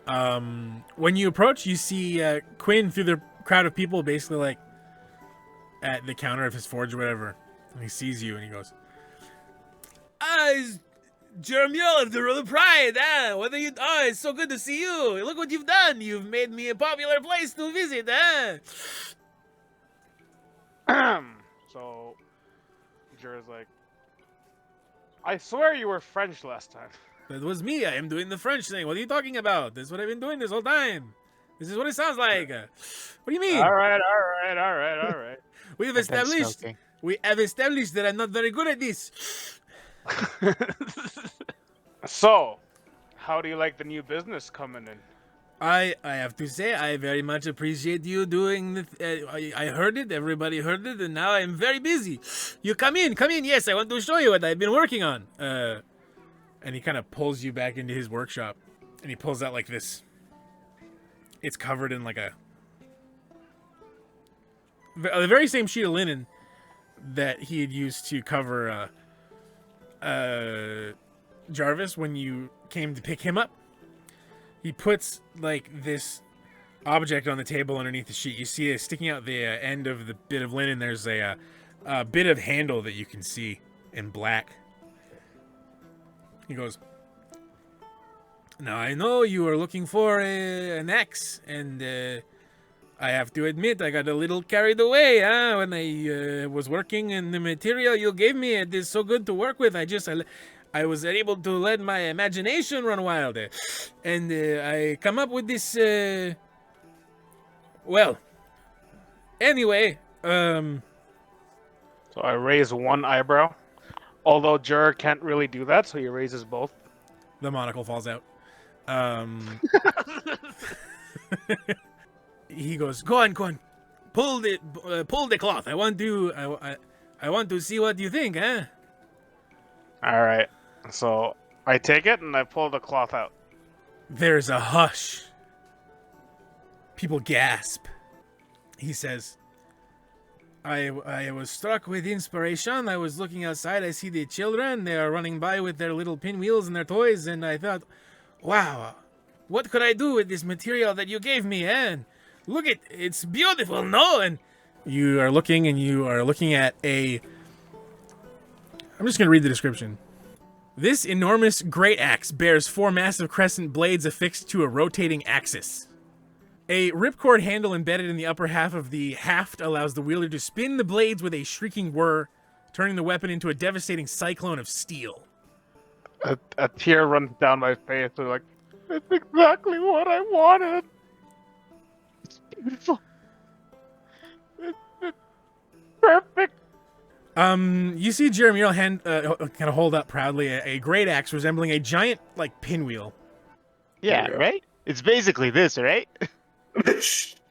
When you approach, you see Quinn through the crowd of people, basically like at the counter of his forge or whatever. And he sees you and he goes, it's Mural of the Royal Pride, it's so good to see you. Look what you've done. You've made me a popular place to visit, So, Juror's like, I swear you were French last time. That was me. I am doing the French thing. What are you talking about? This is what I've been doing this whole time. This is what it sounds like. What do you mean? All right. We have established that I'm not very good at this. So, how do you like the new business coming in? I have to say, I very much appreciate you doing I heard it, everybody heard it, and now I'm very busy. You come in, yes, I want to show you what I've been working on. And he kind of pulls you back into his workshop, and he pulls out like this. It's covered in like the very same sheet of linen that he had used to cover Jarvis when you came to pick him up. He puts like this object on the table underneath the sheet. You see it sticking out the end of the bit of linen. There's a bit of handle that you can see in black. He goes, now I know you are looking for an axe, and I have to admit I got a little carried away when I was working, and the material you gave me, it is so good to work with. I was able to let my imagination run wild, and I come up with this, well, anyway, So I raise one eyebrow, although Juror can't really do that, so he raises both. The monocle falls out. He goes, go on, pull the cloth. I want to see what you think, huh? All right. So I take it and I pull the cloth out. There's a hush. People gasp. He says, I was struck with inspiration. I was looking outside. I see the children. They are running by with their little pinwheels and their toys. And I thought, wow, what could I do with this material that you gave me? And look, it's beautiful, no? And you are looking at a... I'm just going to read the description. This enormous great axe bears 4 massive crescent blades affixed to a rotating axis. A ripcord handle embedded in the upper half of the haft allows the wielder to spin the blades with a shrieking whir, turning the weapon into a devastating cyclone of steel. A tear runs down my face. I'm like, it's exactly what I wanted. It's beautiful. It's perfect. You see Jeremy kind of hold up proudly a great axe resembling a giant, like, pinwheel. Yeah, right? It's basically this, right?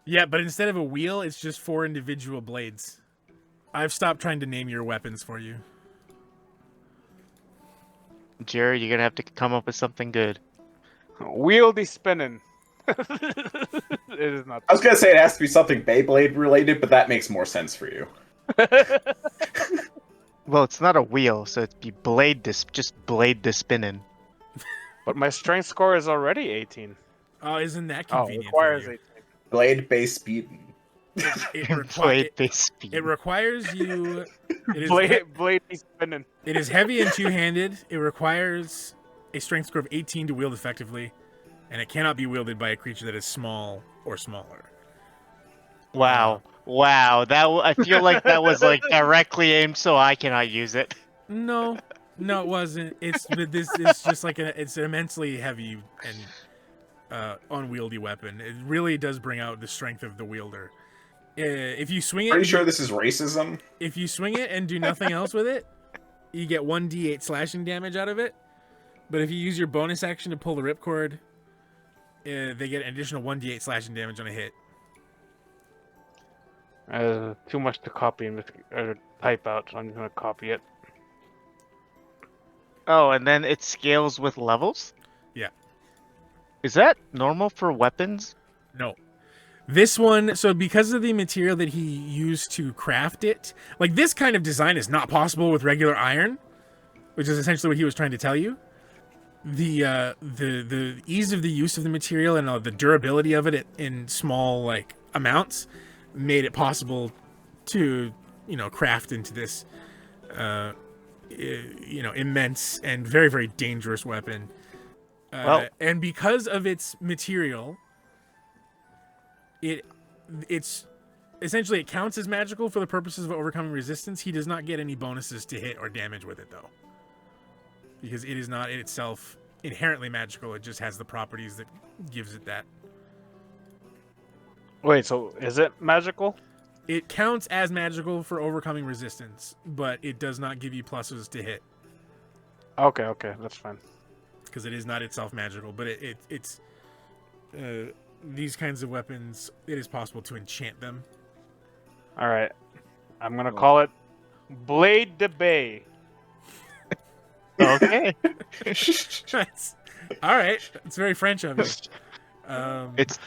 Yeah, but instead of a wheel, it's just 4 individual blades. I've stopped trying to name your weapons for you. Jerry, you're gonna have to come up with something good. Wieldy spinning. It is not. I was gonna say it has to be something Beyblade related, but that makes more sense for you. Well, it's not a wheel, so it'd be just blade to spinning. But my strength score is already 18. Oh, isn't that Oh, convenient? requires for you? 18. Blade base speed. Blade-based speed. It requires you. It is Blade is spinning. It is heavy and two-handed. It requires a strength score of 18 to wield effectively, and it cannot be wielded by a creature that is small or smaller. Wow. Wow. I feel like that was like directly aimed, so I cannot use it. No, it wasn't. It's just like it's an immensely heavy and unwieldy weapon. It really does bring out the strength of the wielder. If you swing it, Pretty sure this is racism. If you swing it and do nothing else with it, you get 1d8 slashing damage out of it. But if you use your bonus action to pull the ripcord, they get an additional 1d8 slashing damage on a hit. Too much to copy or type out, so I'm just gonna copy it. Oh, and then it scales with levels? Yeah. Is that normal for weapons? No. This one, so because of the material that he used to craft it, like this kind of design is not possible with regular iron, which is essentially what he was trying to tell you. The ease of the use of the material and the durability of it in small like amounts made it possible to, craft into this, immense and very, very dangerous weapon. And because of its material, it's essentially it counts as magical for the purposes of overcoming resistance. He does not get any bonuses to hit or damage with it, though, because it is not in itself inherently magical. It just has the properties that gives it that. Wait, so is it magical? It counts as magical for overcoming resistance, but it does not give you pluses to hit. Okay, that's fine. Because it is not itself magical, but it's these kinds of weapons, it is possible to enchant them. All right, I'm gonna call it Blade de Bay. Okay. All right, it's very French of you. It's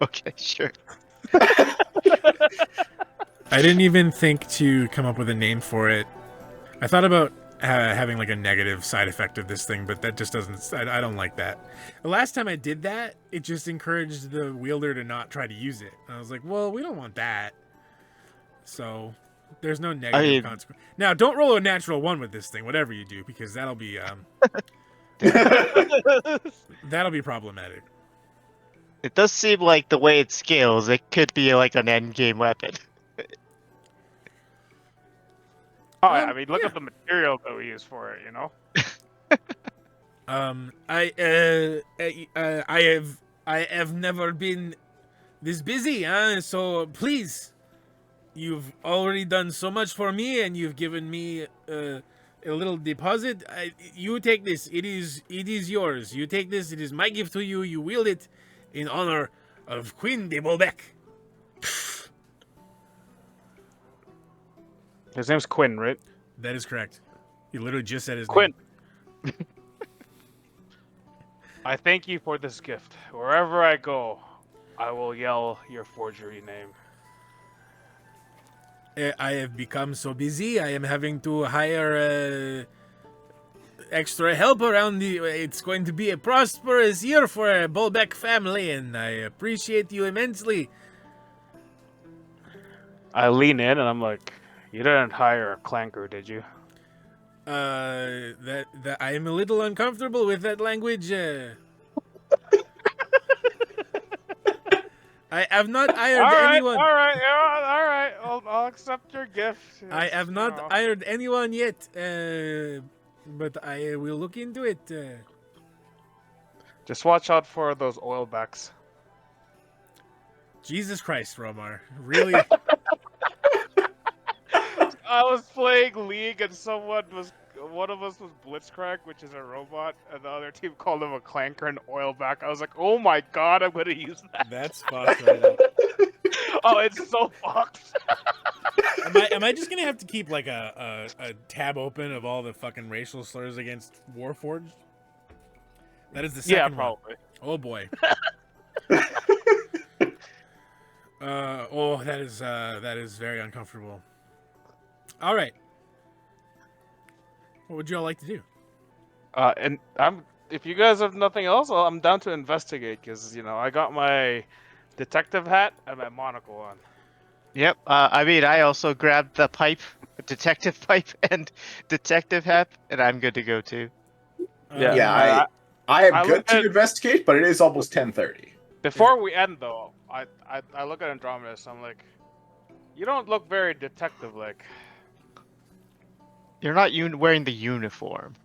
okay, sure. I didn't even think to come up with a name for it. I thought about having like a negative side effect of this thing, but that just doesn't. I don't like that. The last time I did that, it just encouraged the wielder to not try to use it. And I was like, well, we don't want that. So there's no negative consequence. Now, don't roll a natural 1 with this thing, whatever you do, because that'll be that'll be problematic. It does seem like the way it scales, it could be like an end game weapon. I mean, look at the material that we use for it, I have never been this busy, so please, you've already done so much for me, and you've given me a little deposit. You take this. It is yours. You take this. It is my gift to you. You wield it in honor of Queen de Bolbec. His name's Quinn, right? That is correct. He literally just said his Quinn. name. I thank you for this gift. Wherever I go, I will yell your forgery name. I have become so busy. I am having to hire extra help around it's going to be a prosperous year for a Bolbec family, and I appreciate you immensely. I lean in and I'm like, you didn't hire a clanker, did you? That I am a little uncomfortable with that language. I have not hired anyone. All right. I'll accept your gift. I have not hired anyone yet, but I will look into it. Just watch out for those oil backs. Jesus Christ, Romar. Really? I was playing League and one of us was Blitzcrank, which is a robot, and the other team called him a clanker and oilback. I was like, oh my god, I'm gonna use that. That's fucked right now. Oh, it's so fucked. Am I just gonna have to keep like a tab open of all the fucking racial slurs against Warforged? That is the second one. probably. Oh boy. That is very uncomfortable. All right. What would you all like to do? If you guys have nothing else, I'm down to investigate because I got my detective hat, and my monocle on. Yep. I also grabbed the pipe, detective pipe, and detective hat, and I'm good to go too. Yeah, I am I good look to at- investigate, but it is almost 10:30. Before we end, though, I look at Andromedus. I'm like, you don't look very detective-like. You're not wearing the uniform.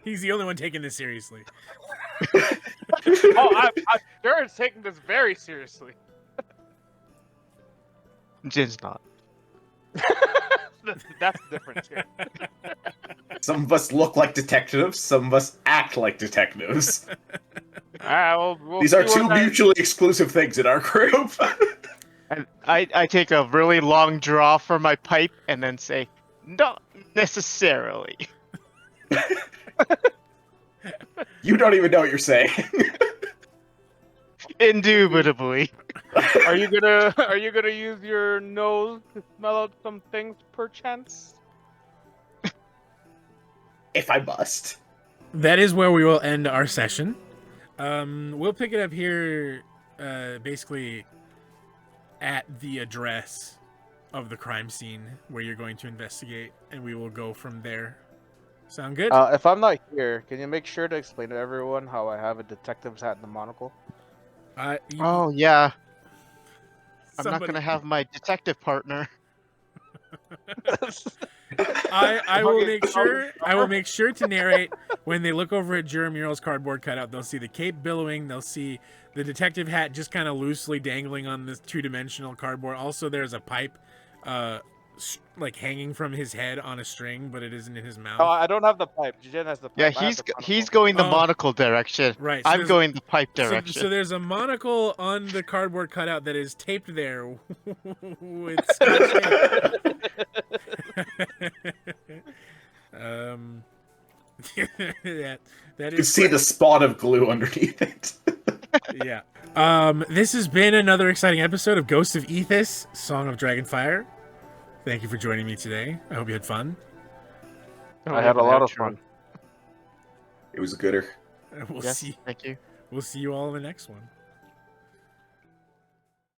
He's the only one taking this seriously. Oh, I'm sure it's taking this very seriously. Jin's not. That's the difference here. Some of us look like detectives, some of us act like detectives. Alright, we'll These see are what two that- mutually exclusive things in our group. And I take a really long draw from my pipe and then say, not necessarily. You don't even know what you're saying. Indubitably. Are you gonna use your nose to smell out some things, perchance? If I must. That is where we will end our session. We'll pick it up here, basically at the address of the crime scene where you're going to investigate, and we will go from there. Sound good? If I'm not here, can you make sure to explain to everyone how I have a detective's hat and a monocle? Oh, yeah. I'm not somebody- going to have my detective partner. I will Okay, make sure. I will make sure to narrate when they look over at Juror Mural's cardboard cutout. They'll see the cape billowing. They'll see the detective hat just kind of loosely dangling on this two-dimensional cardboard. Also, there's a pipe, like hanging from his head on a string, but it isn't in his mouth. Oh, I don't have the pipe. Jijen has the pipe. Yeah, I have the he's monocle. going the Oh. monocle direction. Right. so I'm there's- going the pipe so- direction. So there's a monocle on the cardboard cutout that is taped there with Scotch tape. that You can is see the spot of glue underneath it. yeah. This has been another exciting episode of Ghost of Ethis, Song of Dragonfire. Thank you for joining me today. I hope you had fun. I had a lot of fun. It was a gooder. We'll Yes, see. thank you. We'll see you all in the next one.